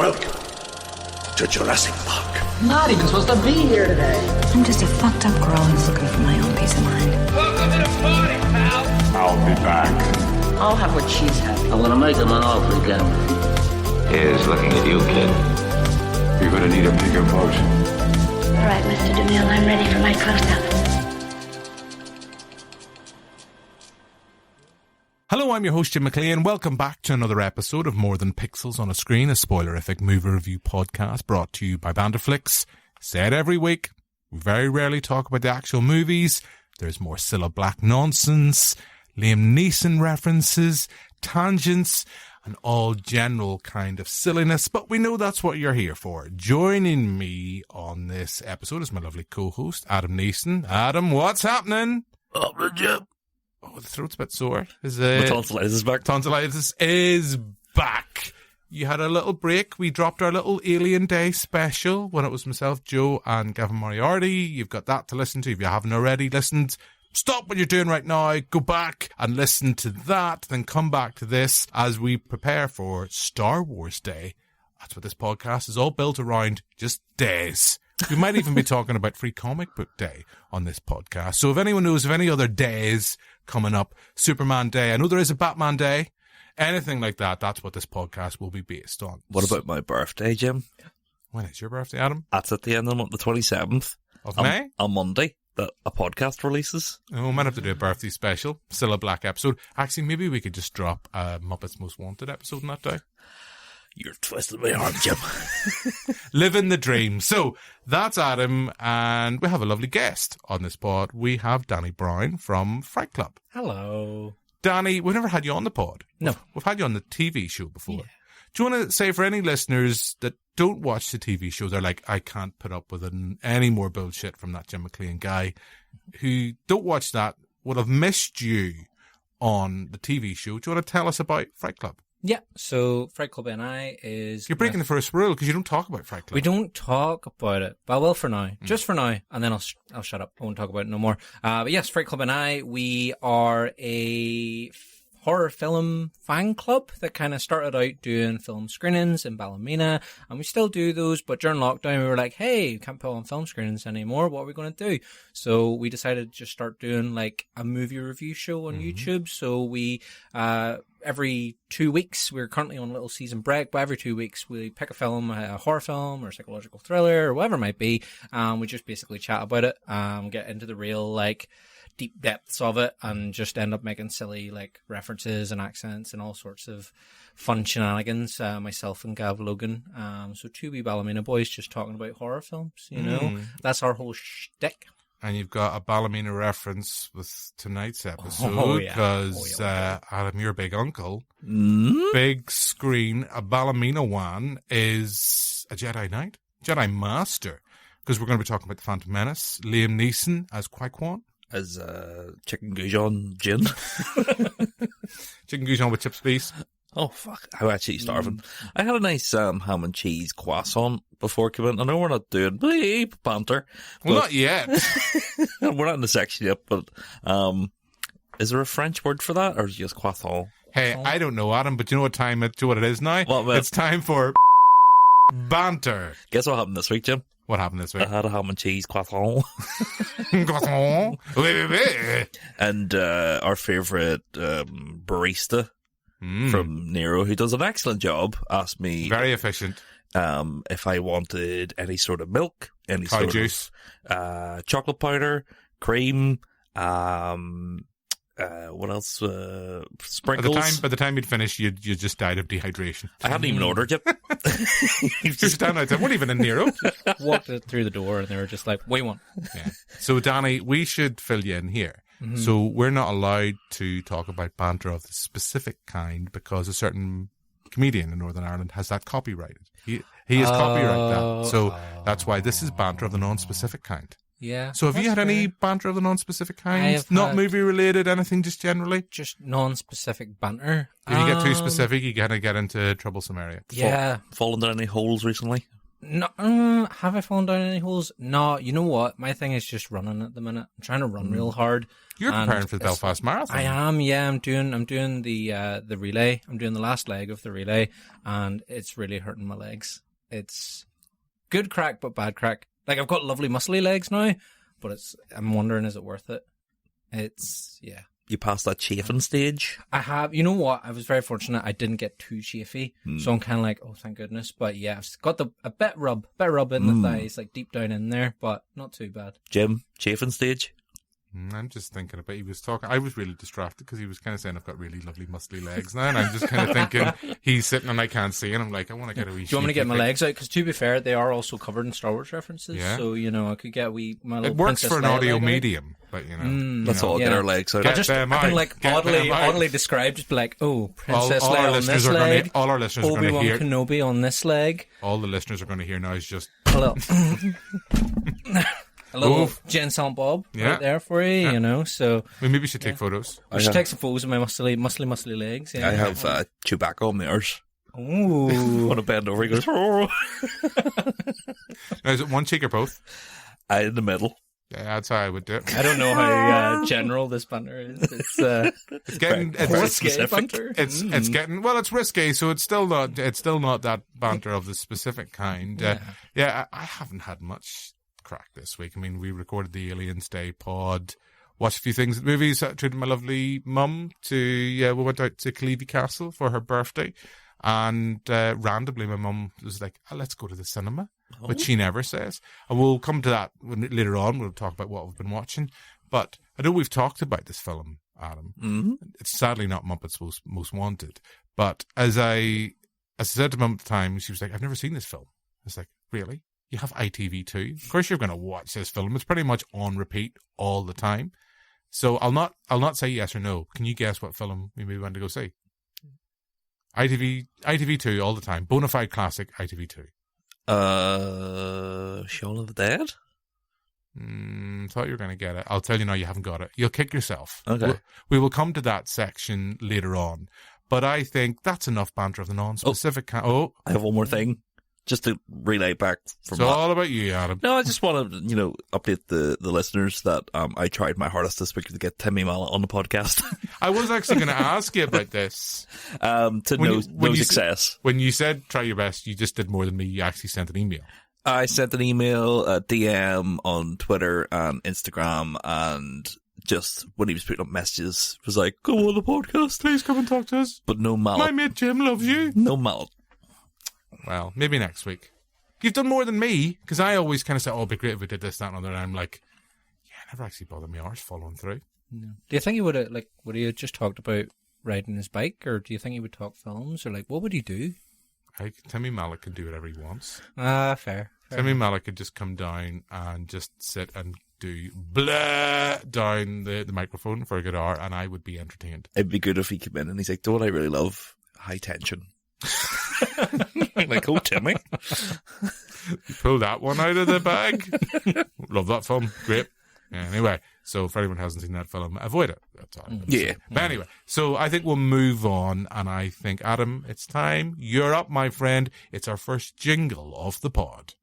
Welcome to Jurassic Park. I'm not even supposed to be here today. I'm just a fucked up girl who's looking for my own peace of mind. Welcome to the party, pal. I'll be back. I'll have what she's having. I'm gonna make him an offer again. Here's looking at you, kid. You're gonna need a bigger boat. All right, Mr. DeMille, I'm ready for my close-up. Hello, I'm your host, Jim McClean. Welcome back to another episode of More Than Pixels on a Screen, a spoilerific movie review podcast brought to you by Banter. Said every week, we very rarely talk about the actual movies. There's more Cilla Black nonsense, Liam Neeson references, tangents, and all general kind of silliness, but we know that's what you're here for. Joining me on this episode is my lovely co-host, Adam Neeson. Adam, what's happening? Up the Jim. Oh, the throat's a bit sore. The tonsillitis is back. Tonsillitis is back. You had a little break. We dropped our little Alien Day special when it was myself, Joe, and Gavin Moriarty. You've got that to listen to. If you haven't already listened, stop what you're doing right now. Go back and listen to that. Then come back to this as we prepare for Star Wars Day. That's what this podcast is all built around. Just days. We might even be talking about Free Comic Book Day on this podcast. So if anyone knows of any other days coming up, Superman Day, I know there is a Batman Day, anything like that, that's what this podcast will be based on. What about my birthday, Jim? When is your birthday, Adam? That's at the end of the month, the 27th. Of May? On Monday, that a podcast releases. Oh, we might have to do a birthday special, still a Black episode. Actually, maybe we could just drop a Muppets Most Wanted episode on that day. You're twisting my arm, Jim. Living the dream. So, that's Adam, and we have a lovely guest on this pod. We have Danny Brown from Fright Club. Hello. Danny, we've never had you on the pod. No. We've had you on the TV show before. Yeah. Do you want to say for any listeners that don't watch the TV show, they're like, I can't put up with any more bullshit from that Jim McClean guy, who don't watch that, would have missed you on the TV show. Do you want to tell us about Fright Club? Yeah, so Fright Club NI is... You're breaking the first rule because you don't talk about Fright Club. We don't talk about it, but I will for now. Just for now, and then I'll shut up. I won't talk about it no more. But yes, Fright Club NI, we are a horror film fan club that kind of started out doing film screenings in Ballymena, and we still do those, but during lockdown we were like, hey, we can't put on film screenings anymore, what are we going to do? So we decided to just start doing like a movie review show on YouTube. So we every 2 weeks, we're currently on a little season break, but every 2 weeks we pick a film, a horror film or psychological thriller or whatever it might be, and we just basically chat about it, get into the real like deep depths of it, and just end up making silly like references and accents and all sorts of fun shenanigans, myself and Gav Logan, so two wee Ballymena boys just talking about horror films, you know. That's our whole shtick. And you've got a Ballymena reference with tonight's episode because Adam, your big uncle, big screen, a Ballymena one is a Jedi Knight, Jedi Master, because we're going to be talking about the Phantom Menace, Liam Neeson as Qui-Gon. As chicken goujon gin. Chicken goujon with chips, please. Oh, fuck. I'm actually starving. I had a nice ham and cheese croissant before coming in. I know we're not doing banter. Well, not yet. We're not in the section yet, but is there a French word for that, or is it just croissant? Hey, I don't know, Adam, but you know what it is now? What, it's time for banter. Guess what happened this week, Jim? What happened this week? I had a ham and cheese croissant. Croissant. And our favourite barista from Nero, who does an excellent job, asked me... Very efficient. If I wanted any sort of milk, any cow sort juice, of chocolate powder, cream, what else? Sprinkles. By the time you'd finished, you just died of dehydration. I hadn't even ordered yet. You're standing outside. Weren't even in Nero. Walked through the door and they were just like, what do you want? Yeah. So, Danny, we should fill you in here. So we're not allowed to talk about banter of the specific kind because a certain comedian in Northern Ireland has that copyrighted. He has copyrighted that. So that's why this is banter of the non-specific kind. Yeah. So have you had any banter of the non-specific kind? Not movie related, anything just generally? Just non-specific banter. If you get too specific, you kind of get into troublesome area. Yeah. Fallen down any holes recently? No, have I fallen down any holes? No, you know what? My thing is just running at the minute. I'm trying to run real hard. You're preparing for the Belfast Marathon. I am, yeah. I'm doing the relay. I'm doing the last leg of the relay, and it's really hurting my legs. It's good crack, but bad crack. Like, I've got lovely muscly legs now, but I'm wondering, is it worth it? Yeah. You passed that chafing stage? I have. You know what? I was very fortunate. I didn't get too chafy. So I'm kind of like, oh, thank goodness. But yeah, I've got a bit rub in the thighs, like deep down in there, but not too bad. Jim, chafing stage? I'm just thinking about, he was talking, I was really distracted because he was kind of saying I've got really lovely muscly legs now, and I'm just kind of thinking he's sitting and I can't see, and I'm like, I want to get a wee. Do you want me to get my legs out? Because to be fair, they are also covered in Star Wars references, so I could get my little. It works Princess for an Leia audio leg medium, but let's all get our legs out. I can like oddly describe, just be like, oh, Princess Leia on this leg, all our listeners are going to hear Kenobi on this leg. All the listeners are going to hear now is just a little Jen Silent Bob right there for you, so... We maybe should take photos. We should take some photos of my muscly legs. Yeah. I have Chewbacca on theirs. Ooh. Want to bend over, he goes... Oh. Now, is it one cheek or both? In the middle. Yeah, that's how I would do it. I don't know how general this banter is. It's getting risque banter. It's getting it's risque, so it's still not that banter of the specific kind. I haven't had much crack this week. I mean, we recorded the Aliens Day pod, watched a few things at the movies, treated my lovely mum we went out to Cleavey Castle for her birthday, and randomly my mum was like, let's go to the cinema, which she never says, and we'll come to that later on. We'll talk about what we've been watching, but I know we've talked about this film, Adam. It's sadly not Muppets Most Wanted, but as I said to Mum at the time, she was like, I've never seen this film. I was like, really? You have ITV2. Of course you're going to watch this film. It's pretty much on repeat all the time. So I'll not say yes or no. Can you guess what film we maybe went to go see? ITV2 all the time. Bonafide classic ITV2. Shaun of the Dead? Thought you were going to get it. I'll tell you now, you haven't got it. You'll kick yourself. Okay. We will come to that section later on. But I think that's enough banter of the non-specific kind. I have one more thing. Just to relay back from It's all about you, Adam. No, I just want to, update the listeners that I tried my hardest this week to get Timmy Mallet on the podcast. I was actually going to ask you about this. To no success. When you said try your best, you just did more than me. You actually sent an email. I sent an email, a DM on Twitter and Instagram, and just when he was putting up messages, was like, go on the podcast. Please come and talk to us. But no Mallet. My mate Jim loves you. No Mallet. Well, maybe next week. You've done more than me, because I always kind of say, it'd be great if we did this, that, and other, and I'm like, it never actually bothered me arse following through. No. Do you think he would have just talked about riding his bike, or do you think he would talk films, or what would he do? Timmy Mallet can do whatever he wants. Fair. Timmy Mallet could just come down and just sit and do blah down the microphone for a good hour, and I would be entertained. It'd be good if he came in and he's like, "Don't I really love high tension?" Like, oh, Timmy. You pull that one out of the bag. Love that film. Great. Yeah, anyway, so if anyone hasn't seen that film, avoid it. That's all. Yeah. But anyway, so I think we'll move on, and I think, Adam, it's time. You're up, my friend. It's our first jingle of the pod.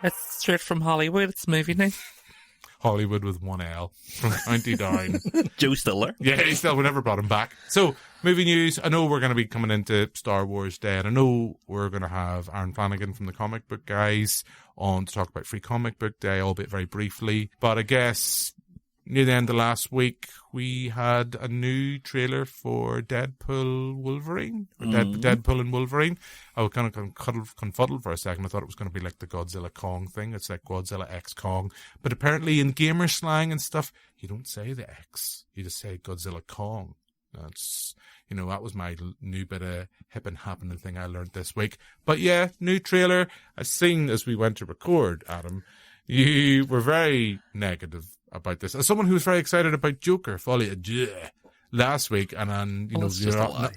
It's straight from Hollywood. It's movie night. Hollywood with one L from County Down. Joe Stiller. Yeah, he's still, we never brought him back. So, movie news. I know we're going to be coming into Star Wars Day, and I know we're going to have Aaron Flanagan from the Comic Book Guys on to talk about Free Comic Book Day, albeit very briefly. But I guess near the end of last week, we had a new trailer for Deadpool Wolverine, or Deadpool and Wolverine. I was kind of confuddled for a second. I thought it was going to be like the Godzilla Kong thing. It's like Godzilla X Kong. But apparently in gamer slang and stuff, you don't say the X. You just say Godzilla Kong. That's, that was my new bit of hip and happening thing I learned this week. But yeah, new trailer. As seen as we went to record, Adam, you were very negative about this. As someone who was very excited about Joker, Folie à Dieu, last week, and then it's just a lie.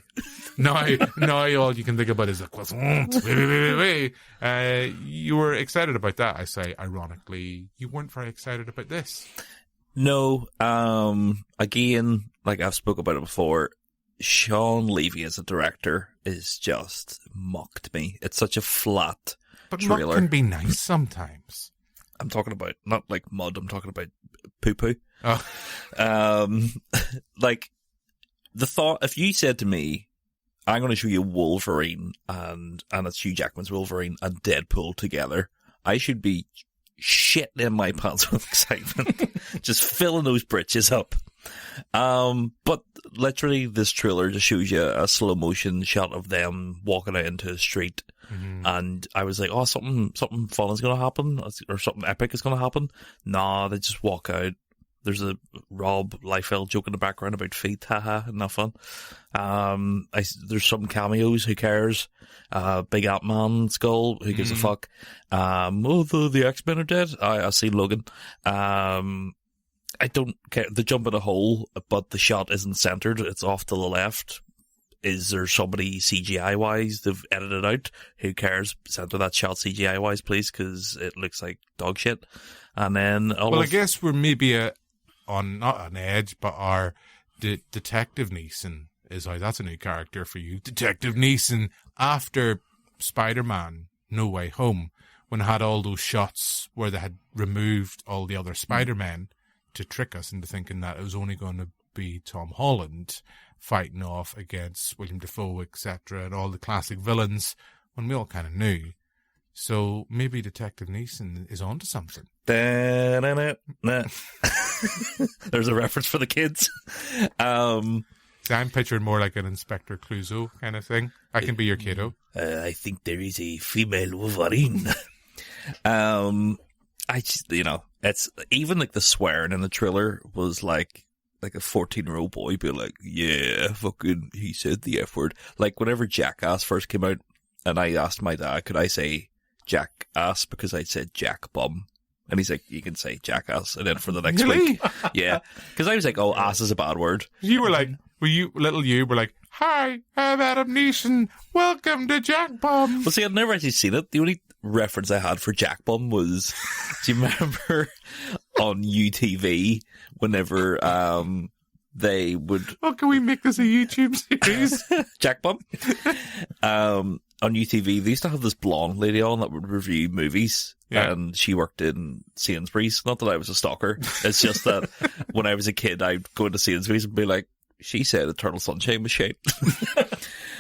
now all you can think about is the croissant. You were excited about that. I say, ironically, you weren't very excited about this. No, again, like I've spoke about it before, Sean Levy as a director is just mocked me. It's such a flat But trailer. muck can be nice sometimes. I'm talking about not like mud. I'm talking about poo poo. Oh. Like the thought. If you said to me, "I'm going to show you Wolverine and it's Hugh Jackman's Wolverine and Deadpool together," I should be shitting in my pants with excitement, just filling those britches up. But literally, this trailer just shows you a slow motion shot of them walking out into a street. And I was like, oh, something fun is going to happen, or something epic is going to happen. Nah, they just walk out. There's a Rob Liefeld joke in the background about feet, haha, isn't that fun? There's some cameos, who cares? Big Ant-Man skull, who gives a fuck? The X-Men are dead. I see Logan. I don't care. They jump in a hole, but the shot isn't centered. It's off to the left. Is there somebody CGI-wise they've edited out? Who cares? Center that shot CGI-wise, please, because it looks like dog shit. And then... I guess we're maybe on, not an edge, but our Detective Neeson is out. That's a new character for you. Detective Neeson, after Spider-Man No Way Home, when it had all those shots where they had removed all the other Spider-Men to trick us into thinking that it was only going to be Tom Holland fighting off against William Dafoe, etc., and all the classic villains, when we all kind of knew. So maybe Detective Neeson is onto something. There's a reference for the kids. I'm picturing more like an Inspector Clouseau kind of thing. I can be your kiddo. I think there is a female Wolverine. I just, it's even like the swearing in the trailer was like a 14-year-old boy being like, yeah, fucking, he said the F word. Like whenever Jackass first came out, and I asked my dad, could I say Jackass because I said Jack Bum? And he's like, you can say Jackass. And then for the next week, yeah, because I was like, oh, ass is a bad word. You were like, you were like, hi, I'm Adam Neeson. Welcome to Jack Bum. Well, see, I'd never actually seen it. The only reference I had for Jack Bum was, do you remember on UTV whenever they would... Oh, can we make this a YouTube series? Jack Bum? On UTV, they used to have this blonde lady on that would review movies. Yeah. And she worked in Sainsbury's. Not that I was a stalker. It's just that when I was a kid, I'd go into Sainsbury's and be like, she said Eternal Sunshine was shit.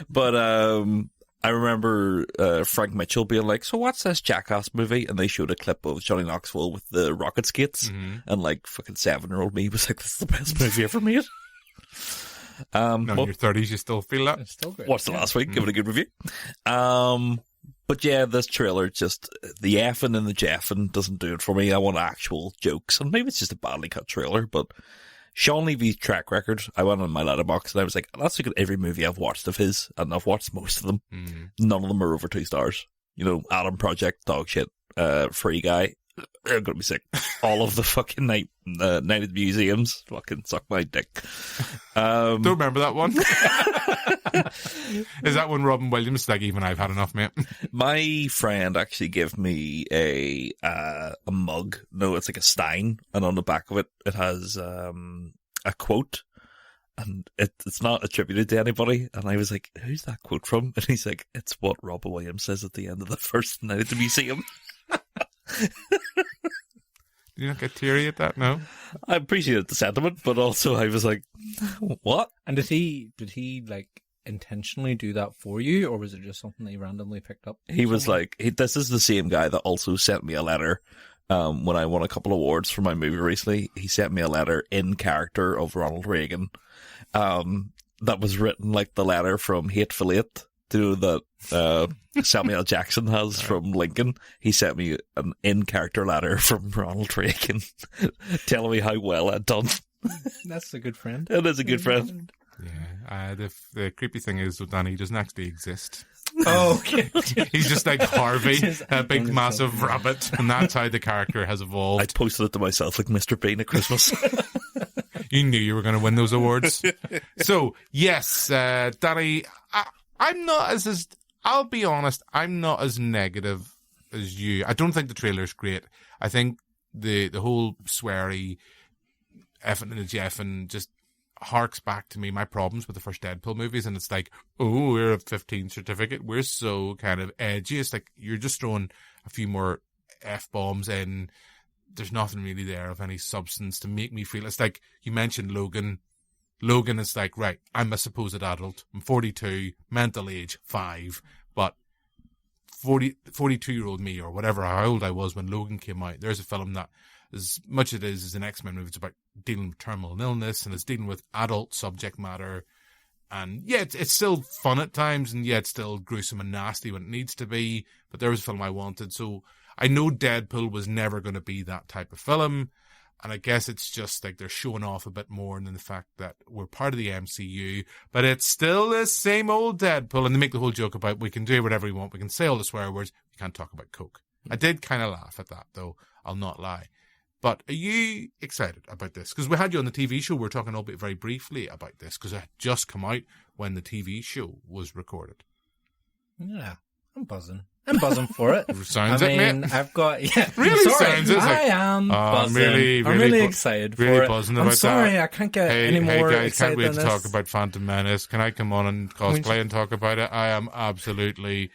But I remember Frank Mitchell being like, so what's this Jackass movie? And they showed a clip of Johnny Knoxville with the rocket skates. And like fucking 7-year-old me was like, this is the best movie ever made. In your 30s, you still feel that? It's still great. Watched it last week, give it a good review. But yeah, this trailer just, the effing and the jeffing doesn't do it for me. I want actual jokes. And maybe it's just a badly cut trailer, but Sean Levy's track record, I went on my letterbox and I was like, let's look at every movie I've watched of his, and I've watched most of them. None of them are over 2 stars. Adam Project, dog shit, Free Guy, I'm gonna be sick. All of the fucking Night at the Museums, fucking suck my dick. Don't remember that one. Is that when Robin Williams like, even I've had enough, mate? My friend actually gave me a mug. No, it's like a stein, and on the back of it, it has a quote, and it's not attributed to anybody. And I was like, "Who's that quote from?" And he's like, "It's what Robin Williams says at the end of the first Night at the Museum." Did you not get teary at that? No. I appreciated the sentiment, but also I was like, "What?" And did he like intentionally do that for you, or was it just something that he randomly picked up? He was like, this is the same guy that also sent me a letter when I won a couple of awards for my movie recently. He sent me a letter in character of Ronald Reagan that was written like the letter from Hateful Eight that Samuel Jackson has from Lincoln. He sent me an in-character letter from Ronald Reagan telling me how well I'd done. That's a good friend. It is a good friend. Yeah, the creepy thing is that Danny doesn't actually exist. Oh, okay. He's just like Harvey, a big massive rabbit, and that's how the character has evolved. I posted it to myself like Mr. Bean at Christmas. You knew you were going to win those awards. So, yes, Danny, I'm not as, I'll be honest, I'm not as negative as you. I don't think the trailer's great. I think the whole sweary effing and jeffing just harks back to me my problems with the first Deadpool movies, and it's like, oh, we're a 15 certificate, we're so kind of edgy. It's like you're just throwing a few more F-bombs in. There's nothing really there of any substance to make me feel. It's like you mentioned Logan is like, right, I'm a supposed adult, I'm 42, mental age 5, but 42-year-old me, or whatever, how old I was when Logan came out, there's a film that, as much as it is an X-Men movie, it's about dealing with terminal illness, and it's dealing with adult subject matter. And yeah, it's still fun at times, and yeah, it's still gruesome and nasty when it needs to be, but there was a film I wanted. So I know Deadpool was never going to be that type of film, and I guess it's just like they're showing off a bit more than the fact that we're part of the MCU, but it's still the same old Deadpool. And they make the whole joke about, we can do whatever we want, we can say all the swear words, we can't talk about Coke. I did kind of laugh at that, though, I'll not lie. But are you excited about this? Because we had you on the TV show. We were talking albeit very briefly about this because it had just come out when the TV show was recorded. Yeah, I'm buzzing. I'm buzzing for it. Sounds I it, mean, mate. I've got, yeah. Really sorry, sounds it. I am buzzing. I'm really excited really for it. buzzing I'm about sorry, that. I can't get any more Hey guys, excited can't wait than to this. talk about Phantom Menace. Can I come on and cosplay and talk about it? I am absolutely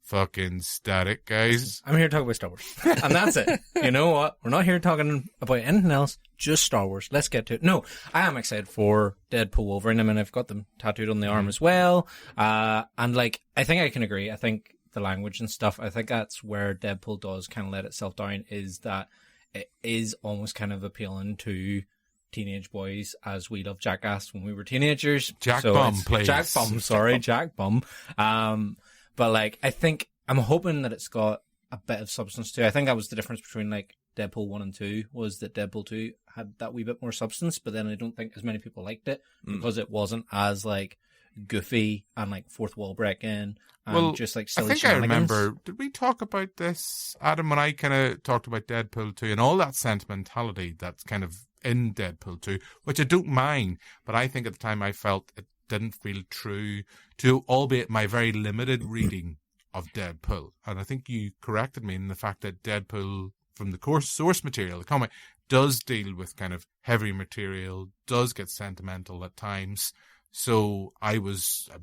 fucking static, guys. I'm here to talk about Star Wars. And that's it. You know what? We're not here talking about anything else, just Star Wars. Let's get to it. No, I am excited for Deadpool Wolverine. I mean, I've got them tattooed on the arm as well. And like, I think I can agree. I think the language and stuff, I think that's where Deadpool does kind of let itself down, is that it is almost kind of appealing to teenage boys as we loved Jackass when we were teenagers. Jack Bum, please. Jack Bum. But like, I think I'm hoping that it's got a bit of substance too. I think that was the difference between like Deadpool 1 and 2, was that Deadpool 2 had that wee bit more substance, but then I don't think as many people liked it because it wasn't as like goofy and like fourth wall breaking and just like silly I think shenanigans. I remember, did we talk about this, Adam, when I kind of talked about Deadpool 2 and all that sentimentality that's kind of in Deadpool 2, which I don't mind, but I think at the time I felt it didn't feel true to, albeit my very limited reading of Deadpool. And I think you corrected me in the fact that Deadpool, from the source material, the comic, does deal with kind of heavy material, does get sentimental at times. So I'm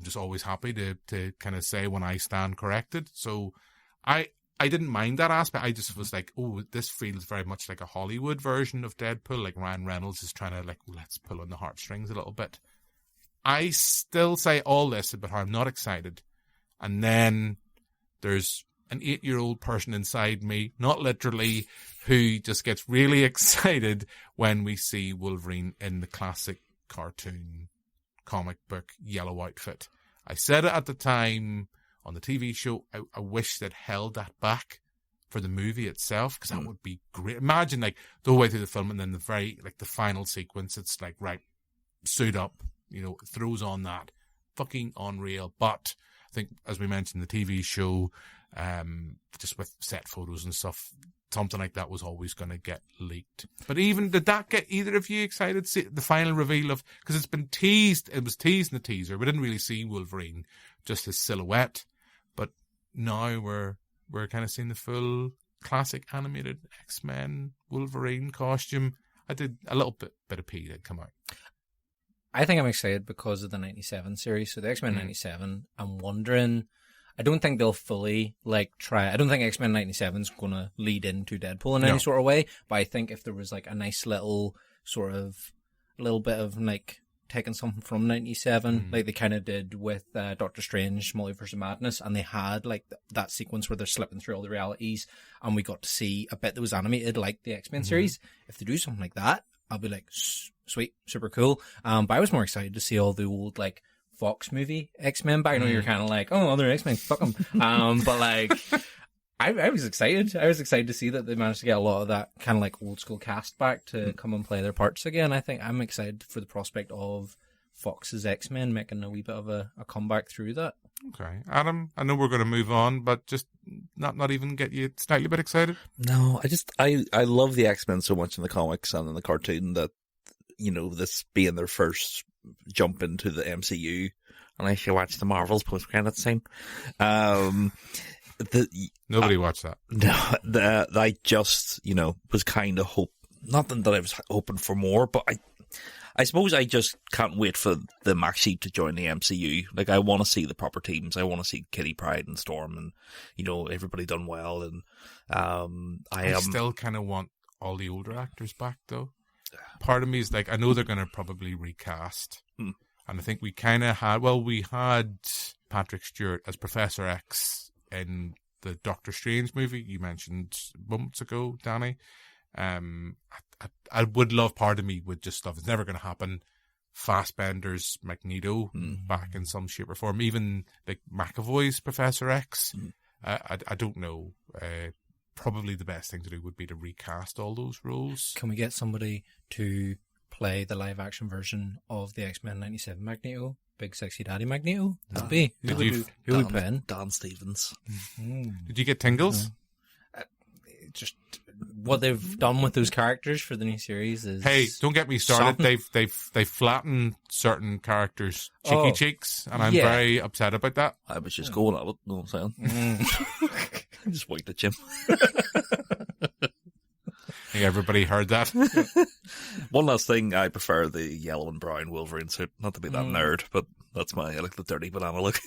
just always happy to kind of say when I stand corrected. So I didn't mind that aspect. I just was like, oh, this feels very much like a Hollywood version of Deadpool. Like Ryan Reynolds is trying to like, let's pull on the heartstrings a little bit. I still say all this about how I'm not excited. And then there's an 8-year-old person inside me, not literally, who just gets really excited when we see Wolverine in the classic cartoon comic book yellow outfit. I said it at the time on the TV show. I wish they'd held that back for the movie itself, because that would be great. Imagine like the whole way through the film, and then the final sequence, it's like, right, suit up, throws on that. Fucking unreal. But I think, as we mentioned, the TV show, just with set photos and stuff, something like that was always going to get leaked. But even, did that get either of you excited? See the final reveal of, because it's been teased, it was teased in the teaser. We didn't really see Wolverine, just his silhouette. But now we're kind of seeing the full classic animated X-Men Wolverine costume. I did a little bit of pee did come out. I think I'm excited because of the 97 series. So the X-Men 97, I'm wondering, I don't think they'll fully try. I don't think X-Men 97 is going to lead into Deadpool in any sort of way. But I think if there was like a nice little bit of like taking something from 97, like they kind of did with Doctor Strange, Multiverse of Madness, and they had like that sequence where they're slipping through all the realities, and we got to see a bit that was animated like the X-Men series. If they do something like that, I'll be like, sweet, super cool. But I was more excited to see all the old like Fox movie X-Men back. I know you're kind of like, oh, other X-Men, fuck them. But like, I was excited. I was excited to see that they managed to get a lot of that kind of like old school cast back to come and play their parts again. I think I'm excited for the prospect of Fox's X-Men making a wee bit of a comeback through that. Okay. Adam, I know we're going to move on, but just not even get you slightly bit excited? No, I love the X-Men so much in the comics and in the cartoon that this being their first jump into the MCU, unless you watch the Marvels post-credits scene. Nobody watched that. No, I just, was kind of not that I was hoping for more, but I suppose I just can't wait for the Maxi to join the MCU. Like, I want to see the proper teams. I want to see Kitty Pryde and Storm and, everybody done well. And, I still kind of want all the older actors back, though. Part of me is like, I know they're going to probably recast. And I think we kind of we had Patrick Stewart as Professor X in the Doctor Strange movie you mentioned moments ago, Danny. I would love, part of me would just love, it's never going to happen, Fassbender's Magneto back in some shape or form. Even like McAvoy's Professor X. I don't know. Probably the best thing to do would be to recast all those roles. Can we get somebody to play the live action version of the X-Men 97 Magneto? Big sexy daddy Magneto? That'd be. Who would put in? Dan Stevens. Did you get tingles? Just what they've done with those characters for the new series is. Hey, don't get me started. They've flattened certain characters' cheeky cheeks, and I'm very upset about that. I was just going at it, know what I'm saying? I just winked at Jim. I think everybody heard that. One last thing, I prefer the yellow and brown Wolverine suit. Not to be that nerd, but that's I like the dirty banana look.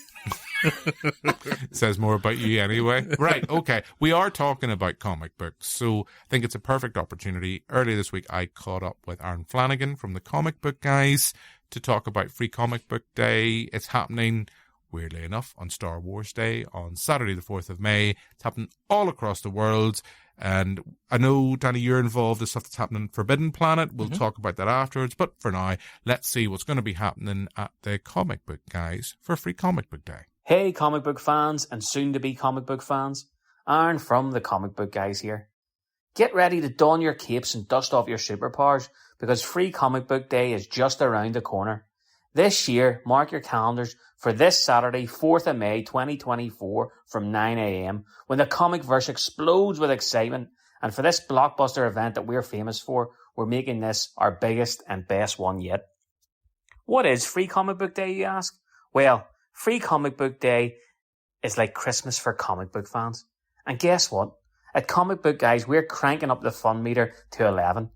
Says more about you anyway. Right, okay. We are talking about comic books, so I think it's a perfect opportunity. Earlier this week, I caught up with Aaron Flanagan from the Comic Book Guys to talk about Free Comic Book Day. It's happening, weirdly enough, on Star Wars Day on Saturday the 4th of May. It's happening all across the world. And I know, Danny, you're involved in stuff that's happening in Forbidden Planet. We'll talk about that afterwards. But for now, let's see what's going to be happening at the Comic Book Guys for Free Comic Book Day. Hey, comic book fans and soon-to-be comic book fans. Aaron from the Comic Book Guys here. Get ready to don your capes and dust off your superpowers because Free Comic Book Day is just around the corner. This year, mark your calendars for this Saturday, 4th of May 2024 from 9 a.m. when the Comicverse explodes with excitement. And for this blockbuster event that we're famous for, we're making this our biggest and best one yet. What is Free Comic Book Day, you ask? Well, Free Comic Book Day is like Christmas for comic book fans. And guess what? At Comic Book Guys, we're cranking up the fun meter to 11.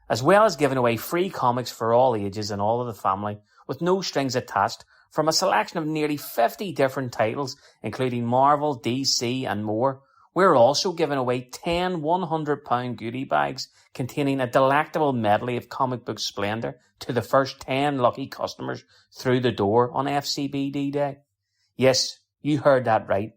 As well as giving away free comics for all ages and all of the family, with no strings attached, from a selection of nearly 50 different titles, including Marvel, DC and more. We're also giving away 10 £100 goodie bags containing a delectable medley of comic book splendour to the first 10 lucky customers through the door on FCBD Day. Yes, you heard that right.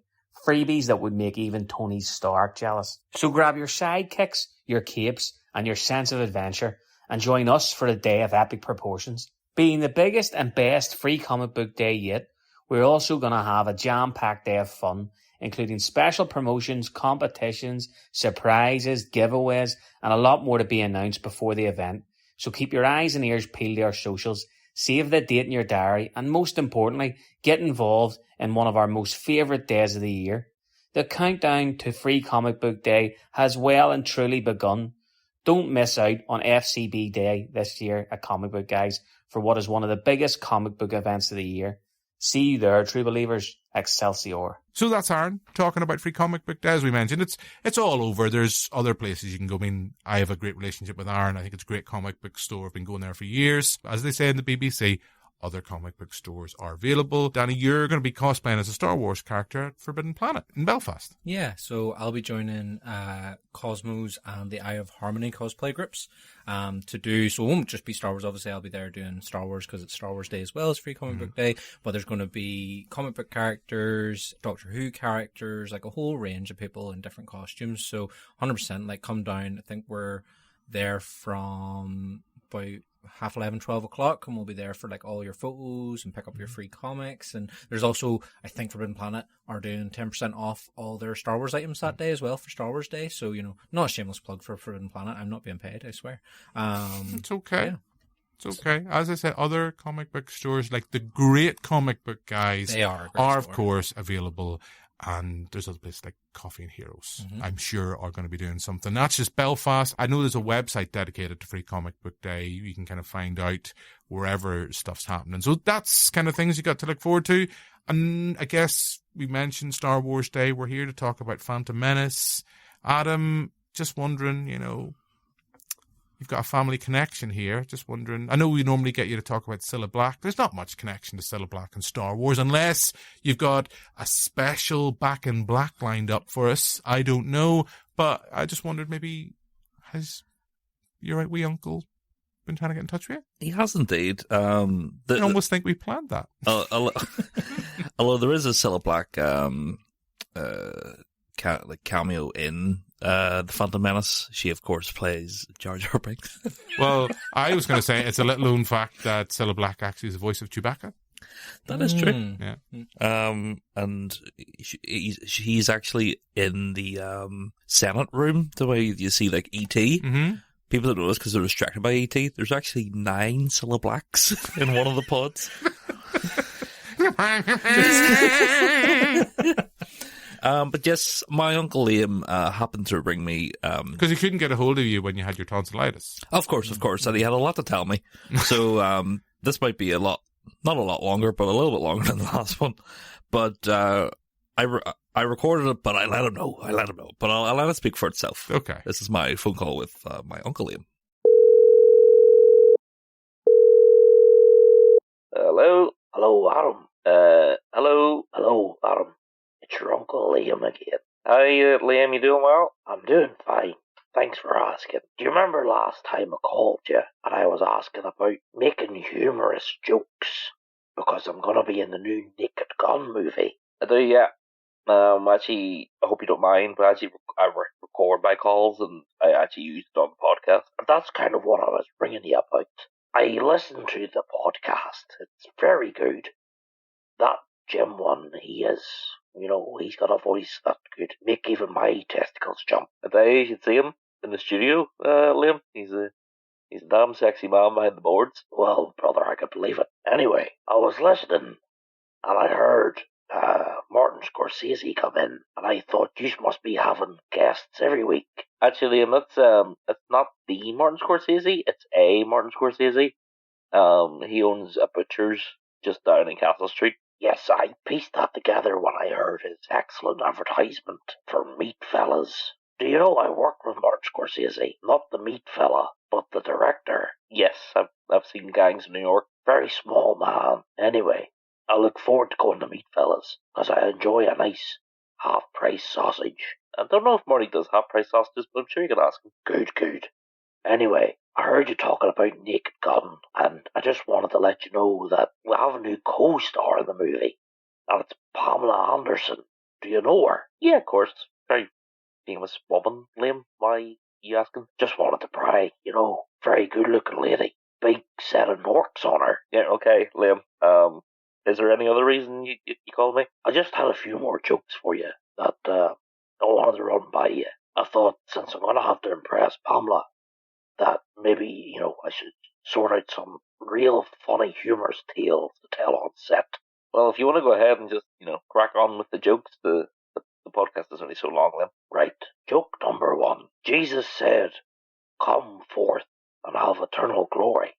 Freebies that would make even Tony Stark jealous. So grab your sidekicks, your capes and your sense of adventure and join us for a day of epic proportions. Being the biggest and best Free Comic Book Day yet, we're also going to have a jam-packed day of fun, including special promotions, competitions, surprises, giveaways, and a lot more to be announced before the event. So keep your eyes and ears peeled to our socials, save the date in your diary, and most importantly, get involved in one of our most favourite days of the year. The countdown to Free Comic Book Day has well and truly begun. Don't miss out on FCB Day this year at Comic Book Guys for what is one of the biggest comic book events of the year. See you there, true believers. Excelsior. So that's Aaron talking about Free Comic Book Day. As we mentioned, it's all over. There's other places you can go. I mean, I have a great relationship with Aaron. I think it's a great comic book store. I've been going there for years. As they say in the BBC, other comic book stores are available. Danny, you're going to be cosplaying as a Star Wars character at Forbidden Planet in Belfast. Yeah, so I'll be joining Cosmos and the Eye of Harmony cosplay groups to do, so it won't just be Star Wars, obviously I'll be there doing Star Wars because it's Star Wars Day as well as Free Comic Book Day, but there's going to be comic book characters, Doctor Who characters, like a whole range of people in different costumes, so 100% like come down. I think we're there from about 11:30, 12 o'clock, and we'll be there for like all your photos and pick up your free comics. And there's also, I think Forbidden Planet are doing 10% off all their Star Wars items that day as well for Star Wars Day. So, you know, not a shameless plug for Forbidden Planet. I'm not being paid, I swear. It's okay. Yeah. It's okay. As I said, other comic book stores like the great Comic Book Guys They are of course available and there's other places like Coffee and Heroes, I'm sure, are going to be doing something. That's just Belfast. I know there's a website dedicated to Free Comic Book Day. You can kind of find out wherever stuff's happening. So that's kind of things you got to look forward to. And I guess we mentioned Star Wars Day. We're here to talk about Phantom Menace. Adam, just wondering, you've got a family connection here. Just wondering. I know we normally get you to talk about Cilla Black. There's not much connection to Cilla Black and Star Wars unless you've got a special Back in Black lined up for us. I don't know. But I just wondered, maybe has your wee uncle been trying to get in touch with you? He has indeed. I almost think we planned that. Although there is a Cilla Black cameo in the Phantom Menace. She, of course, plays Jar Jar Binks. Well, I was going to say it's a little known fact that Cilla Black actually is the voice of Chewbacca. That is true. Yeah. And she's actually in the Senate room, the way you see like E.T. Mm-hmm. People don't know this because they're distracted by E.T. There's actually 9 Cilla Blacks in one of the pods. But yes, my Uncle Liam happened to ring me. Because he couldn't get a hold of you when you had your tonsillitis. Of course. And he had a lot to tell me. So this might be not a lot longer, but a little bit longer than the last one. But I recorded it, but I let him know. But I'll let it speak for itself. Okay. This is my phone call with my Uncle Liam. Hello, Adam. Hello, Adam. It's your Uncle Liam again. Hi, Liam, you doing well? I'm doing fine. Thanks for asking. Do you remember last time I called you and I was asking about making humorous jokes? Because I'm going to be in the new Naked Gun movie. I do, yeah. Actually, I hope you don't mind, but actually I record my calls and I actually use it on the podcast. And that's kind of what I was bringing you about. I listened to the podcast. It's very good. That Jim one, he is, he's got a voice that could make even my testicles jump. And you should see him in the studio, Liam. He's a damn sexy man behind the boards. Well, brother, I could believe it. Anyway, I was listening and I heard Martin Scorsese come in, and I thought you must be having guests every week. Actually, Liam, it's not the Martin Scorsese, it's a Martin Scorsese. He owns a butcher's just down in Castle Street. Yes, I pieced that together when I heard his excellent advertisement for Meat Fellas. Do you know I worked with Martin Scorsese? Not the meat fella, but the director. Yes, I've seen Gangs of New York. Very small man. Anyway, I look forward to going to Meat Fellas, because I enjoy a nice half-price sausage. I don't know if Marty does half-price sausages, but I'm sure you can ask him. Good. Anyway, I heard you talking about Naked Gun, and I just wanted to let you know that we have a new co-star in the movie, and it's Pamela Anderson. Do you know her? Yeah, of course. Very famous woman, Liam. Why are you asking? Just wanted to brag, very good-looking lady. Big set of norks on her. Yeah, okay, Liam. Is there any other reason you called me? I just had a few more jokes for you that I wanted to run by you. I thought, since I'm going to have to impress Pamela, that maybe, I should sort out some real funny, humorous tales to tell on set. Well, if you want to go ahead and just, crack on with the jokes, the podcast is only so long, Liam. Right. Joke number 1. Jesus said, "Come forth and have eternal glory."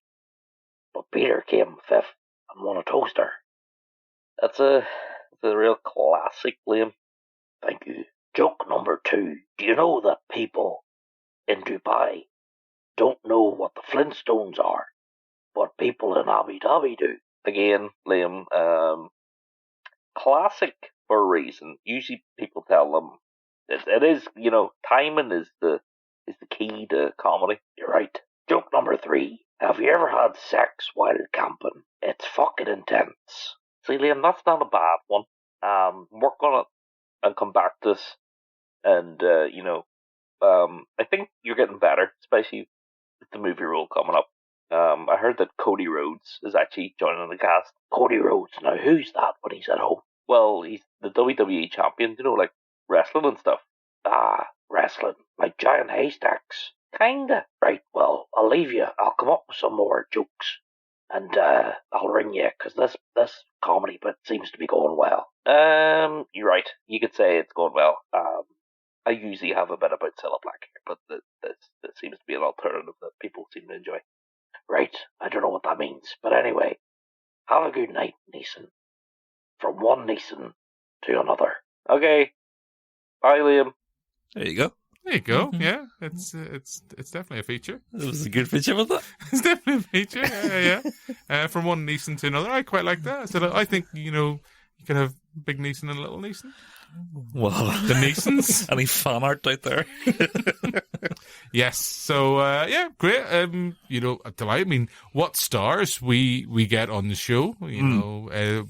But Peter came fifth and won a toaster. That's a real classic, Liam. Thank you. Joke number 2. Do you know that people in Dubai don't know what the Flintstones are, but people in Abu Dhabi do? Again, Liam, classic for a reason. Usually people tell them it is, timing is the key to comedy. You're right. Joke number 3. Have you ever had sex while camping? It's fucking intense. See, Liam, that's not a bad one. Work on it and come back to us. And, I think you're getting better, especially with the movie role coming up. I heard that Cody Rhodes is actually joining the cast. Cody Rhodes? Now, who's that when he's at home? Well, he's the WWE champion, like wrestling and stuff. Ah, wrestling. Like giant haystacks. Kinda. Right, well, I'll leave you. I'll come up with some more jokes. and I'll ring you, because this comedy bit seems to be going well. You're right. You could say it's going well. I usually have a bit about Cilla Black here, but this seems to be an alternative that people seem to enjoy. Right, I don't know what that means, but anyway, have a good night, Neeson. From one Neeson to another. Okay, bye, Liam. There you go. There you go. Yeah, it's definitely a feature. It was a good feature, wasn't it? It's definitely a feature. Yeah. From one Neeson to another, I quite like that. So I think you can have big Neeson and little Neeson. Well, The Neesons. any fan art out there? Yes. So great. Delight. I mean, what stars we get on the show?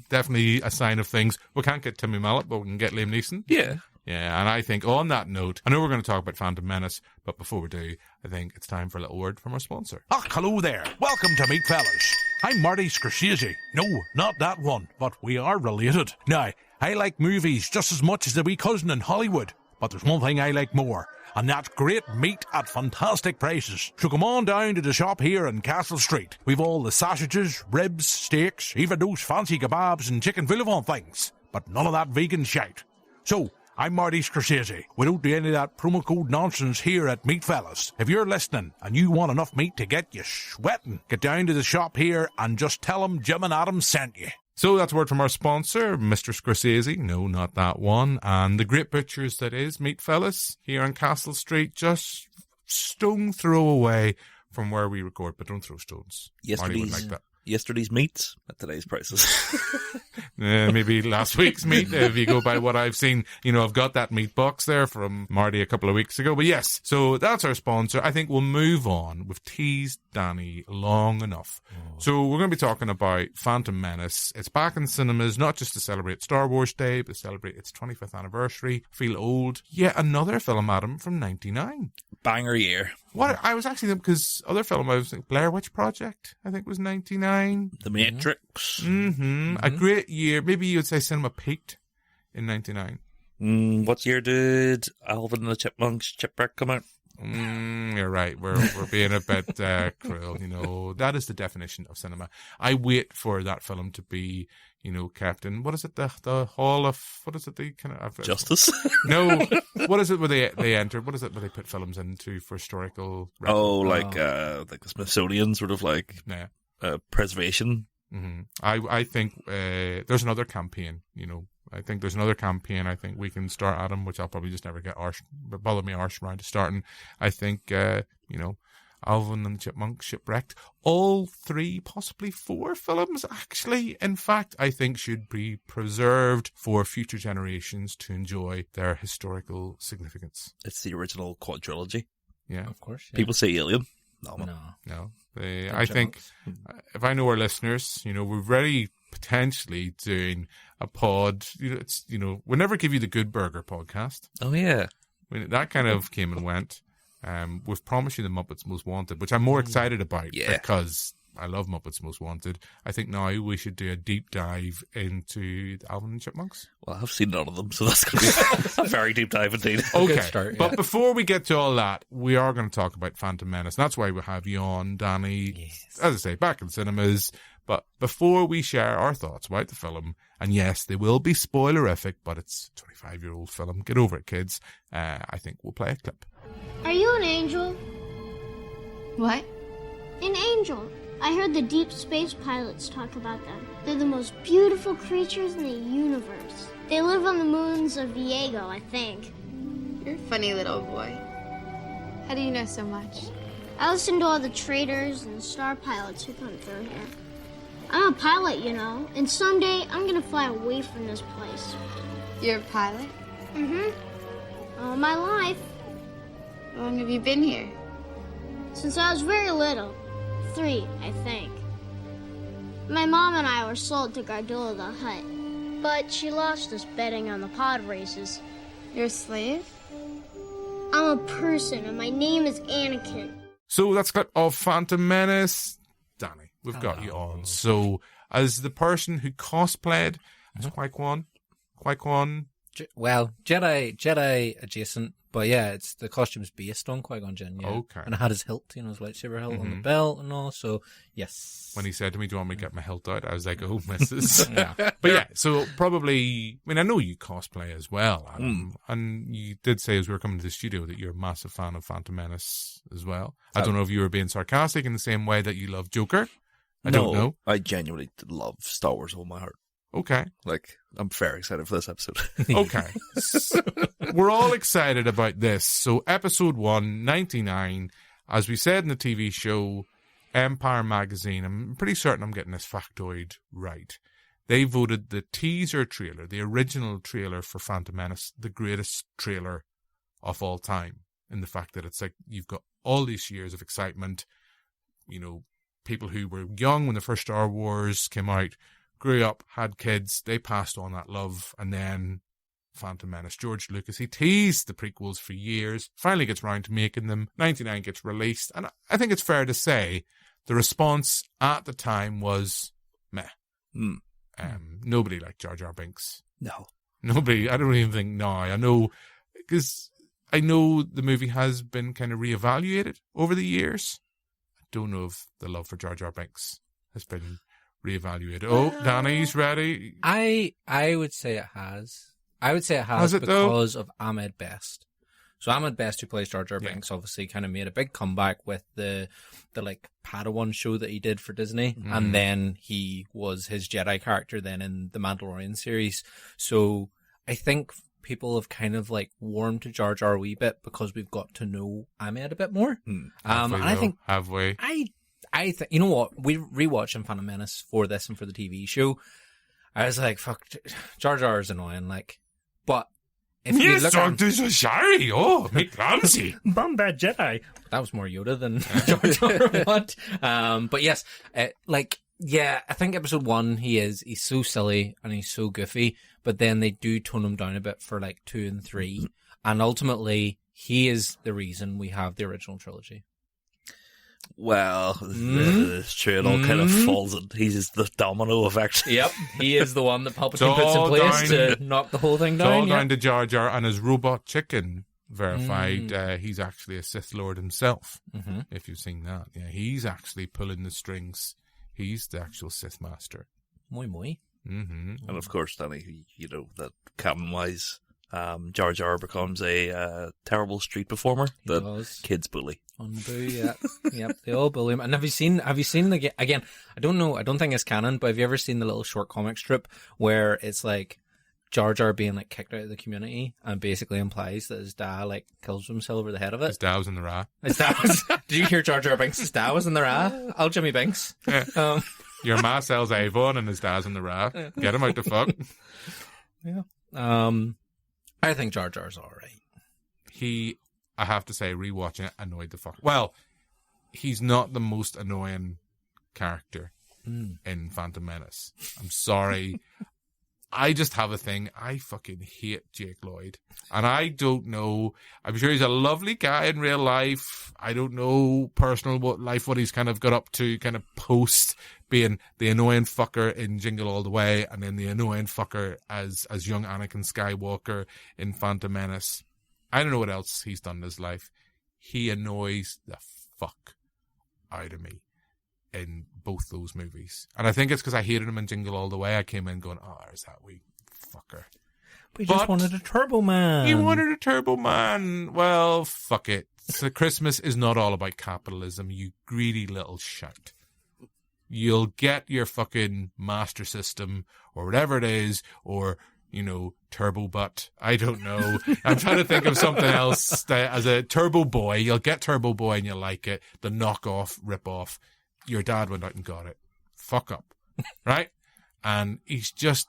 Definitely a sign of things. We can't get Timmy Mallet, but we can get Liam Neeson. Yeah. Yeah, and I think on that note, I know we're going to talk about Phantom Menace, but before we do, I think it's time for a little word from our sponsor. Hello there. Welcome to Meat Fellas. I'm Marty Scorsese. No, not that one, but we are related. Now, I like movies just as much as the wee cousin in Hollywood, but there's one thing I like more, and that's great meat at fantastic prices. So come on down to the shop here in Castle Street. We've all the sausages, ribs, steaks, even those fancy kebabs and chicken vol-au-vent things, but none of that vegan shite. So, I'm Marty Scorsese. We don't do any of that promo code nonsense here at Meat Fellas. If you're listening and you want enough meat to get you sweating, get down to the shop here and just tell them Jim and Adam sent you. So that's a word from our sponsor, Mr. Scorsese. No, not that one. And the great butchers that is Meat Fellas here on Castle Street, just stone throw away from where we record, but don't throw stones. Marty would like that. Yesterday's meats at today's prices. Maybe last week's meat, if you go by what I've seen. I've got that meat box there from Marty a couple of weeks ago. But yes, so that's our sponsor. I think we'll move on. We've teased Danny long enough. So we're going to be talking about Phantom Menace. It's back in cinemas, not just to celebrate Star Wars Day, but to celebrate its 25th anniversary. Feel old. Yet another film, Adam, from 99. Banger year. What I was actually, because other film I was thinking, Blair Witch Project, I think was 99. The Matrix. A great year. Maybe you would say cinema peaked in 99. What year did Alvin and the Chipmunks Shipwreck come out? You're right. We're being a bit cruel. That is the definition of cinema. I wait for that film to be, kept in, what is it, the hall of, what is it, the kind of... Justice? No. What is it where they enter? What is it where they put films into for historical... like the Smithsonian, sort of like preservation. Mm-hmm. I think there's another campaign, I think there's another campaign I think we can start, Adam, which I'll probably just never get bother me arse around to starting. I think, Alvin and the Chipmunks Shipwrecked. All 3, possibly 4 films, actually, in fact, I think should be preserved for future generations to enjoy their historical significance. It's the original quadrilogy. Yeah. Of course. Yeah. People say Alien. No. I think, if I know our listeners, we're very potentially doing a pod. We'll never give you the Good Burger podcast. Oh, yeah. That kind of came and went. We've promised you the Muppets Most Wanted, which I'm more excited about because I love Muppets Most Wanted. I think now we should do a deep dive into the Alvin and Chipmunks. Well, I've seen none of them, so that's going to be a very deep dive indeed. Okay, start, but before we get to all that, we are going to talk about Phantom Menace. And that's why we have you on, Danny. Yes. As I say, back in cinemas. But before we share our thoughts about the film, and yes, they will be spoilerific, but it's a 25-year-old film. Get over it, kids. I think we'll play a clip. Are you an angel? What? An angel. I heard the deep space pilots talk about them. They're the most beautiful creatures in the universe. They live on the moons of Viego, I think. You're a funny little boy. How do you know so much? I listen to all the traders and star pilots who come through here. I'm a pilot, and someday I'm gonna fly away from this place. You're a pilot? Mm-hmm. All my life. How long have you been here? Since I was very little. 3, I think. My mom and I were sold to Gardula the Hutt, but she lost us betting on the pod races. You're a slave? I'm a person, and my name is Anakin. So that's got of Phantom Menace. Danny, we've got you on. So, as the person who cosplayed as Qui-Gon Jedi adjacent, but yeah, it's the costume's based on Qui-Gon Jinn. Yeah. Okay. And it had his hilt, his lightsaber hilt on the belt and all. So yes. When he said to me, "Do you want me to get my hilt out?" I was like, "Oh, missus." Yeah. But yeah, so probably. I mean, I know you cosplay as well, Adam, and you did say as we were coming to the studio that you're a massive fan of Phantom Menace as well. I don't know if you were being sarcastic in the same way that you love Joker. I don't know. I genuinely love Star Wars with all my heart. Okay. Like, I'm very excited for this episode. Okay. We're all excited about this. So, episode 1, 99, as we said in the TV show, Empire Magazine, I'm pretty certain I'm getting this factoid right. They voted the teaser trailer, the original trailer for Phantom Menace, the greatest trailer of all time. In the fact that it's like, you've got all these years of excitement, people who were young when the first Star Wars came out, grew up, had kids, they passed on that love, and then Phantom Menace. George Lucas, he teased the prequels for years, finally gets round to making them. 99 gets released, and I think it's fair to say the response at the time was meh. Nobody liked Jar Jar Binks. No. Nobody, I don't even think now. I know, because I know the movie has been kind of reevaluated over the years. I don't know if the love for Jar Jar Binks has been reevaluated. Oh, Danny's ready. I would say it has. I would say it has because of Ahmed Best. So Ahmed Best, who plays Jar Jar Binks, obviously kind of made a big comeback with the like Padawan show that he did for Disney, and then he was his Jedi character then in the Mandalorian series. So I think people have kind of like warmed to Jar Jar a wee bit because we've got to know Ahmed a bit more. And I think have we? I think, you know what, we rewatching Phantom Menace for this and for the TV show. I was like, fuck, Jar Jar is annoying, like, but if you look at so sorry, oh, me clumsy. Bombad Jedi. That was more Yoda than Jar Jar. What? But yes, I think episode 1, he's so silly and he's so goofy, but then they do tone him down a bit for like 2 and 3, and ultimately he is the reason we have the original trilogy. Well, it's true. It all kind of falls in. He's the domino effect. Yep, he is the one that Palpatine puts in place to knock the whole thing down. It's all down to Jar Jar and his robot chicken verified. He's actually a Sith Lord himself, if you've seen that. Yeah, he's actually pulling the strings. He's the actual Sith Master. Muy, muy. And of course, Danny, that canon-wise, Jar Jar becomes a terrible street performer that kids bully. Yep, they all bully him. And have you seen again? I don't know. I don't think it's canon, but have you ever seen the little short comic strip where it's like Jar Jar being like kicked out of the community and basically implies that his dad like kills himself over the head of it? His dad was in the Ra. Did you hear Jar Jar Binks' dad was in the Ra? I'll Jimmy Binks. Yeah. Your ma sells Avon and his dad's in the Ra. Get him out the fuck. Yeah. I think Jar Jar's alright. I have to say, rewatching it annoyed the fuck. Well, he's not the most annoying character in Phantom Menace. I'm sorry. I just have a thing. I fucking hate Jake Lloyd. And I don't know. I'm sure he's a lovely guy in real life. I don't know personal what he's kind of got up to, kind of post being the annoying fucker in Jingle All the Way, and then the annoying fucker as young Anakin Skywalker in Phantom Menace. I don't know what else he's done in his life. He annoys the fuck out of me in both those movies. And I think it's because I hated him in Jingle All the Way. I came in going, oh, there's that wee fucker. We just wanted a Turbo Man. He wanted a Turbo Man. Well, fuck it. So Christmas is not all about capitalism, you greedy little shite. You'll get your fucking Master System or whatever it is, or Turbo Butt. I don't know. I'm trying to think of something else. As a Turbo Boy, you'll get Turbo Boy and you'll like it. The knockoff, rip-off. Your dad went out and got it. Fuck up. Right? And he's just,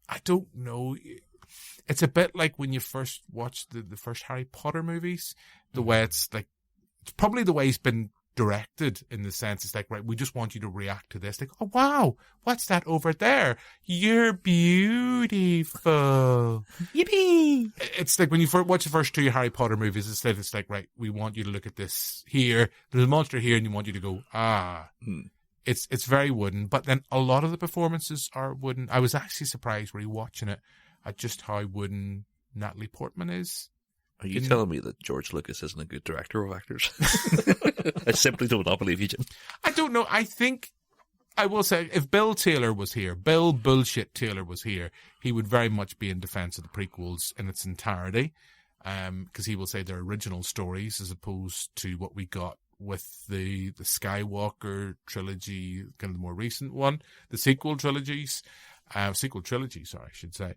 I don't know. It's a bit like when you first watched the first Harry Potter movies. The way it's like, it's probably the way he's been directed, in the sense it's like, right, we just want you to react to this. Like, oh wow, what's that over there? You're beautiful. Yippee! It's like when you watch the first 2 Harry Potter movies, instead it's like, right, we want you to look at this here, there's a monster here, and you want you to go, It's very wooden, but then a lot of the performances are wooden. I was actually surprised rewatching it. at just how wooden Natalie Portman is. Are you telling me that George Lucas isn't a good director of actors? I simply do not believe you, Jim. I don't know. I think, I will say, if Bill Taylor was here, Bill Bullshit Taylor was here, he would very much be in defense of the prequels in its entirety, because he will say they're original stories as opposed to what we got with the Skywalker trilogy, kind of the more recent one, the sequel trilogy, I should say.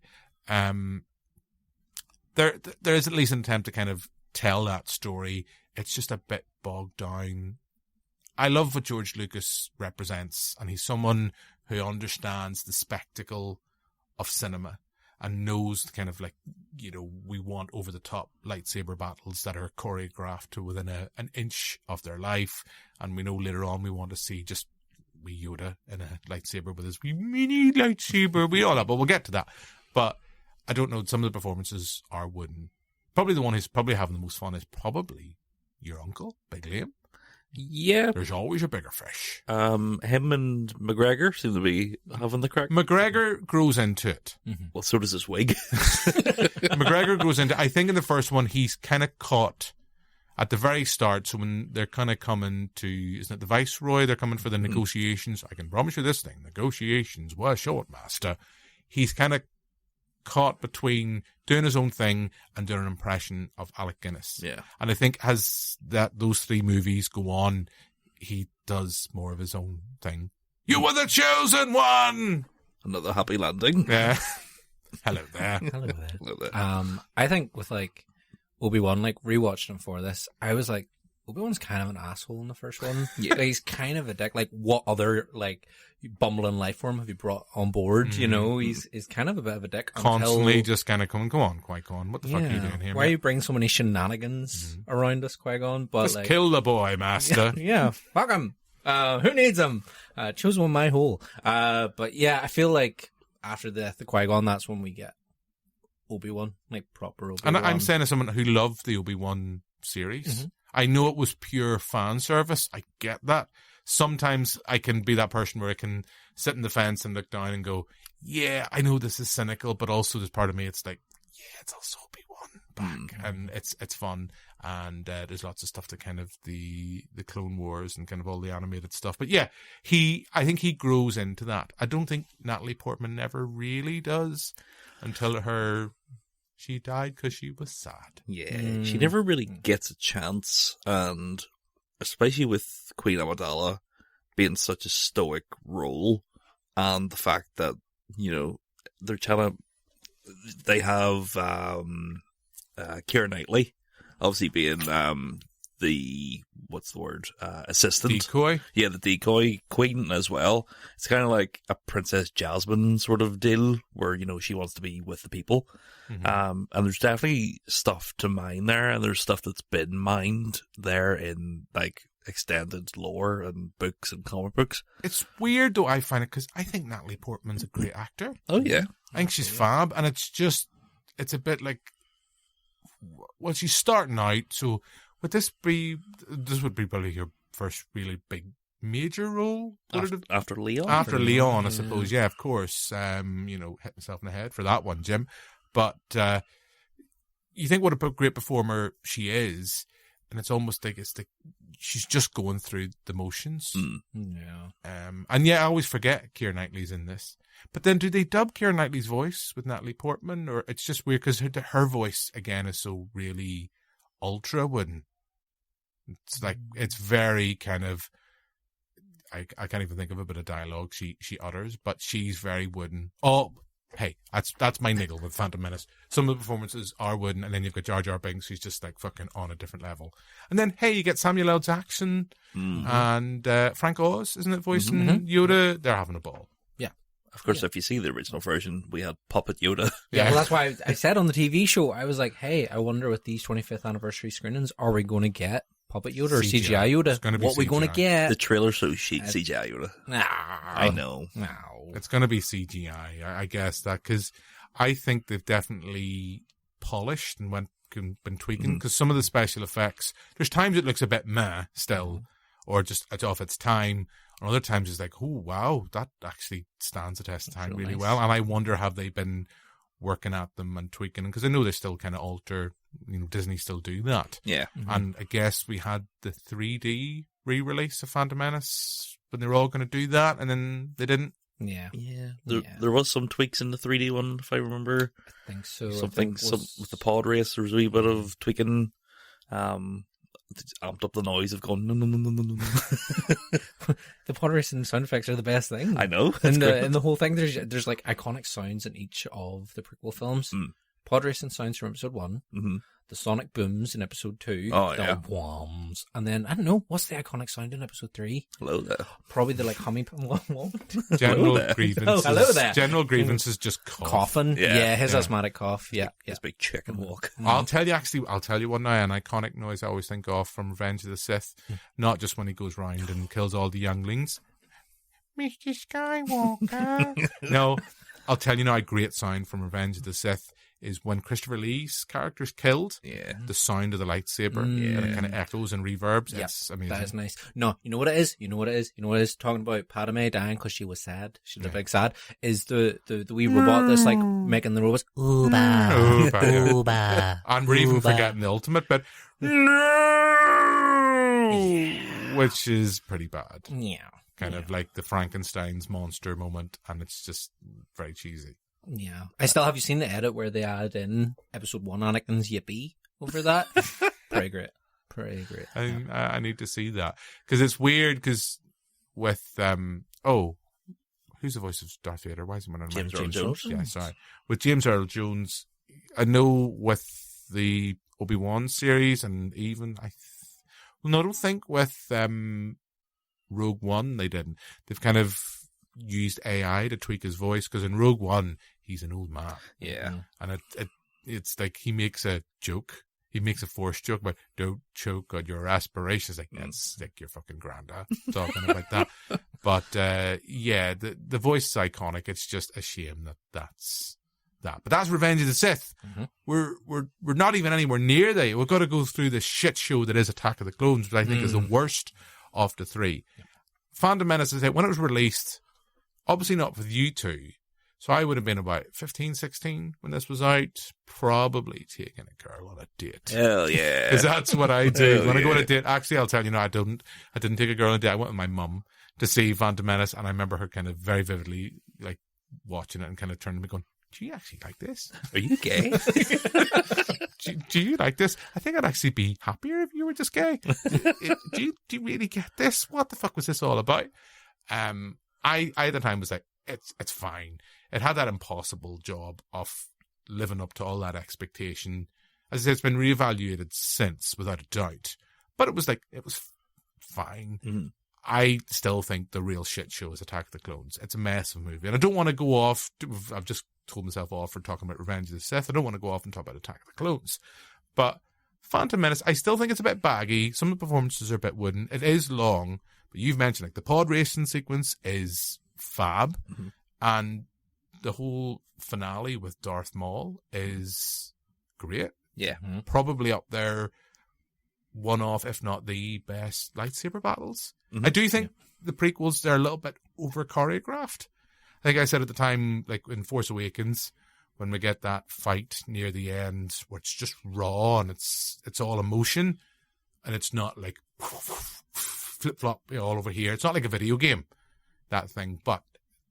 There is at least an attempt to kind of tell that story. It's just a bit bogged down. I love what George Lucas represents, and he's someone who understands the spectacle of cinema and knows kind of like, you know, we want over-the-top lightsaber battles that are choreographed to within an inch of their life, and we know later on we want to see just wee Yoda in a lightsaber with his wee mini lightsaber. We all that, but we'll get to that. But I don't know, some of the performances are wooden. Probably the one who's probably having the most fun is probably your uncle, Big Liam. Yeah. There's always a bigger fish. Him and McGregor seem to be having the crack. McGregor grows into it. Mm-hmm. Well, so does his wig. McGregor grows into it. I think in the first one, he's kind of caught at the very start. So when they're kind of coming to, isn't it the Viceroy? They're coming for the negotiations. I can promise you this thing. Negotiations were short, master. He's kind of caught between doing his own thing and doing an impression of Alec Guinness. Yeah. And I think as those three movies go on, he does more of his own thing. You were the chosen one! Another happy landing. Yeah. Hello there. Hello there. Hello there. I think with like Obi-Wan, like rewatched him for this, I was like, Obi-Wan's kind of an asshole in the first one. Yeah. Like, he's kind of a dick. Like, what other, like, bumbling life form have you brought on board? You know, he's kind of a bit of a dick. Constantly just kind of coming, come on, Qui-Gon, what the fuck are you doing here? Why are you bringing so many shenanigans around us, Qui-Gon? But just like, kill the boy, master. yeah, fuck him. Who needs him? Choose one my hole. But yeah, I feel like after the death of Qui-Gon, that's when we get Obi-Wan, like proper Obi-Wan. And I'm saying as someone who loved the Obi-Wan series, I know it was pure fan service. I get that. Sometimes I can be that person where I can sit in the fence and look down and go, yeah, I know this is cynical, but also there's part of me, it's like, yeah, it's also Obi-Wan back. And it's fun. And there's lots of stuff to kind of the Clone Wars and kind of all the animated stuff. But yeah, I think he grows into that. I don't think Natalie Portman never really does until she died because she was sad. Yeah, she never really gets a chance, and especially with Queen Amidala being such a stoic role, and the fact that, you know, they have Keira Knightley, obviously being assistant. Decoy? Yeah, the decoy queen as well. It's kind of like a Princess Jasmine sort of deal where, you know, she wants to be with the people. And there's definitely stuff to mine there, and there's stuff that's been mined there in like extended lore and books and comic books. It's weird though, I find it, because I think Natalie Portman's a great actor. Oh yeah. I think she's fab, and it's a bit like, well, she's starting out, so this would be probably your first really big major role? After Leon? After Leon, I suppose, yeah, of course. You know, hit myself in the head for that one, Jim. But you think what a great performer she is, and it's almost like she's just going through the motions. Yeah. And yeah, I always forget Keira Knightley's in this. But then do they dub Keira Knightley's voice with Natalie Portman? Or it's just weird because her voice, again, is so really ultra wooden. It's like, it's very kind of, I can't even think of a bit of dialogue she utters, but she's very wooden. Oh, hey, that's my niggle with Phantom Menace. Some of the performances are wooden, and then you've got Jar Jar Binks, who's just like fucking on a different level. And then, hey, you get Samuel L. Jackson and Frank Oz, isn't it, voicing Yoda? They're having a ball. Yeah. Of course, if you see the original version, we had Puppet Yoda. Yeah, well, that's why I said on the TV show, I was like, hey, I wonder with these 25th anniversary screenings, are we going to get Puppet Yoda or CGI Yoda? What are we going to get? The trailer shows CGI Yoda. Nah. I know. No. It's going to be CGI, I guess that, because I think they've definitely polished and been tweaking, because some of the special effects, there's times it looks a bit meh still, or just it's off its time, and other times it's like, oh wow, that actually stands the test of time really well. And I wonder, have they been working at them and tweaking them, because I know they still kind of alter, Disney still do that. Yeah. And I guess we had the 3D re-release of Phantom Menace when they were all going to do that, and then they didn't. Yeah. There was some tweaks in the 3D one, if I remember. I think so. Something with the pod race, there was a wee bit of tweaking. Amped up the noise of going no. The pod racing sound effects are the best thing. I know. And the whole thing, there's like iconic sounds in each of the prequel films. Pod racing sounds from episode 1. Mm-hmm. The sonic booms in episode 2. Oh, the whams. And then, I don't know, what's the iconic sound in episode 3? Hello there. Probably the like humming. What? General Grievances. Oh, hello there. General Grievances just coughing. Yeah, his asthmatic cough. Yeah. His big chicken walk. I'll tell you one now, an iconic noise I always think of from Revenge of the Sith. Not just when he goes round and kills all the younglings. Mr. Skywalker. No, I'll tell you now, a great sound from Revenge of the Sith is when Christopher Lee's character's killed. Yeah. The sound of the lightsaber. And it kind of echoes and reverbs. Yeah, it's amazing. That is nice. No, you know what it is? Talking about Padme dying because she was sad. She was big sad. Is the wee robot that's like making the robots. Ooba. Ooba. And we're even forgetting the ultimate bit. Which is pretty bad. Yeah. Kind of like the Frankenstein's monster moment, and it's just very cheesy. Yeah. Have you seen the edit where they add in episode 1 Anakin's yippee over that? Pretty great. I need to see that. Because it's weird, because with, who's the voice of Darth Vader? Why is it James Earl Jones? Yeah, sorry. With James Earl Jones, I know with the Obi-Wan series, and even, I don't think with Rogue One they didn't. They've kind of used AI to tweak his voice, because in Rogue One he's an old man. Yeah. And it's like he makes a joke. He makes a forced joke about don't choke on your aspirations. Like, that's like your fucking granddad talking about that. But the voice is iconic. It's just a shame that's that. But that's Revenge of the Sith. Mm-hmm. We're not even anywhere near there. We've got to go through the shit show that is Attack of the Clones, but I think is the worst of the three. Yeah. Phantom Menace, when it was released, obviously not with you two. So I would have been about 15, 16 when this was out, probably taking a girl on a date. Hell yeah. Because that's what I do. When I go on a date, actually, I'll tell you, no, I didn't take a girl on a date. I went with my mum to see Phantom Menace, and I remember her kind of very vividly, like, watching it and kind of turning to me going, do you actually like this? Are you gay? do you like this? I think I'd actually be happier if you were just gay. Do you really get this? What the fuck was this all about? I at the time was like, it's fine. It had that impossible job of living up to all that expectation. As I said, it's been reevaluated since, without a doubt. But it was fine. Mm. I still think the real shit show is Attack of the Clones. It's a mess of a movie. And I don't want to go off. I've just told myself off for talking about Revenge of the Sith. I don't want to go off and talk about Attack of the Clones. But Phantom Menace, I still think it's a bit baggy. Some of the performances are a bit wooden. It is long. But you've mentioned, like, the pod racing sequence is fab. Mm-hmm. And the whole finale with Darth Maul is great. Yeah. Mm-hmm. Probably up there, one of, if not the best lightsaber battles. Mm-hmm. I do think the prequels, they're a little bit over choreographed. I think I said at the time, like in Force Awakens, when we get that fight near the end, where it's just raw and it's all emotion, and it's not like flip flop all over here. It's not like a video game, that thing. But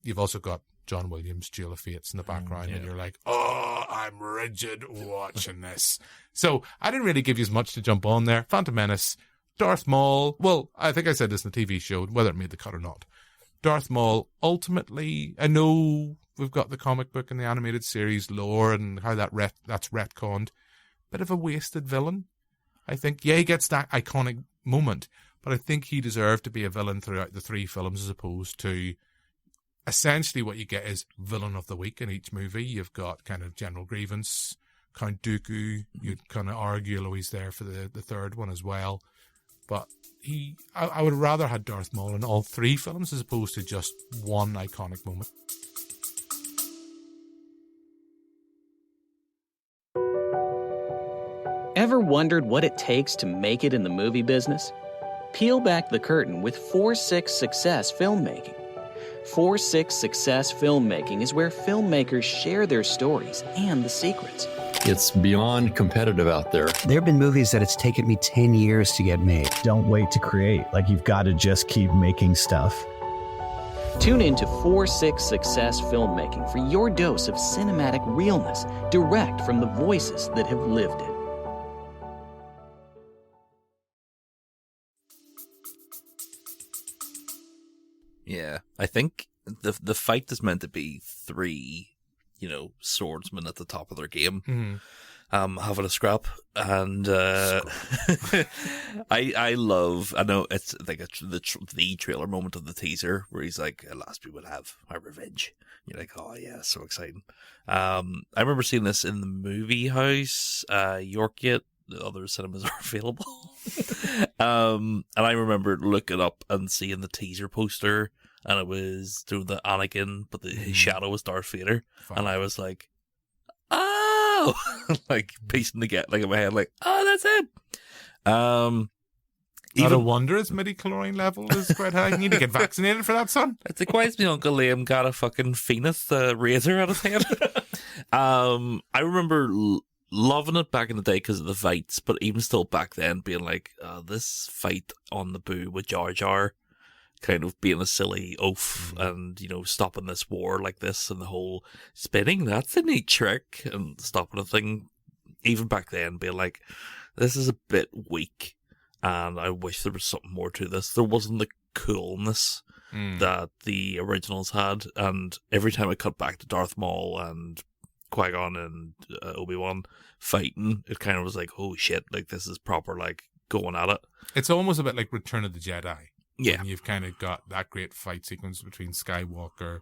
you've also got John Williams' Duel of Fates in the background, and you're like, oh, I'm rigid watching this. So I didn't really give you as much to jump on there. Phantom Menace, Darth Maul. Well, I think I said this in the TV show, whether it made the cut or not. Darth Maul, ultimately, I know we've got the comic book and the animated series lore and how that's retconned. Bit of a wasted villain. I think, he gets that iconic moment, but I think he deserved to be a villain throughout the three films, as opposed to essentially what you get is villain of the week in each movie. You've got kind of General Grievance, Count Dooku. You'd kind of argue Louis there for the third one as well. But I would have rather had Darth Maul in all three films as opposed to just one iconic moment. Ever wondered what it takes to make it in the movie business? Peel back the curtain with 4-6 Success Filmmaking. 4-6 Success Filmmaking is where filmmakers share their stories and the secrets. It's beyond competitive out there. There have been movies that it's taken me 10 years to get made. Don't wait to create. Like, you've got to just keep making stuff. Tune in to 4-6 Success Filmmaking for your dose of cinematic realness, direct from the voices that have lived it. Yeah, I think the fight is meant to be 3, swordsmen at the top of their game, having a scrap, and I know it's like the trailer moment of the teaser where he's like, "At last we will have our revenge." You're like, "Oh yeah, so exciting!" I remember seeing this in the movie house, Yorkgate. The other cinemas are available. And I remember looking up and seeing the teaser poster, and it was through the Anakin, but his shadow was Darth Vader. Fun. And I was like, oh, like piecing together, like in my head, like, oh, that's it. Not a wonder his midi-chlorian level is quite high. You need to get vaccinated for that, son. It's like, why has my Uncle Liam got a fucking Phoenix razor out of his head? I remember loving it back in the day because of the fights, but even still back then being like, this fight on the Boo with Jar Jar kind of being a silly oaf and, stopping this war like this and the whole spinning, that's a neat trick, and stopping a thing, even back then being like, this is a bit weak and I wish there was something more to this. There wasn't the coolness that the originals had, and every time I cut back to Darth Maul and Qui-Gon and Obi-Wan fighting, it kind of was like, oh shit, like this is proper, like going at it. It's almost a bit like Return of the Jedi. Yeah. And you've kind of got that great fight sequence between the Skywalkers,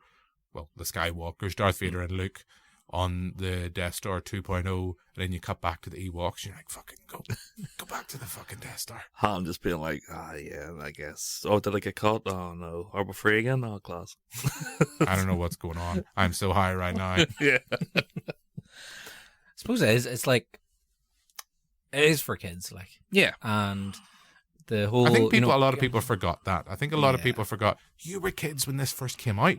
Darth Vader and Luke on the Death Star 2.0, and then you cut back to the Ewoks, and you're like, fucking go back to the fucking Death Star. Han just being like, yeah, I guess. Oh, did I get caught? Oh no. Are we free again? Oh, class. I don't know what's going on. I'm so high right now. Yeah. I suppose it is. It's like, it is for kids, like. Yeah. And the whole, I think a lot of people forgot that. I think a lot of people forgot, you were kids when this first came out.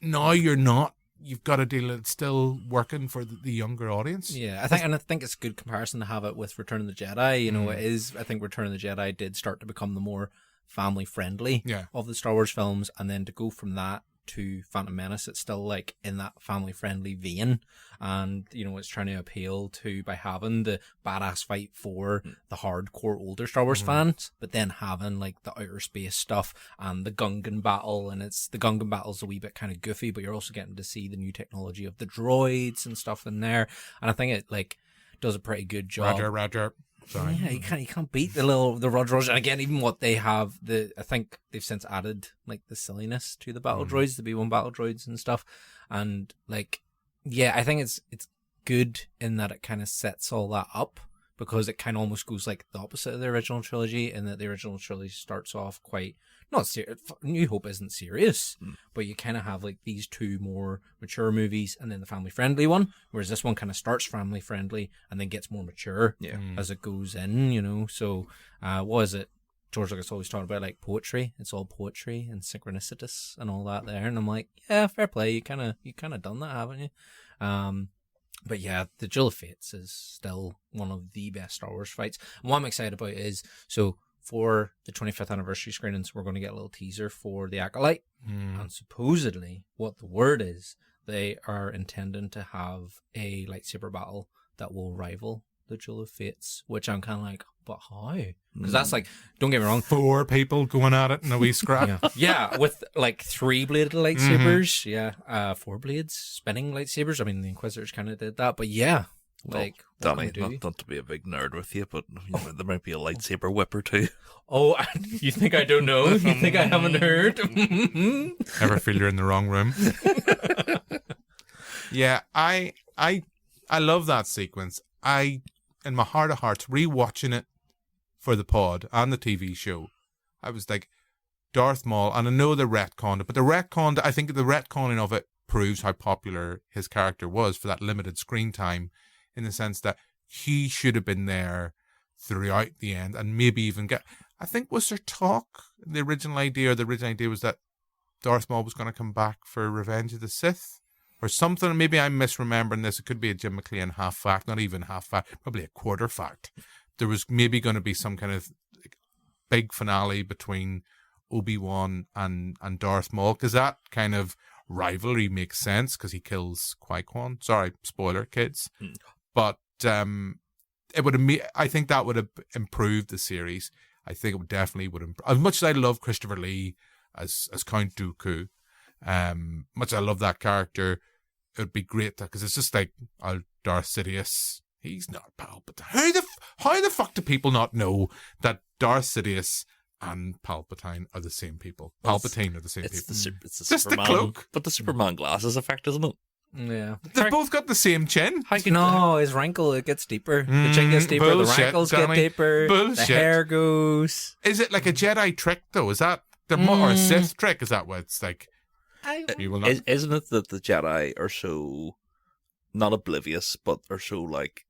No, you're not. You've got to deal with it still working for the younger audience. Yeah, I think it's a good comparison to have it with Return of the Jedi. It is, I think Return of the Jedi did start to become the more family friendly of the Star Wars films, and then to go from that to Phantom Menace, it's still like in that family friendly vein, and it's trying to appeal to by having the badass fight for the hardcore older Star Wars fans, but then having like the outer space stuff and the Gungan battle, and the Gungan battle's a wee bit kind of goofy, but you're also getting to see the new technology of the droids and stuff in there, and I think it like does a pretty good job. Roger. Sorry. Yeah, you can't beat the Roger. And again, even what they have, I think they've since added like the silliness to the battle droids, the B1 battle droids and stuff. And like, yeah, I think it's good in that it kind of sets all that up, because it kind of almost goes like the opposite of the original trilogy, in that the original trilogy starts off quite not serious. New Hope isn't serious, but you kind of have like these two more mature movies and then the family friendly one, whereas this one kind of starts family friendly and then gets more mature as it goes in, So what is it? George Lucas always talking about like poetry. It's all poetry and synchronicitous and all that there, and I'm like, yeah, fair play. You kind of done that, haven't you? But yeah, the Duel of Fates is still one of the best Star Wars fights. And what I'm excited about is, so for the 25th anniversary screenings, we're going to get a little teaser for The Acolyte. And supposedly, what the word is, they are intending to have a lightsaber battle that will rival the Duel of Fates, which I'm kind of like, but how? Because that's like, don't get me wrong, 4 people going at it in a wee scrap. Yeah, with like 3-bladed lightsabers. Yeah, 4 blades, spinning lightsabers. I mean, the Inquisitors kind of did that, but yeah. Like, Danny, not to be a big nerd with you, but there might be a lightsaber whip or two. Oh, you think I don't know? You think I haven't heard? Ever feel you're in the wrong room? Yeah, I love that sequence. In my heart of hearts, rewatching it for the pod and the TV show, I was like, Darth Maul, and I know they retconned it, but I think the retconning of it proves how popular his character was for that limited screen time, in the sense that he should have been there throughout the end, and maybe even was there talk, the original idea was that Darth Maul was going to come back for Revenge of the Sith or something. Maybe I'm misremembering this. It could be a Jim McClean half fact, not even half fact, probably a quarter fact. There was maybe going to be some kind of big finale between Obi-Wan and Darth Maul, because that kind of rivalry makes sense because he kills Qui-Gon. Sorry, spoiler, kids. But it would have. I think that would have improved the series. I think it would definitely would improve. As much as I love Christopher Lee as Count Dooku, much as I love that character, it would be great because it's just like Darth Sidious. He's not Palpatine. How the fuck do people not know that Darth Sidious and Palpatine are the same people? Palpatine are the same people. It's the just Superman, the cloak. but the Superman glasses effect, isn't it? Yeah. They've both got the same chin. No, his wrinkle, it gets deeper. The chin gets deeper, bullshit, the wrinkles Danny. get deeper, Bullshit. the hair goes... Is it like a Jedi trick, though? Is that... Or a Sith trick? Is that what it's like? You will not... Isn't it that the Jedi are so... not oblivious, but are so like...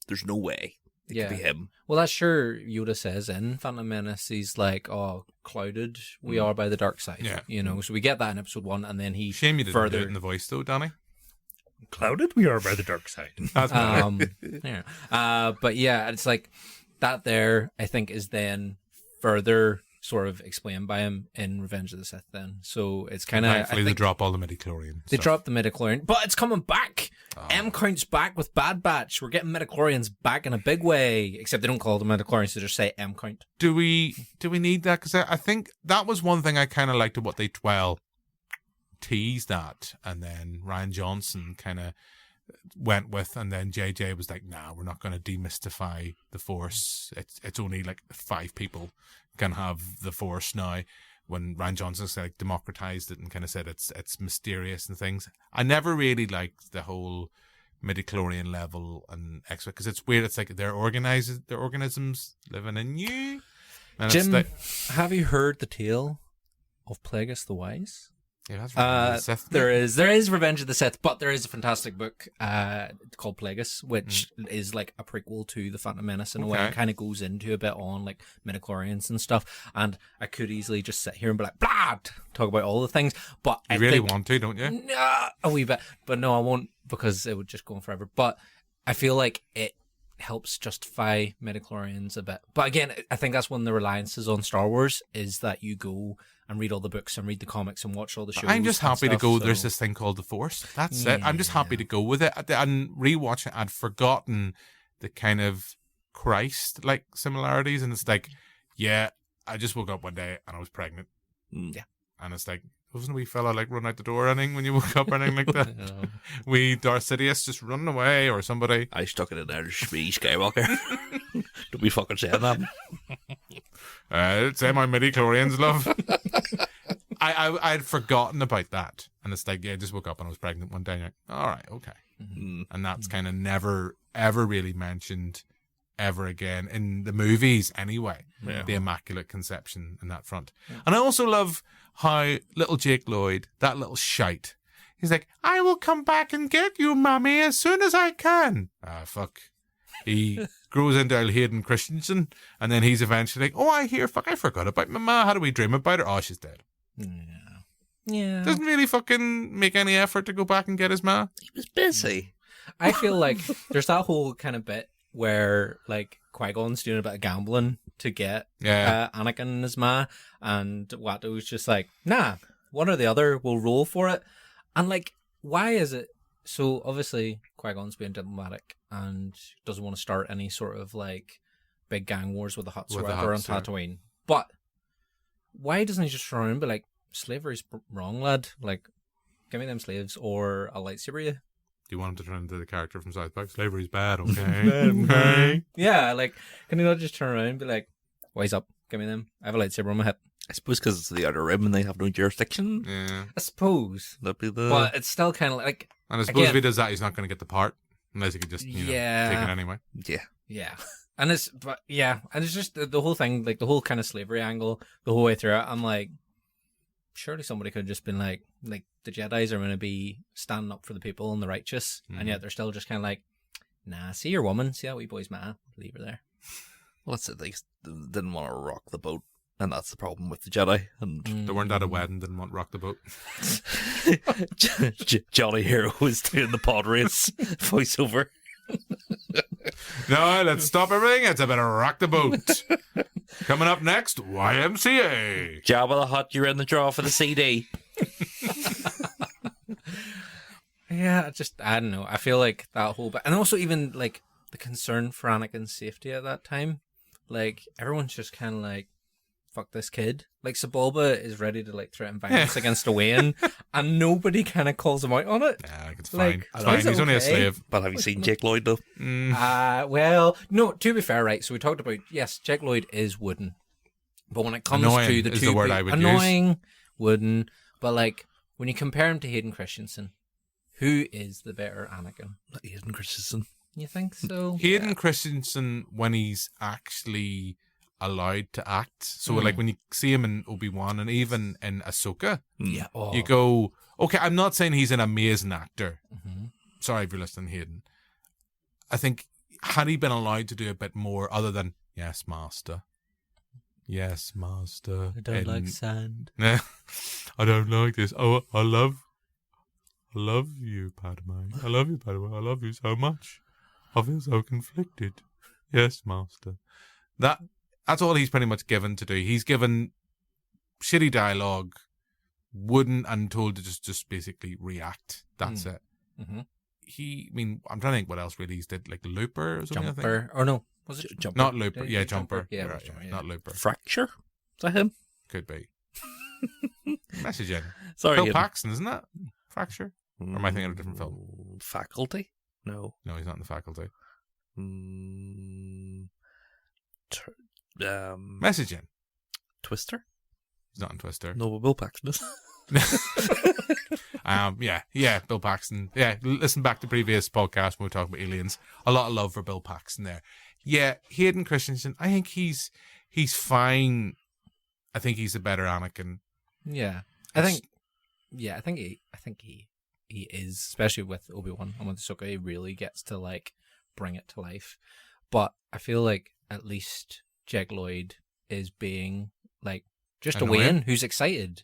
there's no way it could be him. Well, that's sure Yoda says in Phantom Menace. He's like, "Oh, clouded we are by the dark side." Yeah. You know, so we get that in episode 1, and then he Shame you didn't further do it in the voice, though, Danny. Clouded we are by the dark side. That's better. But yeah, it's like that there, I think, is then further sort of explained by him in Revenge of the Sith then. So it's kind of... Thankfully, they drop all the midichlorians. They dropped the midichlorian, but it's coming back. M Count's back with Bad Batch. We're getting midichlorians back in a big way, except they don't call them midichlorians, they just say M Count. Do we need that? Because I think that was one thing I kind of liked about what they teased that, and then Ryan Johnson kind of went with, and then JJ was like, "Nah, we're not going to demystify the Force. It's only like 5 people can have the Force now." When Ryan Johnson like democratized it and kind of said it's mysterious and things, I never really liked the whole midichlorian level and extra, because it's weird. It's like they're organisms living in you. And Jim, it's like, have you heard the tale of Plagueis the Wise? Yeah, that's Revenge of the Sith. There is Revenge of the Sith, but there is a fantastic book called Plagueis, which is like a prequel to the Phantom Menace in a way, and kind of goes into a bit on like midichlorians and stuff. And I could easily just sit here and be like, blah, talk about all the things, but you really want to, don't you? Nah, a wee bit, but no, I won't, because it would just go on forever. But I feel like it helps justify midichlorians a bit. But again, I think that's one of the reliances on Star Wars, is that you go and read all the books and read the comics and watch all the shows. I'm just happy to go. So... There's this thing called the Force. That's it. I'm just happy to go with it. And rewatching it, I'd forgotten the kind of Christ-like similarities. And it's like, yeah, I just woke up one day and I was pregnant. Yeah. And it's like, wasn't a wee fella like run out the door or anything when you woke up or anything like that? We Darth Sidious just running away or somebody. I stuck it in there, me Skywalker. Don't be fucking saying that. Say my midichlorians, love. I'd forgotten about that. And it's like, yeah, I just woke up and I was pregnant one day. And you're like, all right, okay. And that's kind of never, ever really mentioned ever again in the movies anyway. Yeah. The Immaculate Conception in that front. And I also love how little Jake Lloyd, that little shite, he's like, I will come back and get you, mommy, as soon as I can. Ah, fuck. He grows into Hayden Christensen, and then he's eventually like, oh, I forgot about my ma. How do we dream about her? Oh, she's dead. Yeah. Doesn't really fucking make any effort to go back and get his ma. He was busy. I feel like there's that whole kind of bit where like Qui-Gon's doing a bit of gambling to get Anakin and his ma, and Watto's just like, nah, one or the other, we'll roll for it. And like, why is it? So obviously Qui-Gon's being diplomatic and doesn't want to start any sort of like big gang wars with the Hutts or whatever on Tatooine. But why doesn't he just run around and be like, slavery's wrong, lad? Like, give me them slaves or I'll lightsaber you. Do you want him to turn into the character from South Park? Slavery's bad, okay? Yeah, like, can he not just turn around and be like, wise up, give me them. I have a lightsaber on my hip. I suppose because it's the Outer Rim and they have no jurisdiction. Yeah. I suppose. That'd be the... But it's still kind of like... And I suppose if he does that, he's not going to get the part. Unless he could just, take it anyway. Yeah. Yeah. And it's just the whole thing, like the whole kind of slavery angle, the whole way through it, I'm like, surely somebody could have just been like the Jedis are going to be standing up for the people and the righteous, and yet they're still just kind of like, nah, see your woman, see that wee boy's ma, leave her there. Well, that's it. They didn't want to rock the boat And that's the problem with the Jedi. And They weren't at a wedding, didn't want to rock the boat. Johnny Hero was doing the pod race voiceover. No, let's stop everything. It's a bit of rock the boat. Coming up next, YMCA. Jabba the Hutt, you're in the draw for the CD. Yeah, I don't know. I feel like that whole and also even like the concern for Anakin's safety at that time. Like everyone's just kind of like, fuck this kid. Like Sebulba is ready to like threaten violence against Owain, and nobody kind of calls him out on it. Yeah, like, it's Like, fine. It's fine. He's only a slave. But have you seen Jake Lloyd though? Well, no. To be fair, right. So we talked about yes, Jake Lloyd is wooden, but when it comes Annoying to the is two, the word I would annoying, use. wooden. But like when you compare him to Hayden Christensen, who is the better Anakin? Hayden Christensen. You think so? Hayden Christensen, when he's actually allowed to act. So like when you see him in Obi-Wan and even in Ahsoka, Yeah. Oh. you go, okay, I'm not saying he's an amazing actor. Sorry if you're listening, Hayden. I think had he been allowed to do a bit more other than, yes, master. Yes, master. I don't like sand. I don't like this. Oh, I love you, Padme. I love you, Padme. I love you so much. I feel so conflicted. Yes, master. That's all he's pretty much given to do. He's given shitty dialogue, wooden, and told to just basically react. That's it. I'm trying to think what else really he's did, like Looper or something. Jumper. I think. Or no, was it Jumper? Not Looper. Yeah, Jumper. Jumper. Yeah, Right, Jumper, yeah. Not Looper. Fracture? Is that him? Could be. Message in. Sorry, Bill Hayden. Paxton, isn't that? Fracture? Or am I thinking of a different film? Faculty? No. No, he's not in The Faculty. Message in. Twister? He's not in Twister. No, but Bill Paxton is. Yeah, Bill Paxton. Yeah, listen back to previous podcast when we talk about aliens. A lot of love for Bill Paxton there. Yeah, Hayden Christensen, I think he's fine. I think he's a better Anakin. Yeah, I think he is, especially with Obi-Wan and with Ahsoka, he really gets to like bring it to life. But I feel like at least Jake Lloyd is being like just a Wayne who's excited.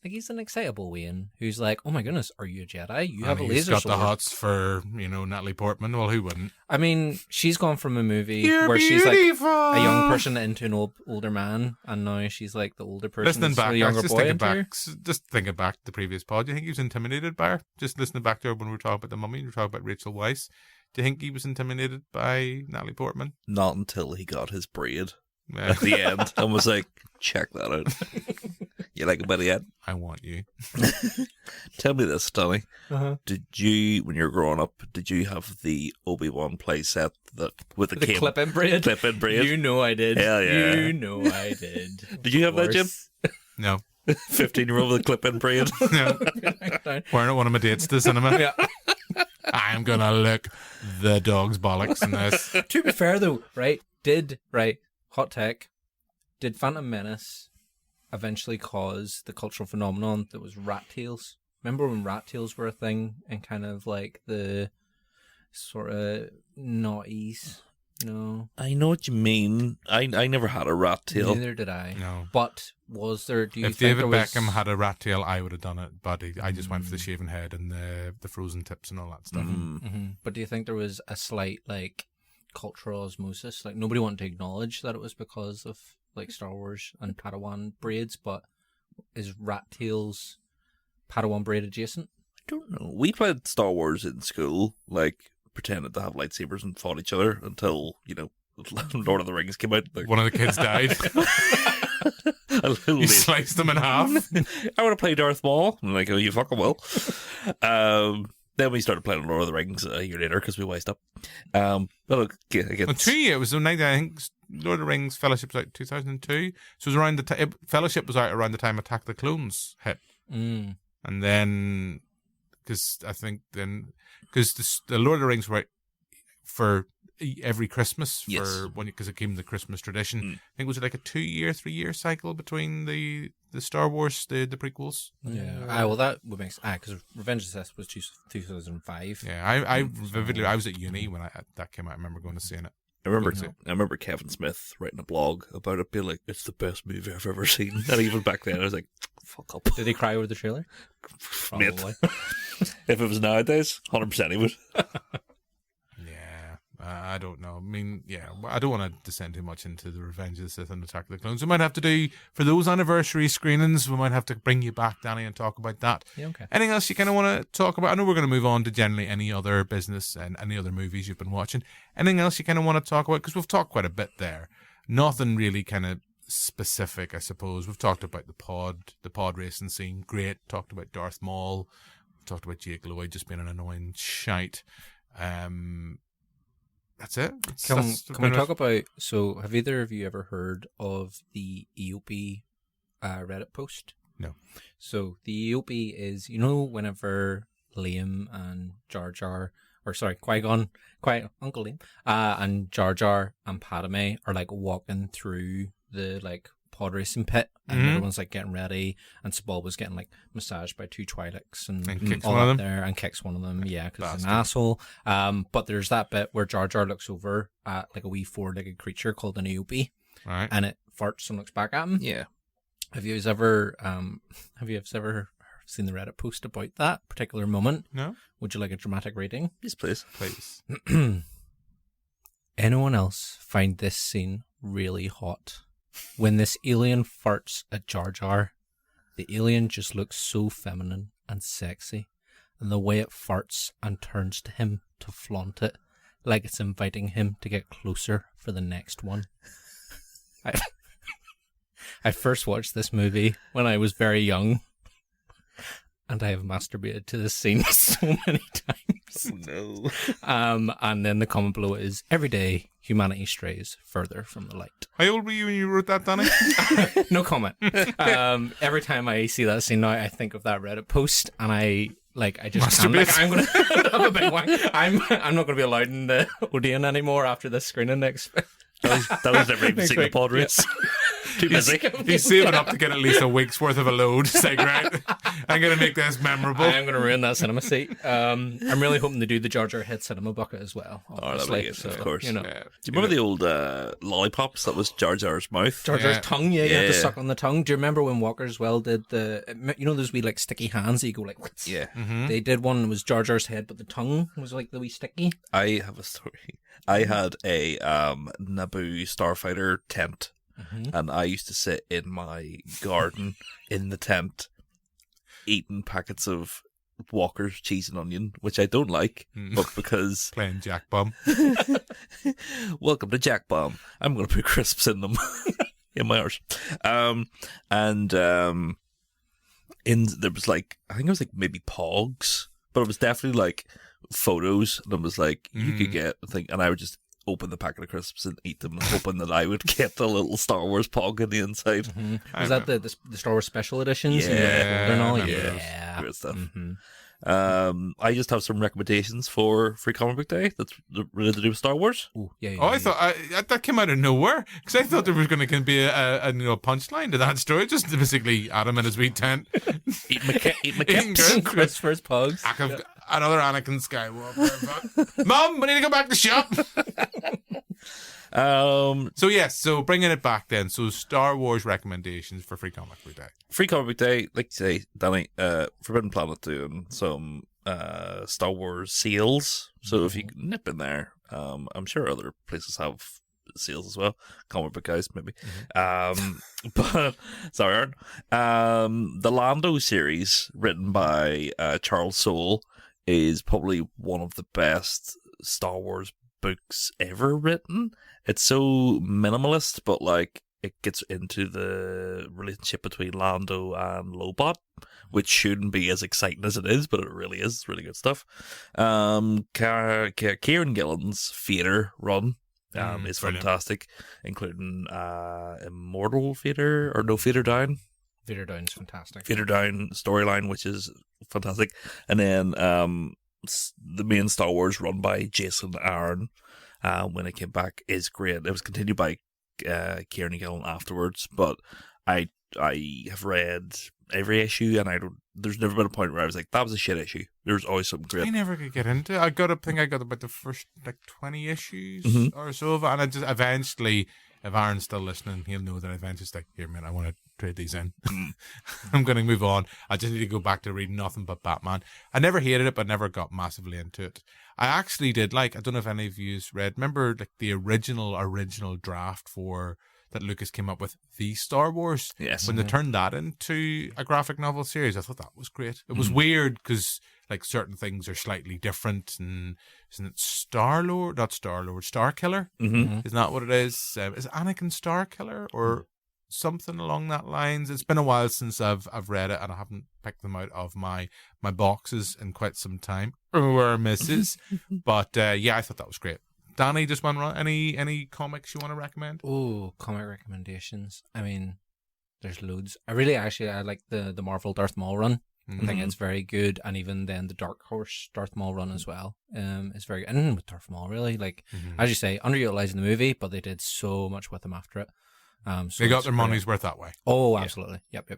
Like he's an excitable Wayne who's like, oh my goodness, are you a Jedi? You have a laser sword. He's got the hots for, Natalie Portman. Well, who wouldn't? I mean, she's gone from a movie You're where beautiful. she's like a young person into an older man, and now she's like the older person. Listening back, the younger just boy thinking back to the previous pod. Do you think he was intimidated by her? Just listening back to her when we were talking about the Mummy, we were talking about Rachel Weisz. Do you think he was intimidated by Natalie Portman? Not until he got his braid at the end and was like, check that out. You like a bit yet? I want you. Tell me this, Tommy. Uh-huh. Did you, when you were growing up, did you have the Obi-Wan play set that with the clip-in braid? Clip-in braid. You know I did. Hell yeah. You know I did. Did you have that, Jim? No. 15-year-old with a clip-in braid. No. Wearing at one of my dates to the cinema. Yeah. I'm gonna lick the dog's bollocks in this. To be fair though, hot tech, did Phantom Menace eventually cause the cultural phenomenon that was rat tails? Remember when rat tails were a thing and kind of like the sort of naughties? No. I know what you mean. I never had a rat tail. Neither did I. No. But was there, do you if think David there was... Beckham had a rat tail, I would have done it, but I just went for the shaven head and the frozen tips and all that stuff. Mm-hmm. But do you think there was a slight like cultural osmosis? Like nobody wanted to acknowledge that it was because of like Star Wars and Padawan braids, but is rat tails Padawan braid adjacent? I don't know. We played Star Wars in school, like pretended to have lightsabers and fought each other until, Lord of the Rings came out. One of the kids died. You sliced them in half. I want to play Darth Maul. I'm like, oh, you fucking will. Then we started playing Lord of the Rings a year later because we wised up. But look, again, 2 years. It was I think Lord of the Rings Fellowship was out 2002. So it was around the Fellowship was out around the time Attack of the Clones hit. Mm. And then, because the Lord of the Rings were out for every Christmas because it came the Christmas tradition. I think it was like a 3-year cycle between the Star Wars, the prequels. Yeah. Well, that would make sense. Because Revenge of the Sith was 2005. Yeah, I vividly, I was at uni when that came out. I remember going to see it. I remember Kevin Smith writing a blog about it, being like, "It's the best movie I've ever seen." And even back then, I was like, "Fuck up." Did he cry over the trailer? Mate, Probably. if it was nowadays, 100% he would. I don't know. I mean, yeah, I don't want to descend too much into the Revenge of the Sith and Attack of the Clones. We might have to do, for those anniversary screenings, we might have to bring you back, Danny, and talk about that. Yeah, okay. Anything else you kind of want to talk about? I know we're going to move on to generally any other business and any other movies you've been watching. Anything else you kind of want to talk about? Because we've talked quite a bit there. Nothing really kind of specific, I suppose. We've talked about the pod racing scene. Great. Talked about Darth Maul. We've talked about Jake Lloyd just being an annoying shite. That's it. Can we talk about, so have either of you ever heard of the EOP Reddit post? No. So the EOP is, whenever Liam and Qui-Gon, Uncle Liam, and Jar Jar and Padme are like walking through the like pod racing pit, and everyone's like getting ready, and Sebulba's getting like massaged by two Twi'leks and kicks all one of up them. there, and kicks one of them, yeah, because he's an asshole. But there's that bit where Jar Jar looks over at like a wee four-legged creature called an EOP, right, and it farts and looks back at him. Yeah. Have you ever seen the Reddit post about that particular moment? No. Would you like a dramatic rating? Yes, please. Please. Anyone else find this scene really hot? When this alien farts at Jar Jar, the alien just looks so feminine and sexy, and the way it farts and turns to him to flaunt it, like it's inviting him to get closer for the next one. I first watched this movie when I was very young, and I have masturbated to this scene so many times. Oh, no. And then the comment below is, every day humanity strays further from the light. How old were you when you wrote that, Danny? No comment. Every time I see that scene now, I think of that Reddit post, and I just can't. Like, I'm gonna have a big wank. I'm not gonna be allowed in the Odeon anymore after this screening next. That was never even seen the pod race. Yeah. Too busy. He's saving up to get at least a week's worth of a load. It's like, right, I'm going to make this memorable. I'm going to ruin that cinema seat. I'm really hoping to do the Jar Jar Head cinema bucket as well. Obviously. Of course. You know. Do you remember the old lollipops that was Jar Jar's mouth? Jar Jar's tongue, you had to suck on the tongue. Do you remember when Walker as well did those wee like sticky hands that you go like, yeah. Mm-hmm. They did one that was Jar Jar's head, but the tongue was like the wee sticky. I have a story. I had a Naboo Starfighter tent. Mm-hmm. And I used to sit in my garden in the tent eating packets of Walker's cheese and onion, which I don't like, but because... Playing Jack Bomb. Welcome to Jack Bomb. I'm going to put crisps in them. In my arse. There was like, I think it was like maybe Pogs, but it was definitely like photos, and it was like, you could get a thing, and I would just open the packet of crisps and eat them, hoping that I would get the little Star Wars Pog on the inside. Mm-hmm. Was that the Star Wars special editions? Yeah. And all? Yeah. Great stuff. Mm-hmm. I just have some recommendations for Free Comic Book Day that's related to do with Star Wars. Ooh, yeah. I thought that came out of nowhere, because I thought there was going to be a punchline to that story. Just basically Adam in his wee tent. Eat my Chris for his Pogs. Another Anakin Skywalker. Mom, we need to go back to the shop. So bringing it back then. So Star Wars recommendations for Free Comic Book Day. Free Comic Book Day, like you say, Danny, Forbidden Planet doing some Star Wars sales. So if you nip in there, I'm sure other places have sales as well. Comic book guys, maybe. But sorry, Aaron. The Lando series, written by Charles Soule, is probably one of the best Star Wars books ever written. It's so minimalist, but like it gets into the relationship between Lando and Lobot, which shouldn't be as exciting as it is, but it really is. It's really good stuff. Kieran Gillen's Vader run is fantastic, including Immortal Vader, or no, Vader Down. Vader Down's fantastic. Vader Down storyline, which is fantastic. And then the main Star Wars run by Jason Aaron, when it came back, is great. It was continued by Kieran Gillen afterwards, but I have read every issue, and there's never been a point where I was like, that was a shit issue. There's always something great. I never could get into it. I got about the first 20 issues or so of it, and I just eventually, if Aaron's still listening, he'll know that I eventually just here, man, I want to trade these in. I'm going to move on. I just need to go back to reading nothing but Batman. I never hated it, but never got massively into it. I actually did I don't know if any of you read, remember the original draft that Lucas came up with, the Star Wars? Yes. When they turned that into a graphic novel series, I thought that was great. It was weird because certain things are slightly different, and isn't it Starkiller? Isn't that what it is? Is Anakin Starkiller or something along that lines? It's been a while since I've read it, and I haven't picked them out of my boxes in quite some time. Or misses. But I thought that was great. Danny, just one run. Any comics you want to recommend? Oh, comic recommendations. I mean, there's loads. I like the Marvel Darth Maul run. I think it's very good, and even then the Dark Horse Darth Maul run as well is very good. And with Darth Maul, really, as you say, underutilized in the movie, but they did so much with him after it. So they got their money's worth that way. Oh, absolutely. Yep.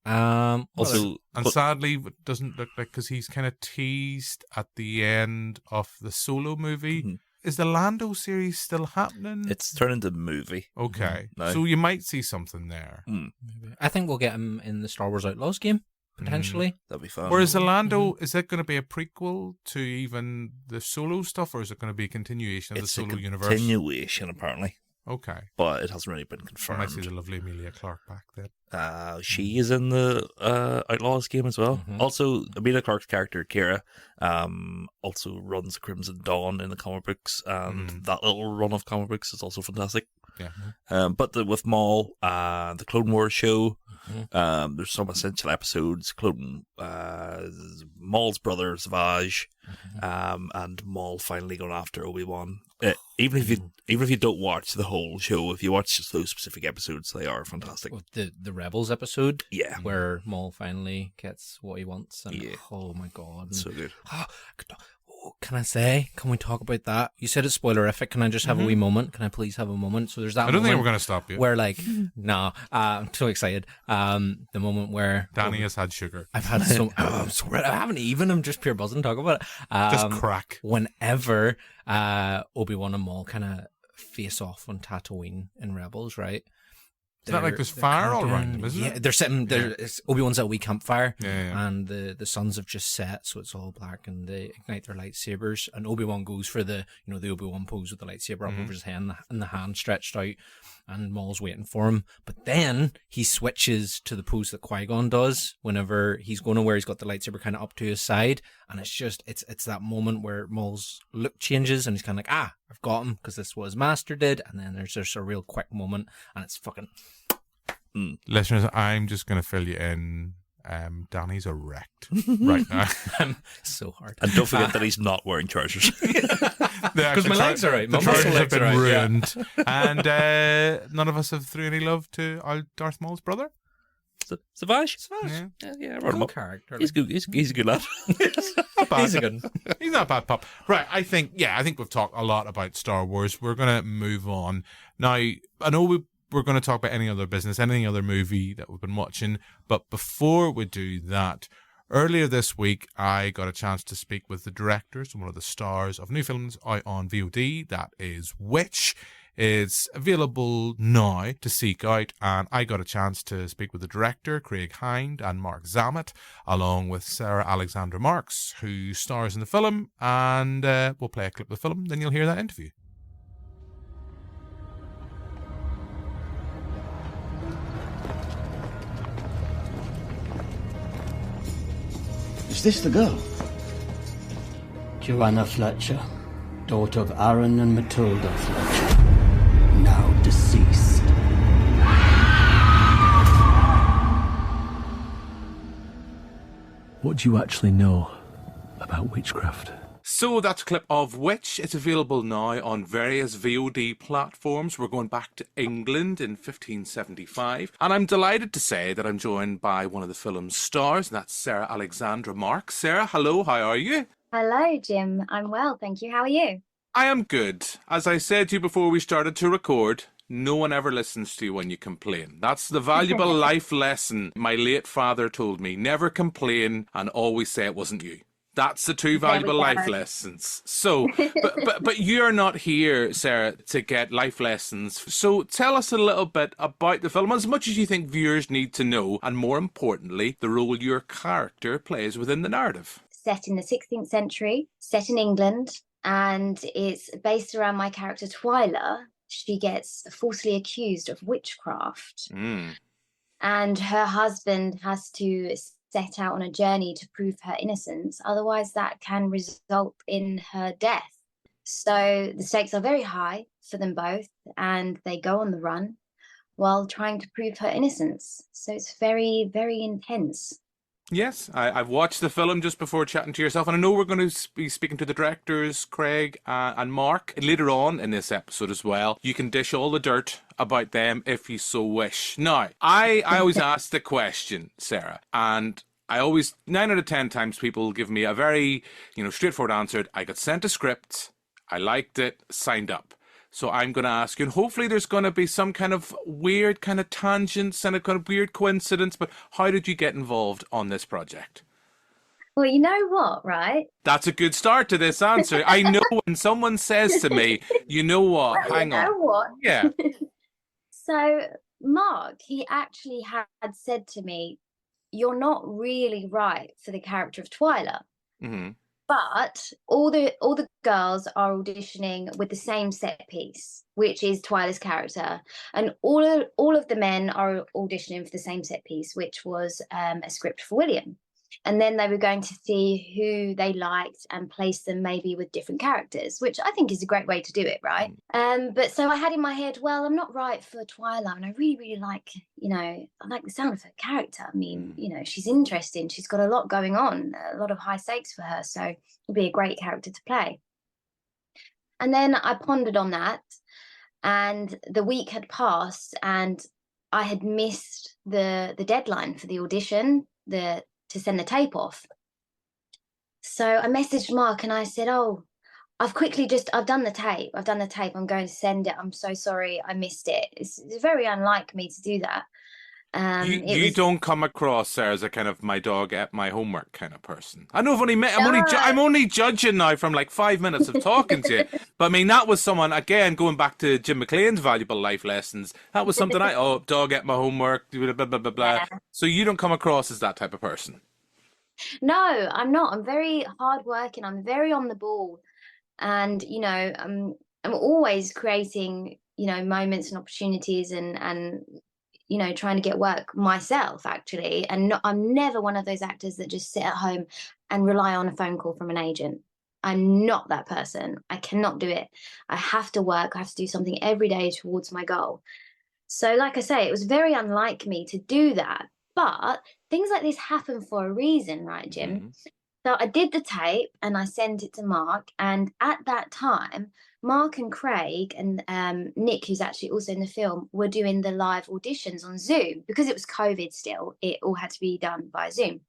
Also, and sadly, it doesn't look like, because he's kind of teased at the end of the Solo movie. Is the Lando series still happening? It's turned into a movie. Okay. So you might see something there. Maybe. I think we'll get him in the Star Wars Outlaws game, potentially. That'd be fun. Or is the Lando, is it going to be a prequel to even the Solo stuff, or is it going to be a continuation of the Solo universe? It's a continuation, apparently. Okay. But it hasn't really been confirmed. I might see the lovely Emilia Clarke back then. She is in the Outlaws game as well. Also, Emilia Clarke's character, Kira, also runs Crimson Dawn in the comic books, and that little run of comic books is also fantastic. Yeah. But with Maul, the Clone Wars show, there's some essential episodes. Maul's brother, Savage, and Maul finally going after Obi-Wan. Even if you don't watch the whole show, if you watch just those specific episodes, they are fantastic. The Rebels episode, yeah, where Maul finally gets what he wants, and oh my god, so good. Can we talk about that? You said it's spoilerific. Can I just have a wee moment? Can I please have a moment? So there's that. I don't think we're going to stop you. Where I'm too excited. The moment where Danny has had sugar. I've had some. I'm sorry, I haven't even. I'm just pure buzzing talking about it. Just crack. Whenever Obi-Wan and Maul kind of face off on Tatooine in Rebels, right? It's not like there's fire all around them, isn't it? They're sitting there. Obi-Wan's at a wee campfire, and the suns have just set, so it's all black, and they ignite their lightsabers. And Obi-Wan goes for the Obi-Wan pose with the lightsaber up over his head and the hand stretched out, and Maul's waiting for him. But then he switches to the pose that Qui-Gon does whenever he's going to where he's got the lightsaber kind of up to his side, and it's that moment where Maul's look changes, and he's kind of like, I've got him, because this is what his master did. And then there's just a real quick moment, and it's fucking... Listeners, I'm just going to fill you in. Danny's erect right now. So hard. And don't forget that he's not wearing trousers. Because my legs are right. The trousers have been ruined. And none of us have threw any love to Darth Maul's brother. Savage? Yeah, wrote him up. Character. He's good. He's a good lad. Not bad. He's a good. He's not a bad pup. Right, I think we've talked a lot about Star Wars. We're going to move on. Now, I know we're going to talk about any other movie that we've been watching. But before we do that, earlier this week, I got a chance to speak with the directors and one of the stars of new films out on VOD. That is Witch. It's available now to seek out, and I got a chance to speak with the director, Craig Hinde and Marc Zammit, along with Sarah Alexandra Marks, who stars in the film, and we'll play a clip of the film, then you'll hear that interview. Is this the girl? Joanna Fletcher, daughter of Aaron and Matilda Fletcher, now deceased. What do you actually know about witchcraft? So that's a clip of Witch. It's available now on various VOD platforms. We're going back to England in 1575. And I'm delighted to say that I'm joined by one of the film's stars, and that's Sarah Alexandra Marks. Sarah, hello, how are you? Hello, Jim. I'm well, thank you. How are you? I am good. As I said to you before we started to record, no one ever listens to you when you complain. That's the valuable life lesson my late father told me. Never complain and always say it wasn't you. That's the two valuable life lessons. So, but you're not here, Sarah, to get life lessons. So tell us a little bit about the film, as much as you think viewers need to know, and more importantly, the role your character plays within the narrative. Set in the 16th century, set in England, and it's based around my character Twyla. She gets falsely accused of witchcraft. And her husband has to set out on a journey to prove her innocence. Otherwise, that can result in her death. So the stakes are very high for them both, and they go on the run while trying to prove her innocence. So it's very, very intense. Yes, I've watched the film just before chatting to yourself, and I know we're going to be speaking to the directors, Craig and Mark, later on in this episode as well. You can dish all the dirt about them if you so wish. Now, I always ask the question, Sarah, and I always, 9 out of 10 times, people give me a very, straightforward answer. I got sent a script, I liked it, signed up. So I'm going to ask you, and hopefully there's going to be some kind of weird kind of tangents and a kind of weird coincidence, but how did you get involved on this project? Well, you know what, right? That's a good start to this answer. I know when someone says to me, you know what, hang on. You know what? Yeah. So Mark, he actually had said to me, you're not really right for the character of Twyla. Mm-hmm. But all the girls are auditioning with the same set piece, which is Twyla's character, and all of the men are auditioning for the same set piece, which was a script for William. And then they were going to see who they liked and place them maybe with different characters, which I think is a great way to do it, right? But so I had in my head, well, I'm not right for Twyla, and I really, really like, I like the sound of her character. I mean, she's interesting. She's got a lot going on, a lot of high stakes for her, so it'll be a great character to play. And then I pondered on that, and the week had passed, and I had missed the deadline for the audition, to send the tape off. So I messaged Mark and I said, I've done the tape. I'm going to send it. I'm so sorry I missed it. It's very unlike me to do that. You don't come across, Sarah, as a kind of my dog ate my homework kind of person. I know I'm only judging now from like 5 minutes of talking to you. But I mean, that was someone, again, going back to Jim McClean's valuable life lessons, that was something dog ate my homework, blah, blah, blah, blah, blah. Yeah. So you don't come across as that type of person. No, I'm not. I'm very hardworking. I'm very on the ball. And, I'm always creating, moments and opportunities and trying to get work myself, actually. And I'm never one of those actors that just sit at home and rely on a phone call from an agent. I'm not that person. I cannot do it. I have to work. I have to do something every day towards my goal. So like I say, it was very unlike me to do that. But things like this happen for a reason, right, Jim? Mm-hmm. So I did the tape and I sent it to Mark. And at that time, Mark and Craig and Nick, who's actually also in the film, were doing the live auditions on Zoom. Because it was COVID still, it all had to be done by Zoom.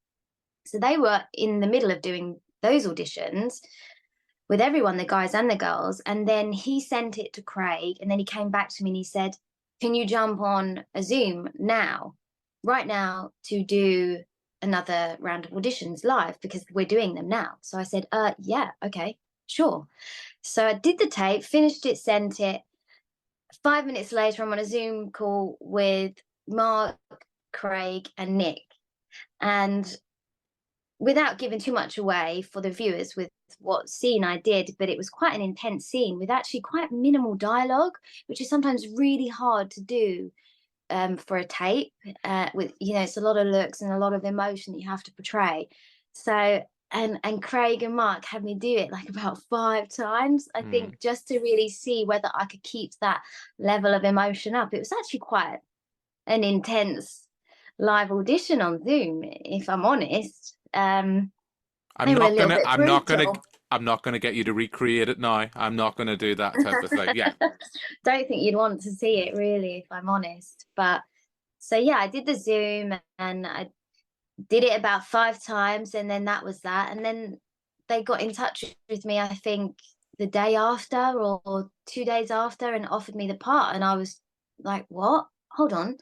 So they were in the middle of doing those auditions with everyone, the guys and the girls. And then he sent it to Craig, and then he came back to me and he said, can you jump on a Zoom right now, to do another round of auditions live, because we're doing them now. So I said, yeah, okay, sure. So I did the tape, finished it, sent it. 5 minutes later, I'm on a Zoom call with Mark, Craig, and Nick. And without giving too much away for the viewers with what scene I did, but it was quite an intense scene with actually quite minimal dialogue, which is sometimes really hard to do for a tape. With it's a lot of looks and a lot of emotion that you have to portray. So and Craig and Mark had me do it like about 5 times, I think, just to really see whether I could keep that level of emotion up. It was actually quite an intense live audition on Zoom, if I'm honest. I'm not gonna get you to recreate it now. I'm not gonna do that type of thing. Yeah. Don't think you'd want to see it, really, if I'm honest. But so yeah, I did the Zoom and I did it about 5 times, and then that was that. And then they got in touch with me, I think, the day after or 2 days after, and offered me the part. And I was like, what? Hold on.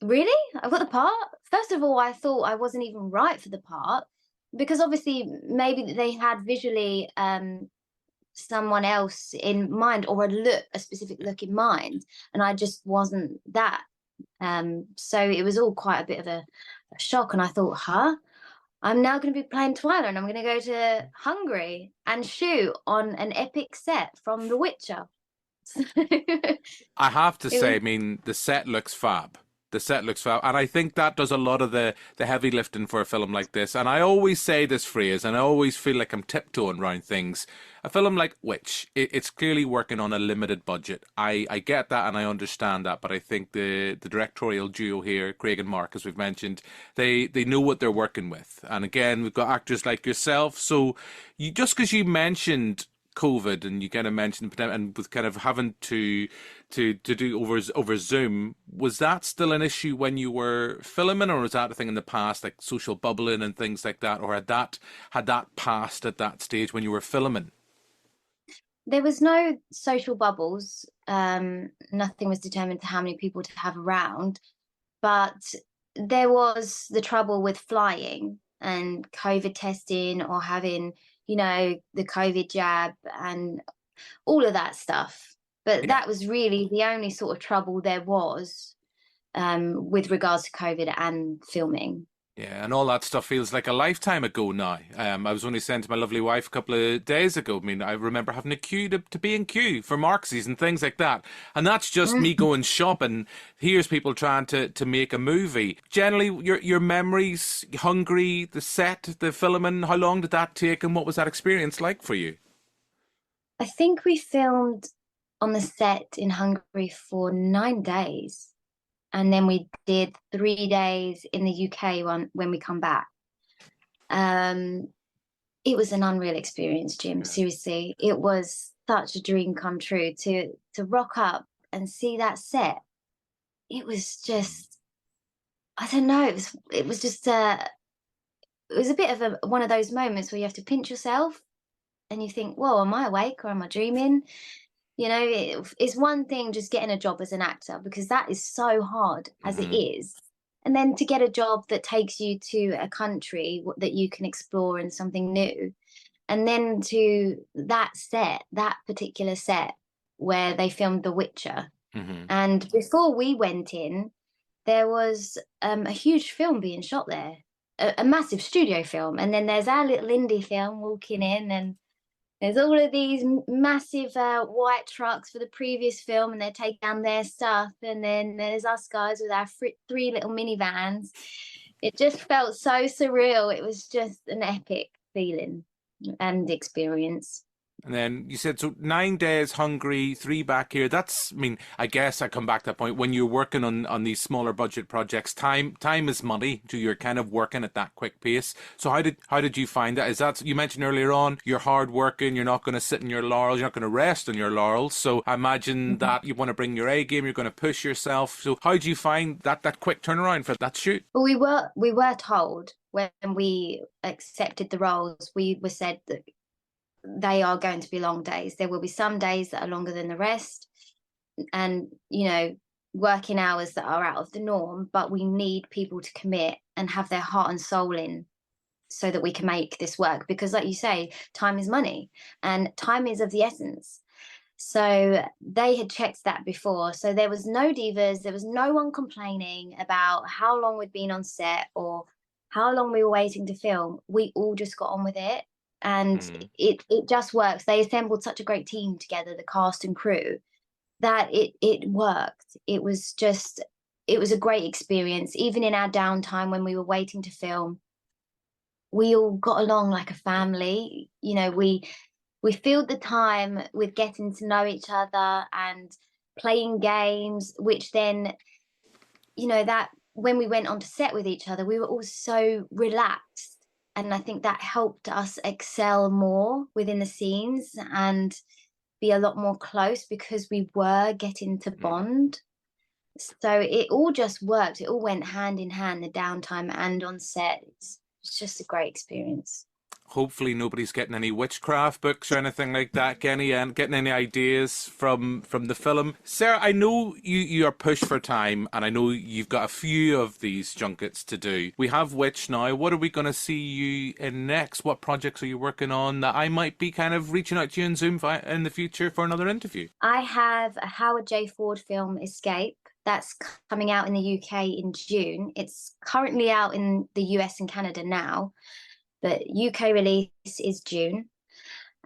Really? I've got the part? First of all, I thought I wasn't even right for the part because obviously maybe they had visually someone else in mind or a specific look in mind, and I just wasn't that. So it was all quite a bit of a shock, and I thought, I'm now going to be playing Twyla, and I'm going to go to Hungary and shoot on an epic set from The Witcher. I have to say, I mean, the set looks fab. The set looks fab. And I think that does a lot of the heavy lifting for a film like this. And I always say this phrase, and I always feel like I'm tiptoeing around things. A film like Witch, it's clearly working on a limited budget. I get that and I understand that. But I think the directorial duo here, Craig and Mark, as we've mentioned, they know what they're working with. And again, we've got actors like yourself. So just because you mentioned COVID and you kind of mentioned and with kind of having to do over Zoom, was that still an issue when you were filming, or was that a thing in the past, like social bubbling and things like that, or had that passed at that stage when you were filming? There was no social bubbles. Nothing was determined to how many people to have around, but there was the trouble with flying and COVID testing or having, the COVID jab and all of that stuff. But that was really the only sort of trouble there was with regards to COVID and filming. Yeah, and all that stuff feels like a lifetime ago now. I was only saying to my lovely wife a couple of days ago, I mean, I remember having a queue to be in queue for Marxies and things like that. And that's just me going shopping. Here's people trying to make a movie. Generally, your memories, Hungary, the set, the filming, how long did that take and what was that experience like for you? I think we filmed on the set in Hungary for 9 days. And then we did 3 days in the UK when we come back. It was an unreal experience, Jim. Seriously, it was such a dream come true to rock up and see that set. It was just, I don't know. It was just it was a bit of one of those moments where you have to pinch yourself and you think, whoa, am I awake or am I dreaming? It's one thing just getting a job as an actor, because that is so hard as it is. And then to get a job that takes you to a country that you can explore and something new. And then to that particular set where they filmed The Witcher. And before we went in, there was a huge film being shot there, a massive studio film. And then there's our little indie film walking in, and there's all of these massive white trucks for the previous film, and they take down their stuff. And then there's us guys with our 3 little minivans. It just felt so surreal. It was just an epic feeling and experience. And then you said, so 9 days Hungary, 3 back here. That's, I mean, I guess I come back to that point. When you're working on these smaller budget projects, time is money. So you're kind of working at that quick pace. So how did you find that? Is that, you mentioned earlier on, you're hard working, you're not going to sit in your laurels, you're not going to rest on your laurels. So I imagine that you want to bring your A game, you're going to push yourself. So how do you find that quick turnaround for that shoot? Well, we were told when we accepted the roles, we were said that they are going to be long days. There will be some days that are longer than the rest, and working hours that are out of the norm, but we need people to commit and have their heart and soul in so that we can make this work, because like you say, time is money and time is of the essence. So they had checked that before, so there was no divas, there was no one complaining about how long we'd been on set or how long we were waiting to film. We all just got on with it. And it just works. They assembled such a great team together, the cast and crew, that it worked. It was a great experience. Even in our downtime when we were waiting to film, we all got along like a family. We filled the time with getting to know each other and playing games, which then, that when we went onto set with each other, we were all so relaxed. And I think that helped us excel more within the scenes and be a lot more close, because we were getting to bond. So it all just worked. It all went hand in hand, the downtime and on set. It's just a great experience. Hopefully nobody's getting any witchcraft books or anything like that, getting any ideas from the film. Sarah, I know you are pushed for time, and I know you've got a few of these junkets to do. We have Witch now. What are we going to see you in next? What projects are you working on that I might be kind of reaching out to you in Zoom in the future for another interview? I have a Howard J. Ford film, Escape. That's coming out in the UK in June. It's currently out in the US and Canada now, but UK release is June.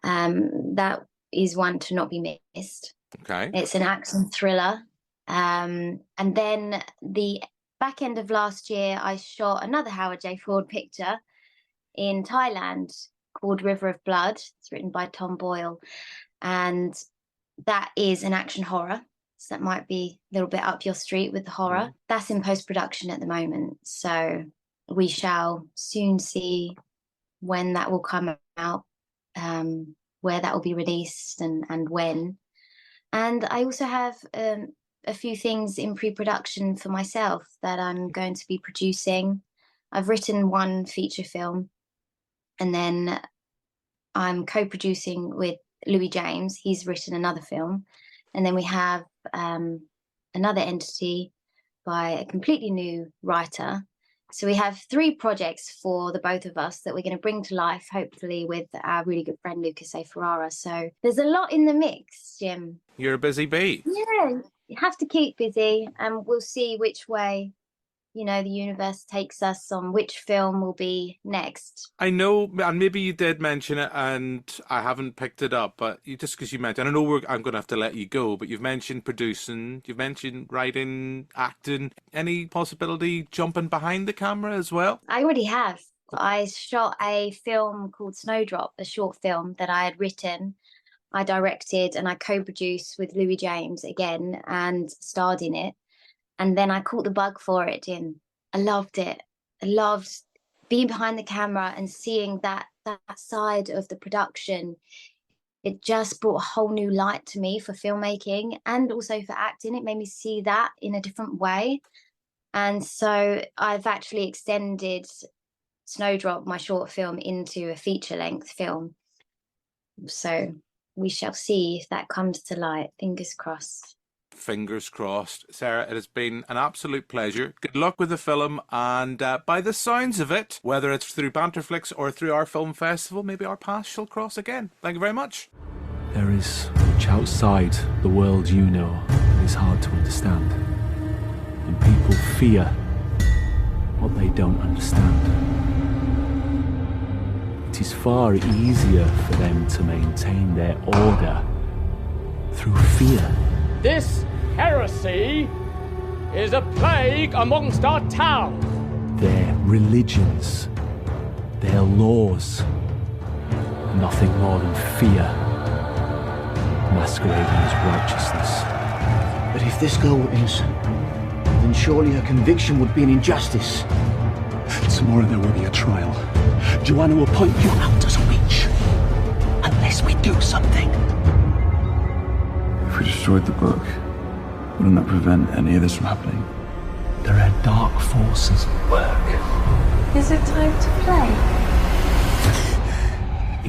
That is one to not be missed. Okay. It's an action thriller. And then the back end of last year, I shot another Howard J. Ford picture in Thailand called River of Blood. It's written by Tom Boyle. And that is an action horror. So that might be a little bit up your street with the horror. That's in post-production at the moment. So we shall soon see when that will come out, where that will be released and when. And I also have a few things in pre-production for myself that I'm going to be producing. I've written one feature film, and then I'm co-producing with Louis James. He's written another film. And then we have another entity by a completely new writer. So we have 3 projects for the both of us that we're going to bring to life, hopefully with our really good friend Lucas A. Ferrara. So there's a lot in the mix, Jim. You're a busy bee. Yeah, you have to keep busy, and we'll see which way, the universe takes us, on which film will be next. I know, and maybe you did mention it and I haven't picked it up, but just because you mentioned, I know I'm going to have to let you go, but you've mentioned producing, you've mentioned writing, acting. Any possibility jumping behind the camera as well? I already have. I shot a film called Snowdrop, a short film that I had written. I directed and I co-produced with Louis James again and starred in it. And then I caught the bug for it, Jim. I loved it. I loved being behind the camera and seeing that side of the production. It just brought a whole new light to me for filmmaking and also for acting. It made me see that in a different way. And so I've actually extended Snowdrop, my short film, into a feature-length film. So we shall see if that comes to light. Fingers crossed. Fingers crossed. Sarah, it has been an absolute pleasure. Good luck with the film, and by the sounds of it, whether it's through Banterflix or through our film festival, maybe our paths shall cross again. Thank you very much. There is much outside the world you know that is hard to understand, and people fear what they don't understand. It is far easier for them to maintain their order through fear. This heresy is a plague amongst our town. Their religions, their laws, nothing more than fear, masquerading as righteousness. But if this girl were innocent, then surely her conviction would be an injustice. Tomorrow there will be a trial. Joanna will point you out as a witch. Unless we do something. If we destroyed the book, wouldn't that prevent any of this from happening? There are dark forces at work. Is it time to play?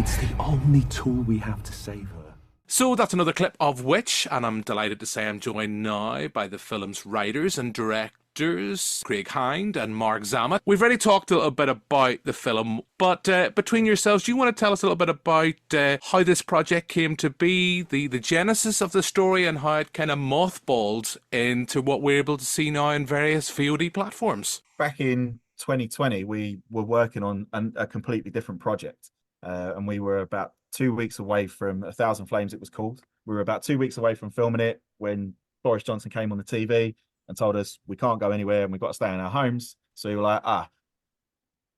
It's the only tool we have to save her. So that's another clip of Witch, and I'm delighted to say I'm joined now by the film's writers and directors, Craig Hinde and Marc Zammit. We've already talked a little bit about the film, but between yourselves, do you want to tell us a little bit about how this project came to be, the genesis of the story, and how it kind of mothballed into what we're able to see now in various VOD platforms? Back in 2020, we were working on a completely different project, and we were about 2 weeks away from 1,000 Flames, it was called. We were about 2 weeks away from filming it when Boris Johnson came on the TV and told us we can't go anywhere and we've got to stay in our homes. So we were like,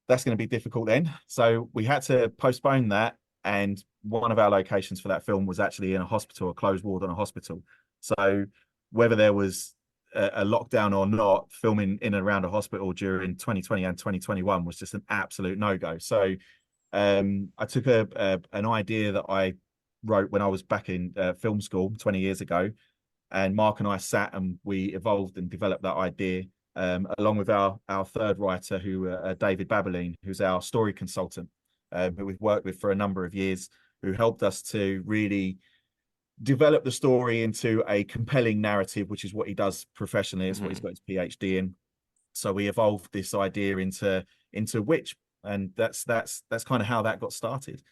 that's going to be difficult then. So we had to postpone that. And one of our locations for that film was actually in a hospital, a closed ward on a hospital. So whether there was a lockdown or not, filming in and around a hospital during 2020 and 2021 was just an absolute no-go. So I took an idea that I wrote when I was back in film school 20 years ago, and Mark and I sat and we evolved and developed that idea along with our third writer, David Babeline, who's our story consultant. who we've worked with for a number of years, who helped us to really develop the story into a compelling narrative, which is what he does professionally. It's what he's got his PhD in. So we evolved this idea into Witch, and that's kind of how that got started.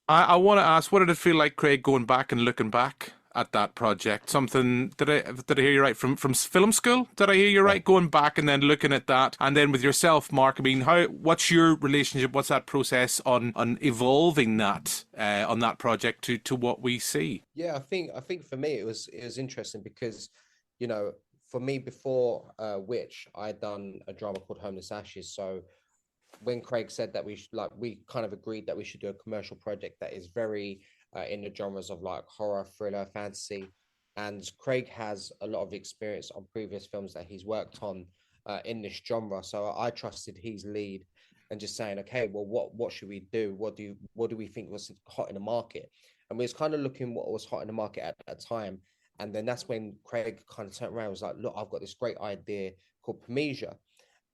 I want to ask, what did it feel like, Craig, going back and looking back at that project? Something, did I hear you right, from film school? Did I hear you right, going back and then looking at that? And then with yourself, Mark, I mean, what's your relationship, what's that process on evolving that on that project to what we see? Yeah, I think for me it was interesting because, you know, for me before Witch, I'd done a drama called Homeless Ashes. So when Craig said that we kind of agreed that we should do a commercial project that is very in the genres of like horror, thriller, fantasy, and Craig has a lot of experience on previous films that he's worked on in this genre. So I trusted his lead and just saying, okay, well, what should we do? What do we think was hot in the market? And we was kind of looking what was hot in the market at that time. And then that's when Craig kind of turned around and was like, look, I've got this great idea called Pamesia.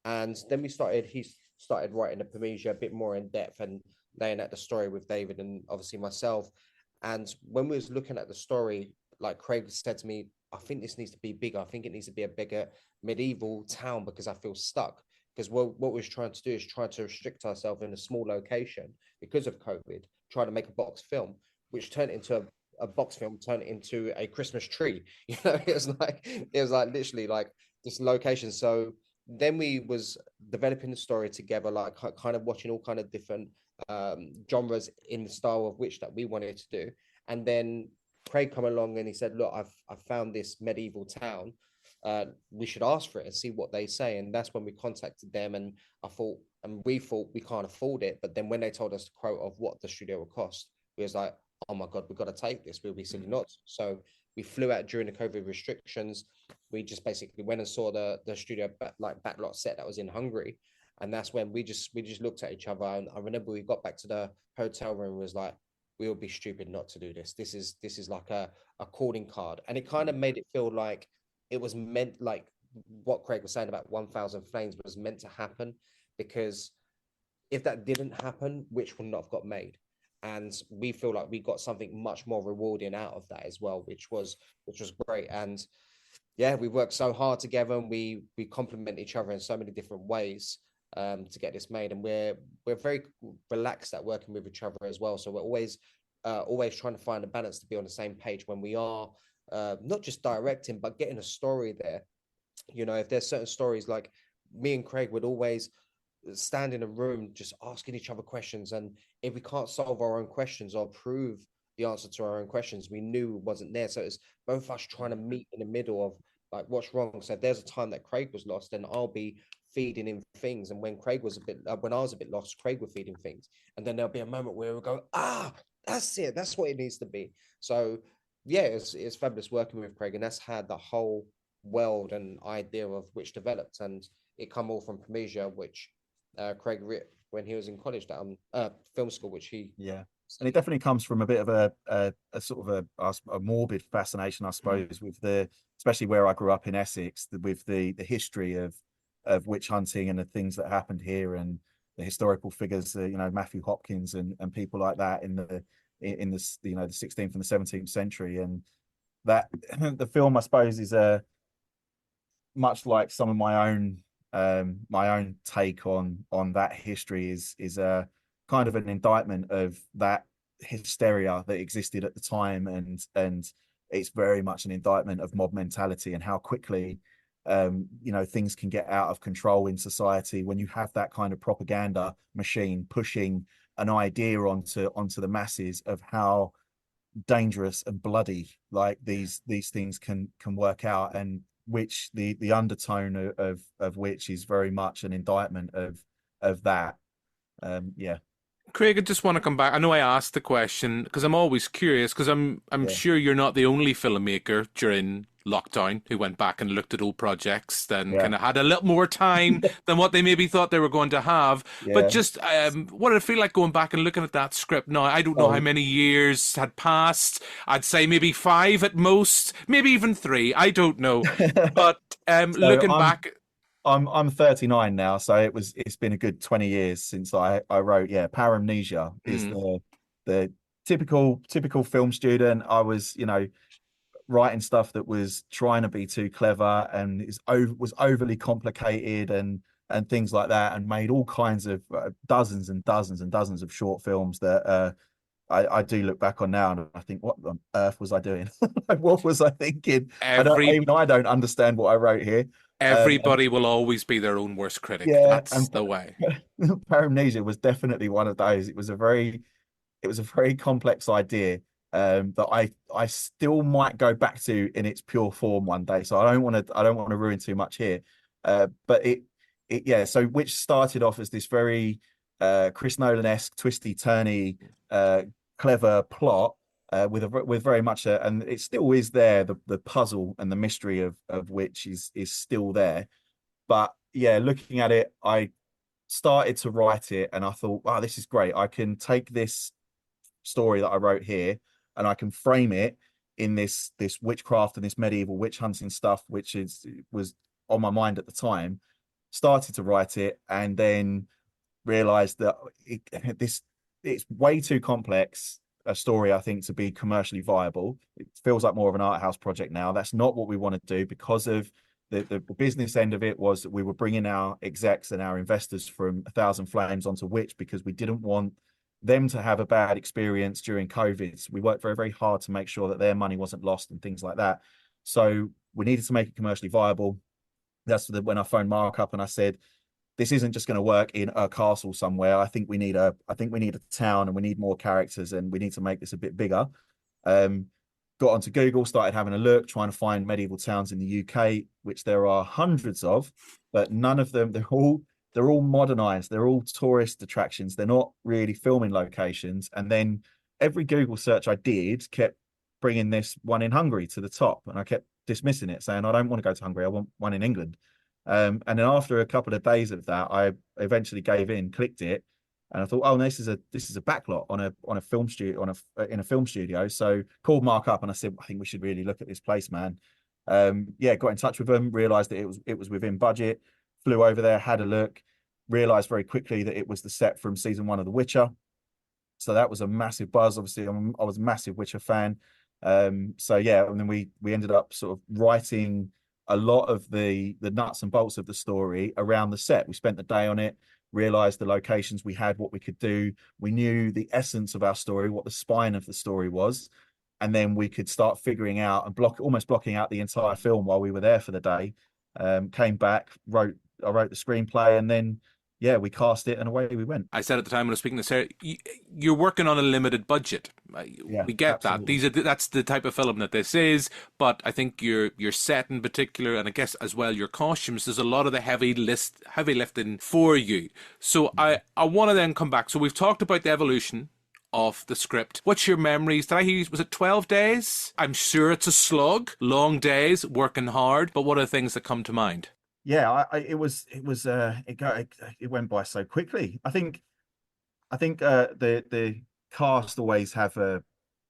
And then he started writing the Pamesia a bit more in depth and laying out the story with David and obviously myself. And when we was looking at the story, like Craig said to me, I think this needs to be bigger. I think it needs to be a bigger medieval town because I feel stuck. Because what we're trying to do is try to restrict ourselves in a small location because of COVID, trying to make a box film, which turned into a box film, turned into a Christmas tree. You know, it was like literally like this location. So then we was developing the story together, like kind of watching all kind of different genres in the style of Witch that we wanted to do. And then Craig come along and he said, look, I've found this medieval town. We should ask for it and see what they say. And that's when we contacted them, and we thought we can't afford it. But then when they told us the quote of what the studio would cost, we was like, oh my God, we've got to take this. We'll be silly not to. So we flew out during the COVID restrictions. We just basically went and saw the studio backlot set that was in Hungary. And that's when we just looked at each other. And I remember we got back to the hotel room and was like, we would be stupid not to do this. This is like a calling card. And it kind of made it feel like it was meant, like what Craig was saying about 1,000 Flames was meant to happen, because if that didn't happen, Witch would not have got made. And we feel like we got something much more rewarding out of that as well, which was great. And yeah, we worked so hard together, and we complement each other in so many different ways to get this made. And we're very relaxed at working with each other as well. So we're always trying to find a balance to be on the same page when we are not just directing, but getting a story there. You know, if there's certain stories, like me and Craig would always stand in a room just asking each other questions, and if we can't solve our own questions or prove the answer to our own questions, we knew it wasn't there. So it's both of us trying to meet in the middle of like what's wrong. So if there's a time that Craig was lost, then I'll be feeding him things, and when I was a bit lost, Craig would feed him things, and then there'll be a moment where we'll go, that's it, that's what it needs to be. So yeah, it's fabulous working with Craig, and that's how the whole world and idea of Witch developed, and it come all from Pamesia, which Craig wrote when he was in college, film school, which he and it definitely comes from a bit of a sort of a morbid fascination, I suppose, with especially where I grew up in Essex, with the history of witch hunting and the things that happened here, and the historical figures, you know, Matthew Hopkins and people like that in the you know, the 16th and the 17th century. And that the film, I suppose, is much like some of my own take on that history is a kind of an indictment of that hysteria that existed at the time, and it's very much an indictment of mob mentality and how quickly you know, things can get out of control in society when you have that kind of propaganda machine pushing an idea onto the masses of how dangerous and bloody like these things can work out, and which the undertone of which is very much an indictment of that. Craig, I just want to come back. I know I asked the question because I'm always curious, because I'm sure you're not the only filmmaker during lockdown who went back and looked at old projects, then kind of had a little more time than what they maybe thought they were going to have. But just what did it feel like going back and looking at that script now? I don't know how many years had passed. I'd say maybe 5 at most, maybe even 3. I don't know. But looking back, I'm 39 now, so it's been a good 20 years since I wrote. Yeah, Paramnesia is the typical film student. I was, writing stuff that was trying to be too clever and was overly complicated and things like that, and made all kinds of dozens and dozens and dozens of short films that I do look back on now and I think, what on earth was I doing? Like, what was I thinking? I don't understand what I wrote here. Everybody will always be their own worst critic. Yeah, That's the way. Paramnesia was definitely one of those. It was a very complex idea that I still might go back to in its pure form one day. So I don't want to ruin too much here. But so which started off as this very Chris Nolan-esque twisty turny clever plot with very much and it still is there, the puzzle and the mystery of which is still there. But yeah, looking at it, I started to write it and I thought, wow, this is great. I can take this story that I wrote here and I can frame it in this witchcraft and this medieval witch hunting stuff, which was on my mind at the time. Started to write it and then realized that it's way too complex a story, I think, to be commercially viable. It feels like more of an art house project now. That's not what we want to do, because of the business end of it was that we were bringing our execs and our investors from 1,000 Flames onto Witch because we didn't want them to have a bad experience during COVID. So we worked very, very hard to make sure that their money wasn't lost and things like that. So we needed to make it commercially viable. That's when I phoned Mark up and I said, this isn't just going to work in a castle somewhere. I think we need a town and we need more characters and we need to make this a bit bigger. Got onto Google, started having a look, trying to find medieval towns in the UK, which there are hundreds of, but none of them, they're all modernized. They're all tourist attractions. They're not really filming locations. And then every Google search I did kept bringing this one in Hungary to the top. And I kept dismissing it, saying, I don't want to go to Hungary. I want one in England. And then after a couple of days of that, I eventually gave in, clicked it, and I thought, oh, this is a backlot on a film studio, in a film studio. So called Mark up and I said, I think we should really look at this place, man. Got in touch with them, realized that it was within budget, flew over there, had a look, realized very quickly that it was the set from season 1 of The Witcher. So that was a massive buzz. Obviously, I was a massive Witcher fan. And then we ended up sort of writing a lot of the nuts and bolts of the story around the set. We spent the day on it, realized the locations we had, what we could do. We knew the essence of our story, what the spine of the story was. And then we could start figuring out and almost blocking out the entire film while we were there for the day. Came back, I wrote the screenplay, and then we cast it and away we went. I said at the time when I was speaking to Sarah, you're working on a limited budget. We get absolutely. That. That's the type of film that this is. But I think your set in particular, and I guess as well your costumes, there's a lot of the heavy lifting for you. So I want to then come back. So we've talked about the evolution of the script. What's your memories? Did I hear, was it 12 days? I'm sure it's a slog, long days, working hard. But what are the things that come to mind? Yeah, it went by so quickly. I think the cast always have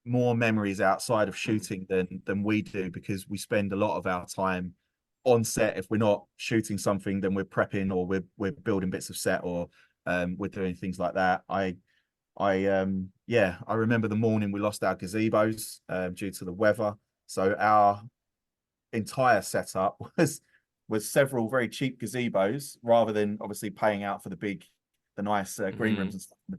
more memories outside of shooting than we do, because we spend a lot of our time on set. If we're not shooting something, then we're prepping or we're building bits of set, or we're doing things like that. I remember the morning we lost our gazebos due to the weather. So our entire setup was several very cheap gazebos, rather than obviously paying out for the nice green rooms and stuff in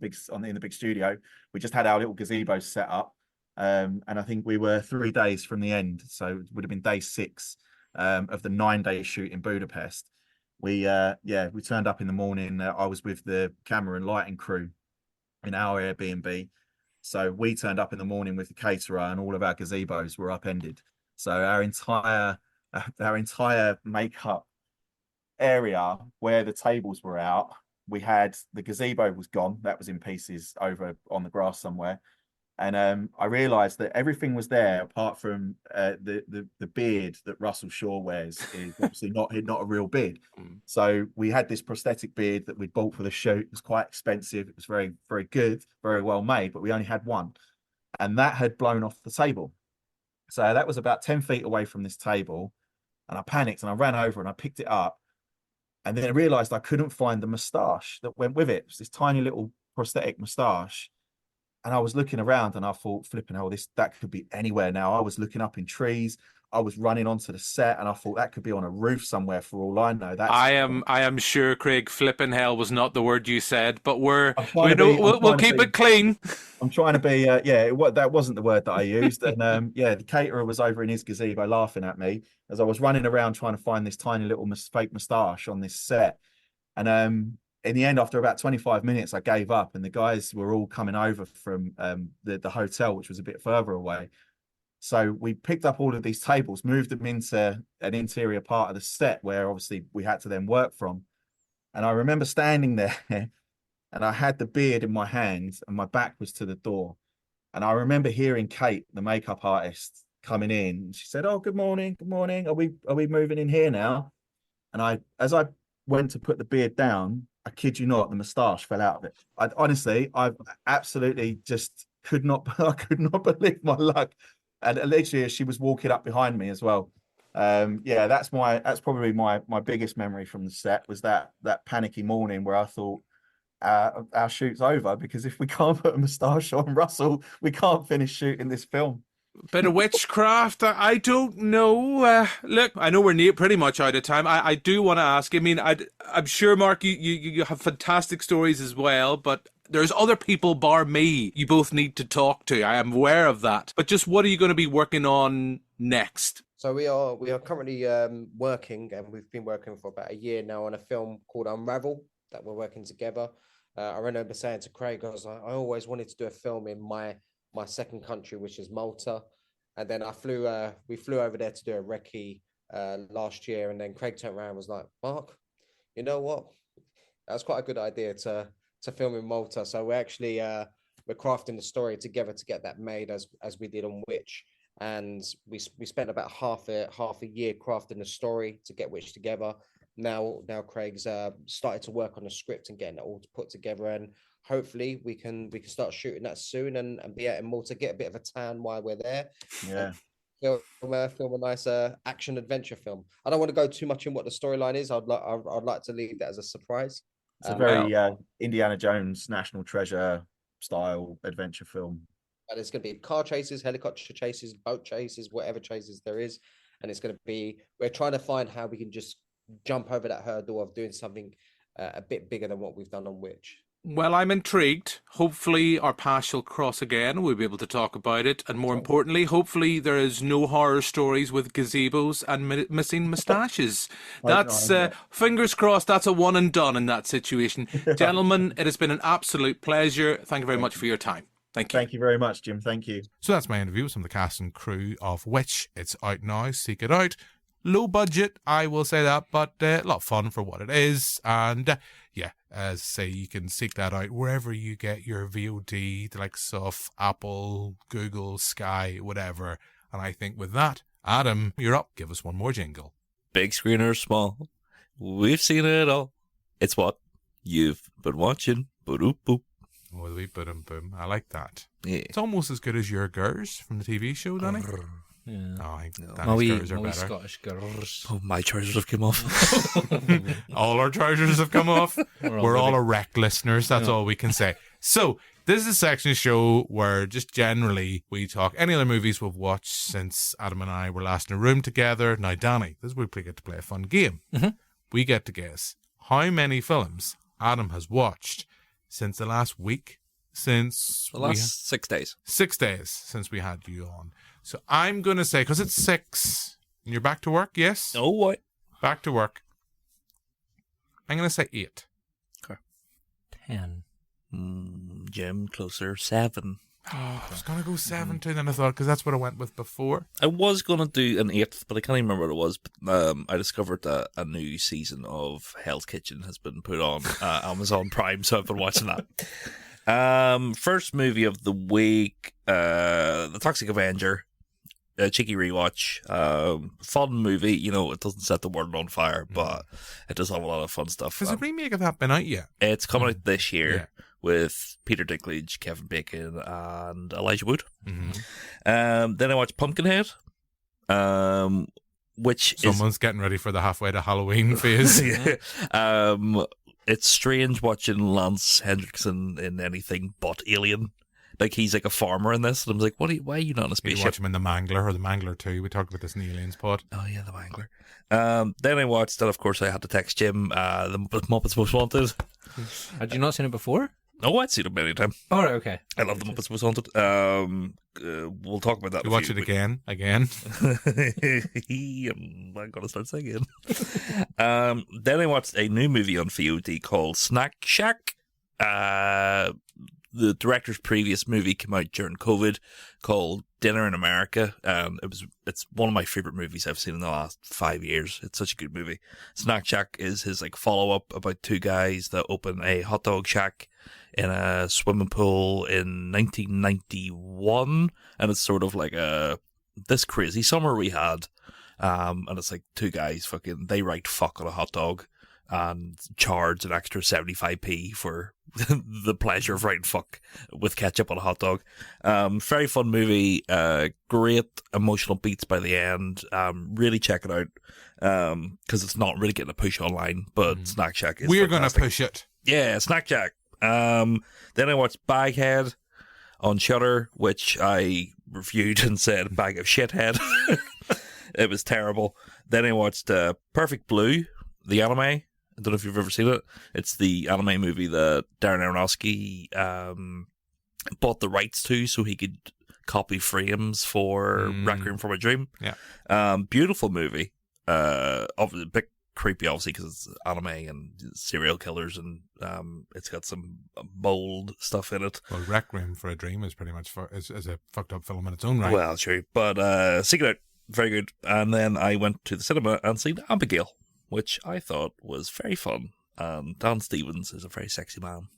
the big studio. We just had our little gazebos set up, and I think we were 3 days from the end, so it would have been day 6 of the 9-day shoot in Budapest. We turned up in the morning. I was with the camera and lighting crew in our Airbnb, so we turned up in the morning with the caterer, and all of our gazebos were upended. So our entire makeup area where the tables were out, we had the gazebo was gone. That was in pieces over on the grass somewhere. And I realized that everything was there apart from the beard that Russell Shaw wears is obviously not a real beard. So we had this prosthetic beard that we'd bought for the shoot. It was quite expensive. It was very, very good, very well made, but we only had one. And that had blown off the table. So that was about 10 feet away from this table. And I panicked and I ran over and I picked it up. And then I realized I couldn't find the moustache that went with it. It was this tiny little prosthetic moustache. And I was looking around and I thought, flipping hell, that could be anywhere now. I was looking up in trees. I was running onto the set and I thought that could be on a roof somewhere for all I know. I am sure, Craig, flipping hell was not the word you said, but we'll keep it clean. I'm trying to be, that wasn't the word that I used. And the caterer was over in his gazebo laughing at me as I was running around trying to find this tiny little fake moustache on this set. And in the end, after about 25 minutes, I gave up and the guys were all coming over from the hotel, which was a bit further away. So we picked up all of these tables, moved them into an interior part of the set where obviously we had to then work from. And I remember standing there and I had the beard in my hands and my back was to the door. And I remember hearing Kate, the makeup artist, coming in. She said, "Oh, good morning. Good morning. Are we moving in here now?" And as I went to put the beard down, I kid you not, the moustache fell out of it. I absolutely just could not believe my luck. And literally, she was walking up behind me as well. That's probably my biggest memory from the set was that panicky morning where I thought our shoot's over, because if we can't put a moustache on Russell, we can't finish shooting this film. Bit of witchcraft, I don't know. Look, I know we're pretty much out of time. I do want to ask, I mean, I'm sure, Mark, you have fantastic stories as well, but there's other people bar me you both need to talk to. I am aware of that. But just what are you going to be working on next? So we are currently working, and we've been working for about a year now on a film called Unravel that we're working together. I remember saying to Craig, I was like, I always wanted to do a film in my second country, which is Malta. And then we flew over there to do a recce last year. And then Craig turned around and was like, "Mark, you know what? That's quite a good idea to film in Malta." So we're actually we're crafting the story together to get that made as we did on Witch. And we spent about half a year crafting the story to get Witch together. Now Craig's started to work on the script and getting it all put together, and hopefully we can start shooting that soon and be out in Malta, get a bit of a tan while we're there. Yeah. Film a nice action adventure film. I don't want to go too much in what the storyline is. I'd like to leave that as a surprise. It's a very Indiana Jones National Treasure style adventure film. And it's going to be car chases, helicopter chases, boat chases, whatever chases there is. And it's going to be, we're trying to find how we can just jump over that hurdle of doing something a bit bigger than what we've done on Witch. Well, I'm intrigued. Hopefully our paths shall cross again. We'll be able to talk about it. And more importantly, hopefully there is no horror stories with gazebos and missing moustaches. That's, fingers crossed, that's a one and done in that situation. Gentlemen, it has been an absolute pleasure. Thank you very much for your time. Thank you. Thank you very much, Jim. Thank you. So that's my interview with some of the cast and crew of Witch. It's out now. Seek it out. Low budget, I will say that, but a lot of fun for what it is. And as I say, you can seek that out wherever you get your VOD, the likes of Apple, Google, Sky, whatever. And I think with that, Adam, you're up. Give us one more jingle. Big screen or small, we've seen it all. It's what you've been watching. Boop boop. Oh, the wee boom boom. I like that. Yeah. It's almost as good as your Gers from the TV show, Danny. Yeah. Oh, I think Danny's Gers are better. Scottish girls. Oh, my trousers have come off. All our trousers have come off. We're all erect listeners. That's all we can say. So, this is a section of the show where just generally we talk any other movies we've watched since Adam and I were last in a room together. Now, Danny, this is where we get to play a fun game. Mm-hmm. We get to guess how many films Adam has watched since the last week. Since the last 6 days. 6 days since we had you on. So I'm going to say, because it's 6, and you're back to work, yes? Oh, what? Back to work. I'm going to say 8. Okay. 10. Jim, closer, 7. Oh, I was going to go 7 too, then I thought, because that's what I went with before. I was going to do an 8th, but I can't even remember what it was. But, I discovered that a new season of Hell's Kitchen has been put on Amazon Prime, so I've been watching that. First movie of the week, The Toxic Avenger, a cheeky rewatch, fun movie. You know, it doesn't set the world on fire, but it does have a lot of fun stuff. Has a remake of that been out yet? It's coming out this year with Peter Dinklage, Kevin Bacon, and Elijah Wood. Mm-hmm. Then I watched Pumpkinhead, which someone's getting ready for the halfway to Halloween phase. It's strange watching Lance Hendrickson in anything but Alien. Like, he's like a farmer in this, and I'm like, why are you not in a spaceship? You watch him in The Mangler or The Mangler 2. We talked about this in the Aliens pod. Oh yeah, The Mangler. Then I watched, and of course I had to text Jim, the Muppets Most Wanted. Had you not seen it before? No, I'd seen it many times. Oh, right, okay. I love the Muppets Most Wanted. We'll talk about that. You watch it again. I'm going to start singing. Then I watched a new movie on VOD called Snack Shack. The director's previous movie came out during COVID called Dinner in America. It's one of my favorite movies I've seen in the last 5 years. It's such a good movie. Snack Shack is his like follow up about two guys that open a hot dog shack in a swimming pool in 1991, and it's sort of like this crazy summer we had, and it's like two guys they write fuck on a hot dog and charge an extra 75p for the pleasure of writing fuck with ketchup on a hot dog. Very fun movie, great emotional beats by the end. Really check it out, because it's not really getting a push online, but Snack Shack is We're fantastic. gonna push it. Yeah, Snack Shack. Then I watched Baghead on Shudder, which I reviewed and said bag of shithead. It was terrible. Then I watched Perfect Blue, the anime. I don't know if you've ever seen it. It's the anime movie that Darren Aronofsky bought the rights to so he could copy frames for Requiem for a Dream. Yeah. Beautiful movie. A bit creepy, obviously, because it's anime and serial killers, and it's got some bold stuff in it. Well, Requiem for a Dream is pretty much is a fucked up film in its own right. Well, true. But seek it out. Very good. And then I went to the cinema and seen Abigail, which I thought was very fun. And Dan Stevens is a very sexy man.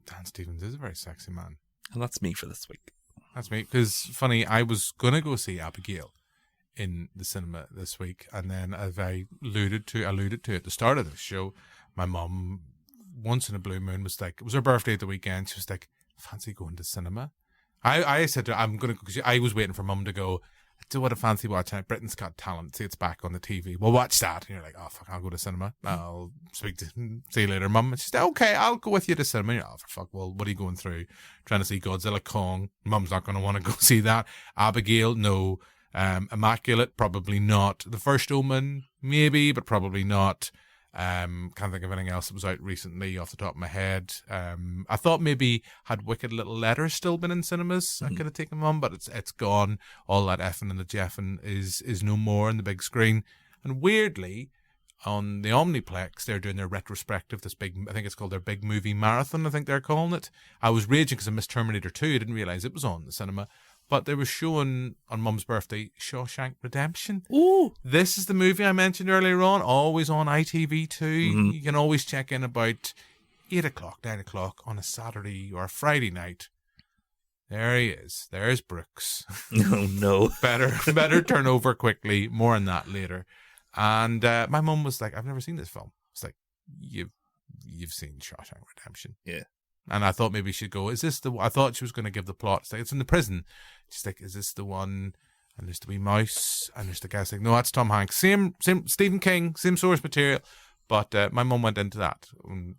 Dan Stevens is a very sexy man. And that's me for this week. That's me. Because, funny, I was going to go see Abigail in the cinema this week, and then as I alluded to at the start of the show, my mum, once in a blue moon, was like, it was her birthday the weekend, she was like, fancy going to cinema? I said to her, I'm going to, because I was waiting for mum to go, do what a fancy watch tonight. Britain's Got Talent. See, it's back on the TV. We'll watch that. And you're like, oh, fuck, I'll go to cinema. I'll see you later, Mum. And she said, okay, I'll go with you to cinema. And you're, oh, for fuck, well, what are you going through? Trying to see Godzilla Kong. Mum's not going to want to go see that. Abigail, no. Immaculate, probably not. The First Omen, maybe, but probably not. Can't think of anything else that was out recently off the top of my head. I thought maybe had Wicked Little Letters still been in cinemas, I could have taken them on, but it's gone. All that effing and the jeffing is no more on the big screen. And weirdly, on the Omniplex, they're doing their retrospective, this big, I think it's called their Big Movie Marathon, I think they're calling it. I was raging because I missed Terminator 2. I didn't realise it was on the cinema. But they were showing on Mum's birthday Shawshank Redemption. Ooh! This is the movie I mentioned earlier on, always on ITV2. You can always check in about 8 o'clock, 9 o'clock on a Saturday or a Friday night. There he is. There's Brooks. Oh, no. Better turn over quickly. More on that later. And my mum was like, I've never seen this film. It's like, you've seen Shawshank Redemption. Yeah. And I thought maybe she'd go, is this the one? I thought she was going to give the plot. It's like, it's in the prison. She's like, is this the one? And there's the wee mouse. And there's the guy's like, no, that's Tom Hanks. Same Stephen King, same source material. But my mum went into that.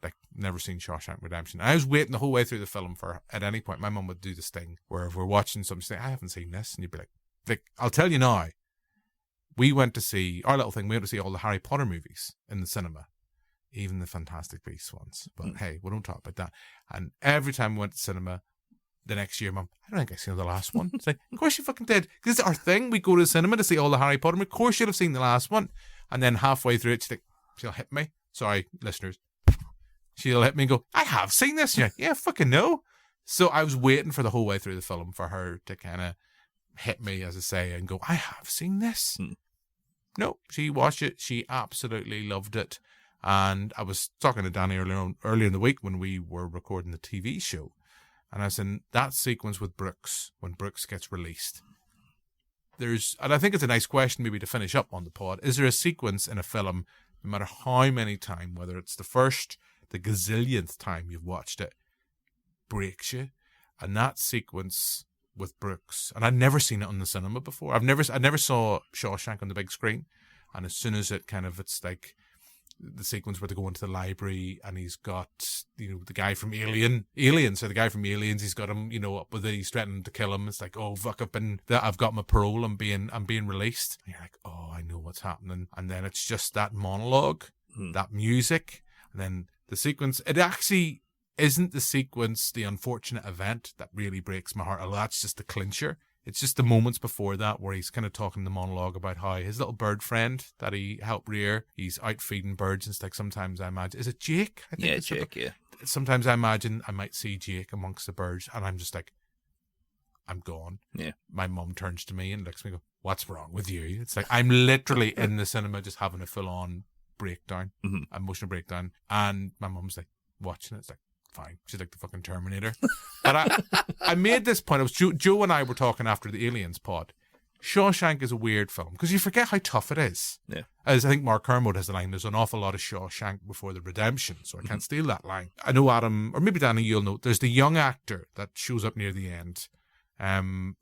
Like, never seen Shawshank Redemption. I was waiting the whole way through the film for, at any point, my mum would do this thing where if we're watching something, she'd say, I haven't seen this. And you'd be like, I'll tell you now. We went to see all the Harry Potter movies in the cinema. Even the Fantastic Beasts ones. But hey, we don't talk about that. And every time we went to cinema, the next year, Mum, I don't think I've seen the last one. It's like, of course you fucking did. Because it's our thing. We go to the cinema to see all the Harry Potter movies. Of course you'd have seen the last one. And then halfway through it, she'll hit me. Sorry, listeners. She'll hit me and go, I have seen this. Yeah, fucking no. So I was waiting for the whole way through the film for her to kind of hit me, as I say, and go, I have seen this. No, she watched it. She absolutely loved it. And I was talking to Danny earlier in the week when we were recording the TV show. And I was in that sequence with Brooks, when Brooks gets released. And I think it's a nice question maybe to finish up on the pod. Is there a sequence in a film, no matter how many times, whether it's the first, the gazillionth time you've watched it, breaks you? And that sequence with Brooks, and I'd never seen it on the cinema before. I never saw Shawshank on the big screen, and as soon as it's like the sequence where they go into the library and he's got, the guy from Aliens, the guy from Aliens, he's got him, up with it, he's threatening to kill him. It's like, oh fuck, I've got my parole, I'm being released. And you're like, oh, I know what's happening. And then it's just that monologue, that music, and then the sequence. It actually isn't the sequence, the unfortunate event, that really breaks my heart. That's just the clincher. It's just the moments before that where he's kind of talking the monologue about how his little bird friend that he helped rear, he's out feeding birds, and it's like, sometimes I imagine, is it Jake? I think Jake, yeah. Sometimes I imagine I might see Jake amongst the birds, and I'm just like, I'm gone. Yeah. My mum turns to me and looks at me and goes, what's wrong with you? It's like, I'm literally in the cinema just having a full-on breakdown, emotional breakdown, and my mum's like watching it. It's like, fine. She's like the fucking Terminator. But I made this point. It was Joe and I were talking after the Aliens pod. Shawshank is a weird film because you forget how tough it is. Yeah. As I think Mark Kermode has the line, there's an awful lot of Shawshank before the redemption, so I can't steal that line. I know Adam, or maybe Danny, you'll know, there's the young actor that shows up near the end,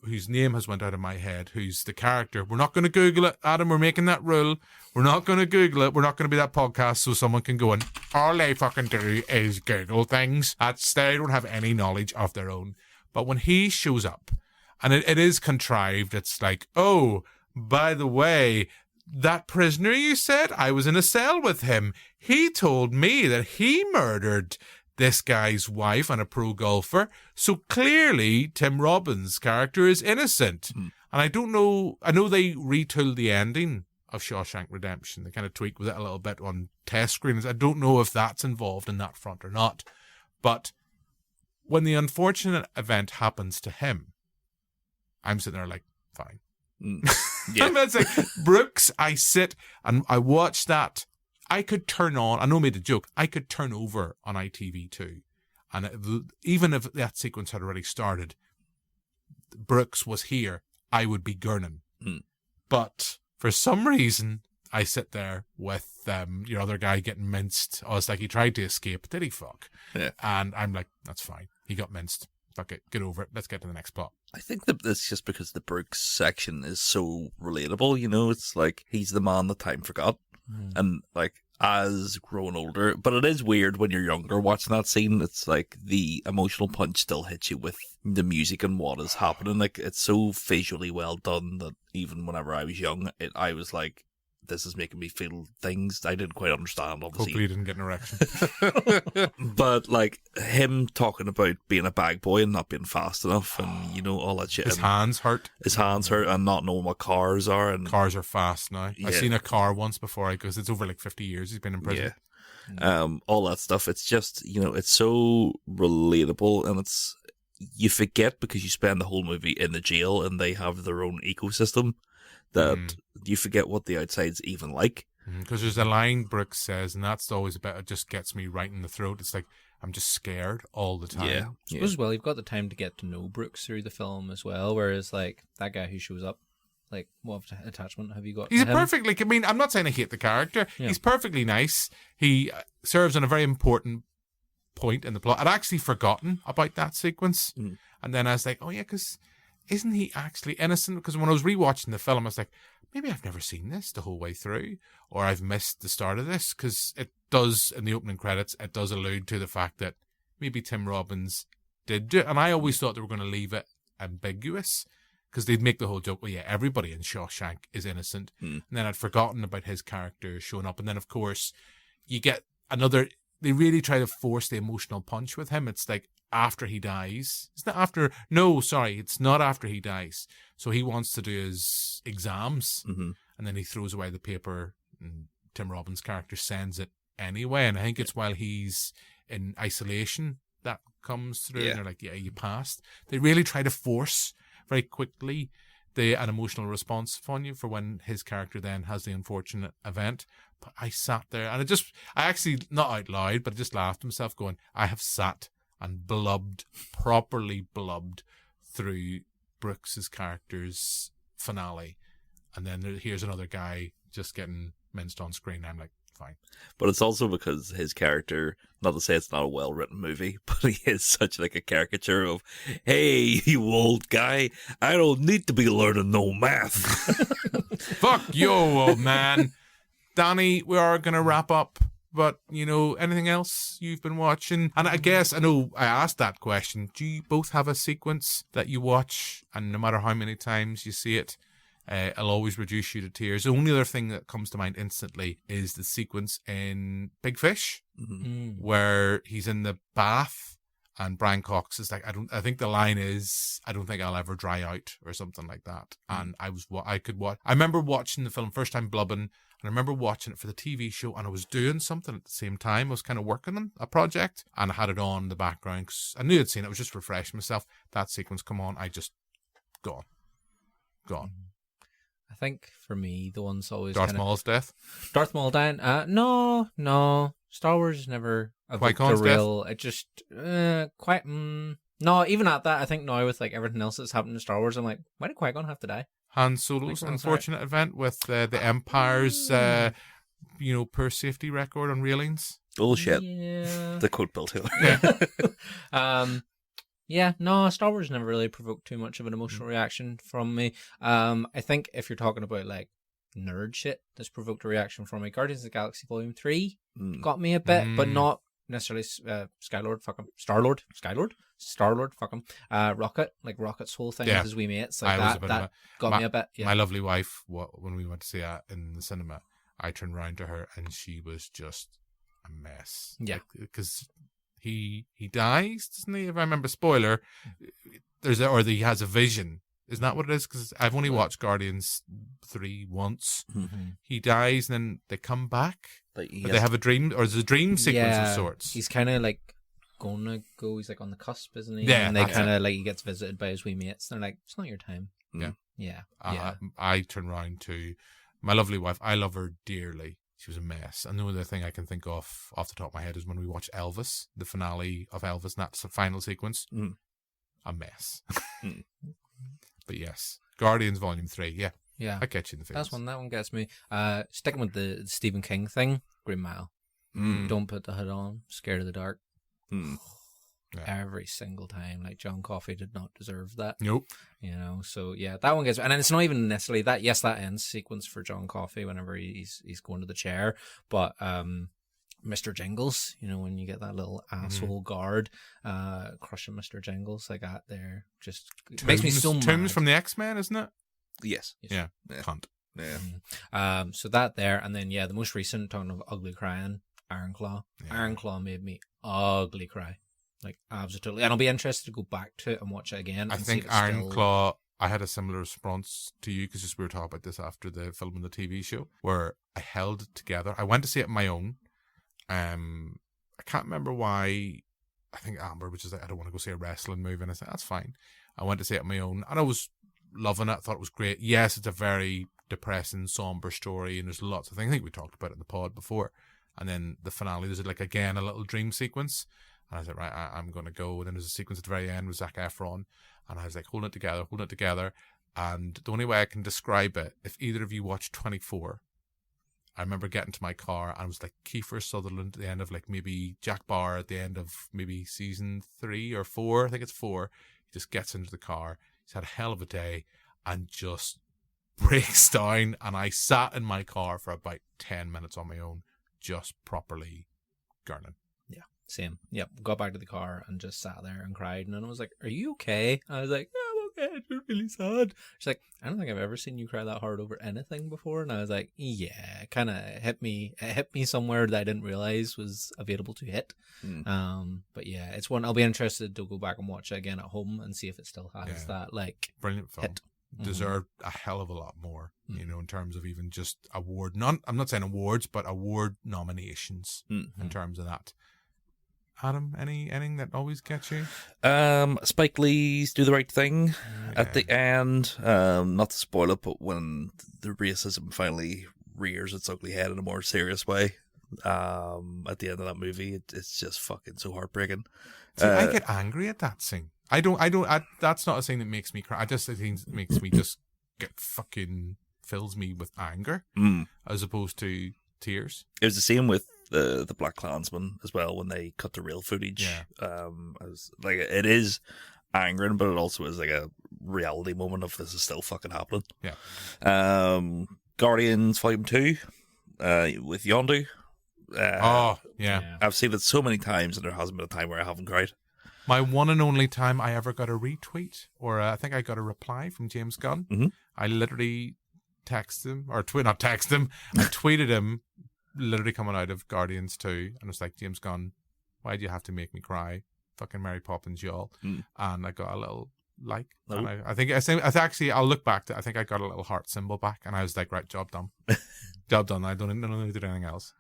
whose name has went out of my head, who's the character. We're not going to Google it, Adam. We're making that rule. We're not going to Google it. We're not going to be that podcast so someone can go in. All they fucking do is Google things. They don't have any knowledge of their own. But when he shows up, and it is contrived, it's like, oh, by the way, that prisoner you said, I was in a cell with him. He told me that he murdered this guy's wife and a pro golfer. So clearly Tim Robbins' character is innocent. And I don't know, I know they retooled the ending of Shawshank Redemption. They kind of tweaked with it a little bit on test screenings. I don't know if that's involved in that front or not. But when the unfortunate event happens to him, I'm sitting there like, fine. Yeah. And that's like, Brooks, I sit and I watch that. I could turn on, I know I made a joke, I could turn over on ITV2. And even if that sequence had already started, Brooks was here, I would be gurning. But for some reason, I sit there with your other guy getting minced. I was like, he tried to escape. Did he fuck? Yeah. And I'm like, that's fine. He got minced. Fuck it. Get over it. Let's get to the next plot. I think that it's just because the Brooks section is so relatable, it's like he's the man that time forgot. And like, as growing older, but it is weird when you're younger watching that scene. It's like the emotional punch still hits you with the music and what is happening. Like, it's so visually well done that even whenever I was young, I was like, this is making me feel things I didn't quite understand, obviously. Hopefully you didn't get an erection. But like him talking about being a bag boy and not being fast enough and all that shit. His hands hurt and not knowing what cars are. And cars are fast now. Yeah. I've seen a car once before because it's over like 50 years he's been in prison. Yeah. All that stuff. It's just, it's so relatable, and you forget because you spend the whole movie in the jail and they have their own ecosystem that you forget what the outside's even like. Because there's a line Brooks says, and that's always a bit, it just gets me right in the throat. It's like, I'm just scared all the time. Yeah. I suppose, well, you've got the time to get to know Brooks through the film as well, whereas, like, that guy who shows up, like, what attachment have you got? He's to him? I'm not saying I hate the character. Yeah. He's perfectly nice. He serves on a very important point in the plot. I'd actually forgotten about that sequence. And then I was like, oh yeah, because isn't he actually innocent? Because when I was rewatching the film, I was like, maybe I've never seen this the whole way through, or I've missed the start of this, because it does, in the opening credits, it does allude to the fact that maybe Tim Robbins did do it. And I always thought they were going to leave it ambiguous, because they'd make the whole joke, well, yeah, everybody in Shawshank is innocent. And then I'd forgotten about his character showing up. And then, of course, you get another, they really try to force the emotional punch with him. It's like, after he dies. It's not after, no, sorry, it's not after he dies. So he wants to do his exams, and then he throws away the paper, and Tim Robbins' character sends it anyway. And I think it's while he's in isolation that comes through, and they're like, yeah, you passed. They really try to force very quickly an emotional response on you for when his character then has the unfortunate event. But I sat there, and I actually, not out loud, but I just laughed to myself going, I have sat and properly blubbed through Brooks's character's finale. And then here's another guy just getting minced on screen. I'm like, fine. But it's also because his character, not to say it's not a well-written movie, but he is such like a caricature of, hey, you old guy, I don't need to be learning no math. Fuck you, old man. Danny, we are going to wrap up. But, anything else you've been watching? And I guess, I know I asked that question. Do you both have a sequence that you watch, and no matter how many times you see it, it'll always reduce you to tears? The only other thing that comes to mind instantly is the sequence in Big Fish, where he's in the bath, and Brian Cox is like, I think the line is, I don't think I'll ever dry out, or something like that. And I remember watching the film first time blubbing, and I remember watching it for the TV show, and I was doing something at the same time. I was kind of working on a project, and I had it on in the background because I knew I'd seen it. I was just refreshing myself. That sequence come on, I just gone. I think for me, the one's always Darth Maul's death. Darth Maul dying. No. Star Wars never evoked a real. Death? It just quite. No, even at that, I think now with like everything else that's happened in Star Wars, I'm like, why did Qui-Gon have to die? Han Solo's unfortunate event with the Empire's, poor safety record on railings. Bullshit. Yeah. The quote Bill Taylor. No, Star Wars never really provoked too much of an emotional reaction from me. I think if you're talking about like nerd shit that's provoked a reaction from me, Guardians of the Galaxy Volume 3 got me a bit, but not necessarily Skylord, fuck him. Star-Lord, fuck him. Rocket, like Rocket's whole thing with his wee mates, like that got me a bit. Yeah. My lovely wife, when we went to see it in the cinema, I turned around to her and she was just a mess. Yeah. Because he dies, doesn't he? If I remember, spoiler, he has a vision. Isn't that what it is? Because I've only watched Guardians 3 once. Mm-hmm. He dies and then they come back. They have a dream, or there's a dream sequence of sorts. He's kind of like gonna go. He's like on the cusp, isn't he? Yeah, and they kind of like he gets visited by his wee mates. They're like, "It's not your time." Yeah. I turn around to my lovely wife. I love her dearly. She was a mess. And the other thing I can think of off the top of my head is when we watched Elvis, the finale of Elvis, and that's the final sequence. A mess. But yes, Guardians Volume 3. Yeah, I catch you in the face. That one gets me. Sticking with the Stephen King thing, Green Mile. Don't put the hood on. Scared of the dark. Every single time, like John Coffey did not deserve that. Nope. So yeah, that one gets, and it's not even necessarily that. Yes, that ends sequence for John Coffey whenever he's going to the chair, but Mr. Jingles, when you get that little asshole guard crushing Mr. Jingles like that, there just makes me so mad. Tooms from the X-Men, isn't it? Yes. Yeah. Cunt. Yeah. So that there, and then the most recent, talking of ugly crying, Iron Claw. Yeah. Iron Claw made me ugly cry. Like, absolutely. And I'll be interested to go back to it and watch it again. I think Iron Claw, I had a similar response to you because we were talking about this after the film and the TV show, where I held it together. I went to see it on my own. I can't remember why. I think Amber was just like, I don't want to go see a wrestling movie. And I said, that's fine. I went to see it on my own. And I was loving it. I thought it was great. Yes, it's a very depressing, somber story. And there's lots of things. I think we talked about it in the pod before. And then the finale, there's like, again, a little dream sequence. And I was like, right, I'm going to go. And then there's a sequence at the very end with Zac Efron. And I was like, holding it together. And the only way I can describe it, if either of you watched 24, I remember getting to my car and it was like Kiefer Sutherland at the end of like maybe Jack Bauer at the end of maybe season 3 or 4. I think it's 4. He just gets into the car. He's had a hell of a day and just breaks down. And I sat in my car for about 10 minutes on my own, just properly gurning. Yeah, same. Yep. Got back to the car and just sat there and cried. And then I was like, are you okay? I was like, I'm okay. It's really sad. She's like, I don't think I've ever seen you cry that hard over anything before. And I was like, yeah, it kind of hit me. It hit me somewhere that I didn't realize was available to hit. But yeah, it's one I'll be interested to go back and watch it again at home and see if it still has that like brilliant film. Hit. Deserved a hell of a lot more, in terms of even just award. I'm not saying awards, but award nominations in terms of that. Adam, anything that always gets you? Spike Lee's Do the Right Thing at the end. Not to spoil it, but when the racism finally rears its ugly head in a more serious way, at the end of that movie, it's just fucking so heartbreaking. See, I get angry at that scene. I don't, that's not a thing that makes me cry. I just think it makes me just get fucking, fills me with anger, as opposed to tears. It was the same with the Black Klansman as well when they cut the real footage. Yeah. I was like, it is angering, but it also is like a reality moment of this is still fucking happening. Yeah. Guardians Volume 2 with Yondu. Yeah. I've seen it so many times and there hasn't been a time where I haven't cried. My one and only time I ever got a retweet, or I think I got a reply from James Gunn. Mm-hmm. I literally texted him, or not text him, I tweeted him, literally coming out of Guardians 2, and it was like, James Gunn, why do you have to make me cry? Fucking Mary Poppins, y'all. And I got a little like, and I think actually, I'll look back to, I think I got a little heart symbol back, and I was like, right, job done. Job done. I don't need to do anything else.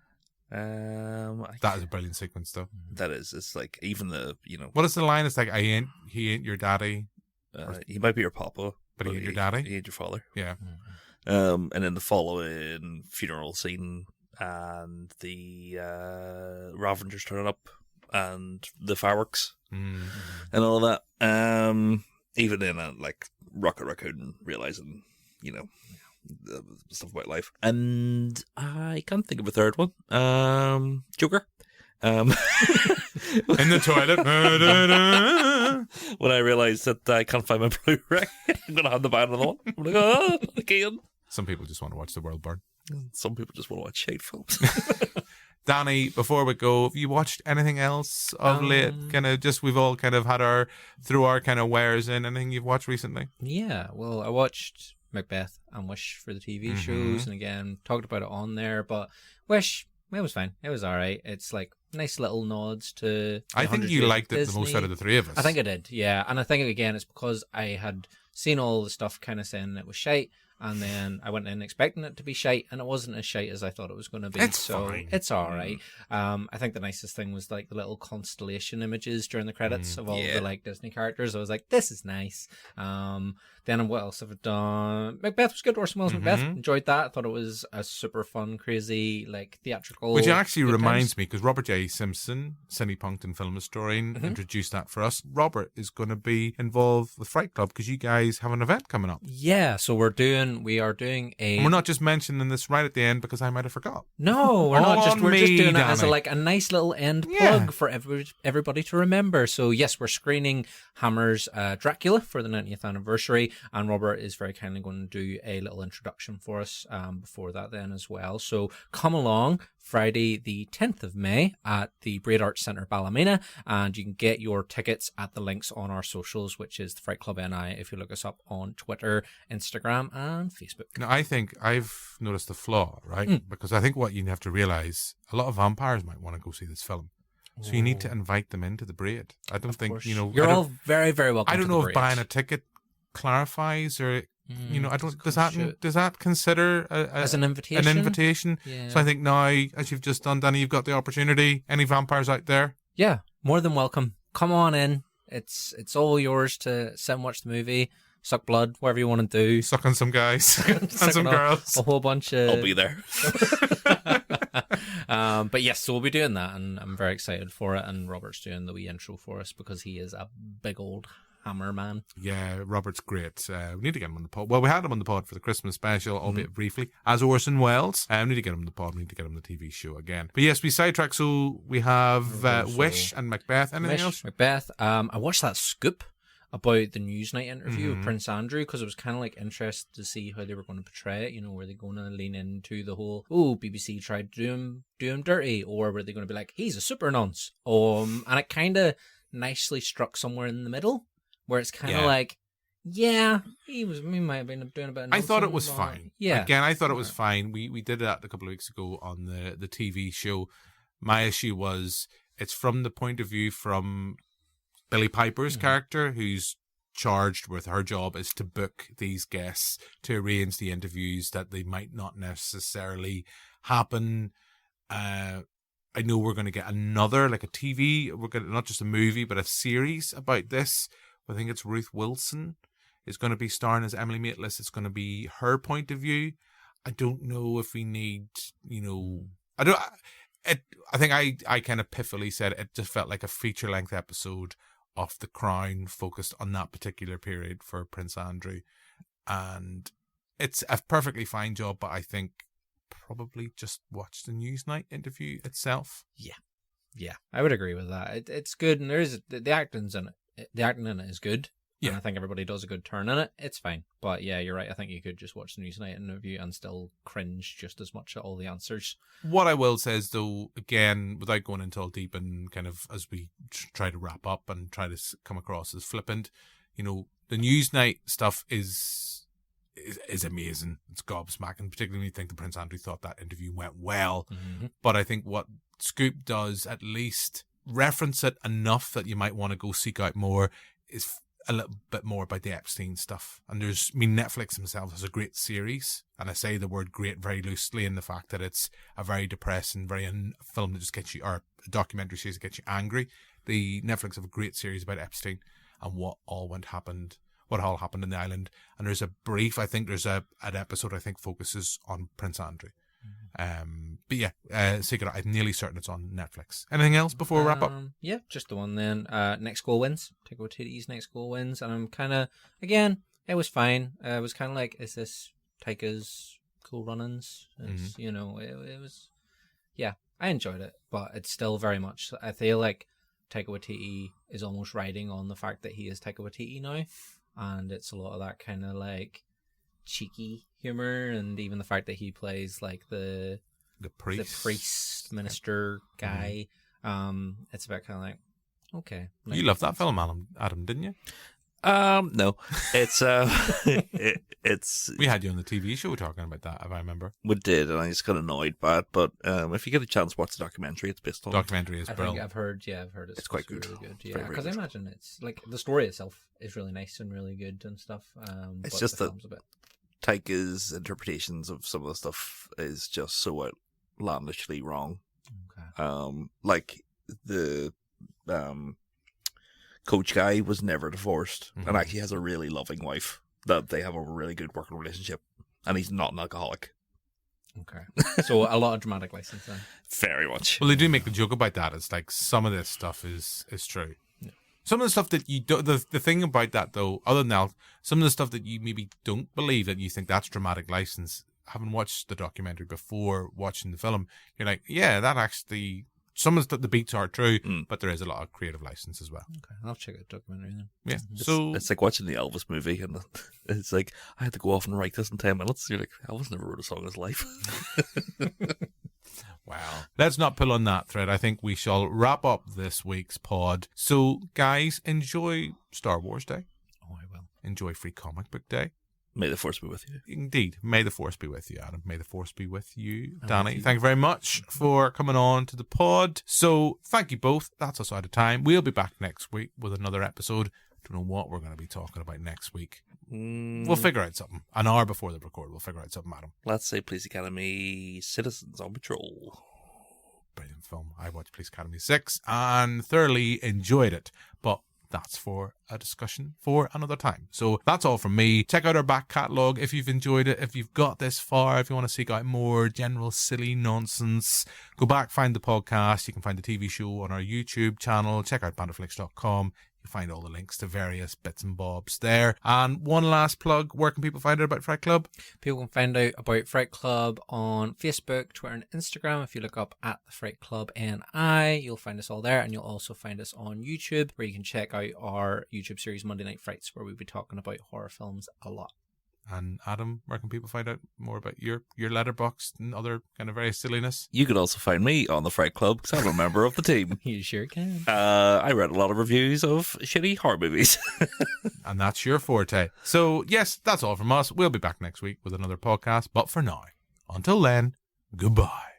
That is a brilliant sequence, though. That is. It's like, even the, what is the line? It's like, he ain't your daddy. He might be your papa, but he ain't your daddy. He ain't your father. Yeah. And then the following funeral scene and the Ravengers turning up and the fireworks and all of that. Even in like Rocket Raccoon realizing, the stuff about life. And I can't think of a third one. Joker. In the toilet. When I realised that I can't find my Blu-ray, I'm going to have to buy another one. I'm like, oh, again. Some people just want to watch the world burn. Some people just want to watch shade films. Danny, before we go, have you watched anything else of late? Kind of just, we've all kind of had through our kind of wares in. Anything you've watched recently? Yeah, well, I watched Macbeth and Wish for the TV shows, and again, talked about it on there, but Wish, it was fine. It was all right. It's like nice little nods to I think you liked it the most out of the three of us. I think I did, yeah. And I think, again, it's because I had seen all the stuff kind of saying it was shite, and then I went in expecting it to be shite, and it wasn't as shite as I thought it was going to be. It's fine. It's all right. I think the nicest thing was like the little constellation images during the credits of all the like Disney characters. I was like, this is nice. Then what else have I done? Macbeth was good. Orson Welles' Macbeth. Enjoyed that. I thought it was a super fun, crazy, like theatrical. Which actually reminds me, because Robert J. Simpson, Cinepunked and film historian, introduced that for us. Robert is going to be involved with Fright Club because you guys have an event coming up. Yeah, so we are doing a. And we're not just mentioning this right at the end because I might have forgot. No, we're not just. We're just doing Danny. it as a nice little end plug for everybody to remember. So yes, we're screening Hammer's Dracula for the 90th anniversary. And Robert is very kindly going to do a little introduction for us before that then as well. So come along Friday the 10th of May at the Braid Arts Centre Ballymena, and you can get your tickets at the links on our socials, which is the Fright Club NI if you look us up on Twitter, Instagram and Facebook. Now, I think I've noticed a flaw, right? Because I think what you have to realise, a lot of vampires might want to go see this film. So you need to invite them into the Braid. I don't think, You're all very, very welcome. I don't know if buying a ticket clarifies or I don't does that consider as an invitation? Yeah. So I think now, as you've just done, Danny, you've got the opportunity. Any vampires out there? Yeah, more than welcome. Come on in. It's all yours to sit and watch the movie, suck blood, whatever you want to do. Suck on some guys and some girls. A whole bunch of. I'll be there. But yes, so we'll be doing that, and I'm very excited for it. And Robert's doing the wee intro for us because he is a big old Hammer man. Yeah, Robert's great. We need to get him on the pod. Well, we had him on the pod for the Christmas special, albeit briefly, as Orson Welles. We need to get him on the pod. We need to get him on the TV show again. But yes, we sidetrack. So we have Wish and Macbeth. Anything else? Macbeth. I watched that scoop about the Newsnight interview with Prince Andrew because I was kind of like interested to see how they were going to portray it. Were they going to lean into the whole, BBC tried to do him dirty, or were they going to be like, he's a super nonce? And it kind of nicely struck somewhere in the middle. Where it's kind of like, he might have been doing a bit of nonsense. I thought it was fine. Yeah. Again, I thought it was fine. We did that a couple of weeks ago on the TV show. My issue was, it's from the point of view from Billie Piper's character, who's charged with her job is to book these guests to arrange the interviews that they might not necessarily happen. I know we're going to get another, like a TV, we're going to, not just a movie, but a series about this. I think it's Ruth Wilson is going to be starring as Emily Maitlis. It's going to be her point of view. I don't know if we need, I think I kind of piffily said it just felt like a feature-length episode of The Crown focused on that particular period for Prince Andrew. And it's a perfectly fine job, but I think probably just watch the Newsnight interview itself. Yeah, I would agree with that. It's good, and there is the acting's in it. The acting in it is good. Yeah, and I think everybody does a good turn in it. It's fine, but yeah, you're right. I think you could just watch the Newsnight interview and still cringe just as much at all the answers. What I will say is, though, again, without going into all deep and kind of as we try to wrap up and try to come across as flippant, you know, the Newsnight stuff is amazing. It's gobsmacking, particularly when you think the Prince Andrew thought that interview went well. Mm-hmm. But I think what Scoop does, at least reference it enough that you might want to go seek out more, is a little bit more about the Epstein stuff. And Netflix themselves has a great series, and I say the word great very loosely in the fact that it's a very depressing, film that just gets you, or a documentary series that gets you angry. The Netflix have a great series about Epstein and what all happened in the island. And there's a brief, I think there's an episode I think focuses on Prince Andrew. But yeah, Secret, I'm nearly certain it's on Netflix. Anything else before we wrap up? Yeah, just the one then. Next Goal Wins. Taika Waititi's Next Goal Wins. And I'm kind of, again, it was fine. It was kind of like, is this Taika's Cool Runnings? You know, it was, yeah, I enjoyed it, but it's still very much, I feel like Taika Waititi is almost riding on the fact that he is Taika Waititi now. And it's a lot of that kind of like cheeky humor, and even the fact that he plays like the priest minister guy. It's about kind of like, okay, you loved that film, Adam, didn't you? No, it's it's. We had you on the TV show talking about that, if I remember. We did, and I just got annoyed by it. But if you get a chance, watch the documentary. It's based on documentary is brilliant. I've heard it's quite good. Really good. Yeah, because I imagine it's like the story itself is really nice and really good and stuff. It's just that Taika's interpretations of some of the stuff is just so outlandishly wrong. Okay. Like the coach guy was never divorced and actually has a really loving wife that they have a really good working relationship, and he's not an alcoholic. Okay. So a lot of dramatic license then. Very much. Well, they do make the joke about that. It's like some of this stuff is true. Yeah. Some of the stuff that you do, the thing about that though, other than that, some of the stuff that you maybe don't believe that you think that's dramatic license, having watched the documentary before watching the film, you're like, yeah, that actually, some of the beats are true, but there is a lot of creative license as well. Okay, I'll check out the documentary then. Yeah. So it's like watching the Elvis movie, and it's like, I had to go off and write this in 10 minutes. You're like, Elvis never wrote a song in his life. Wow. Let's not pull on that thread. I think we shall wrap up this week's pod. So, guys, enjoy Star Wars Day. Oh, I will. Enjoy Free Comic Book Day. May the Force be with you. Indeed. May the Force be with you, Adam. May the Force be with you, Danny. Thank you very much for coming on to the pod. So, thank you both. That's us out of time. We'll be back next week with another episode. Don't know what we're going to be talking about next week. We'll figure out something. An hour before the record, we'll figure out something, Adam. Let's say Police Academy Citizens on Patrol. Brilliant film. I watched Police Academy 6 and thoroughly enjoyed it. But that's for a discussion for another time. So that's all from me. Check out our back catalogue if you've enjoyed it. If you've got this far, if you want to seek out more general silly nonsense, go back, find the podcast. You can find the TV show on our YouTube channel. Check out banterflix.com. You'll find all the links to various bits and bobs there. And one last plug, where can people find out about Fright Club? People can find out about Fright Club on Facebook, Twitter, and Instagram. If you look up at the Fright Club NI, you'll find us all there. And you'll also find us on YouTube, where you can check out our YouTube series Monday Night Frights, where we'll be talking about horror films a lot. And Adam, where can people find out more about your letterbox and other kind of various silliness? You can also find me on the Fright Club, because I'm a member of the team. You sure can. I read a lot of reviews of shitty horror movies. And that's your forte. So, yes, that's all from us. We'll be back next week with another podcast. But for now, until then, goodbye.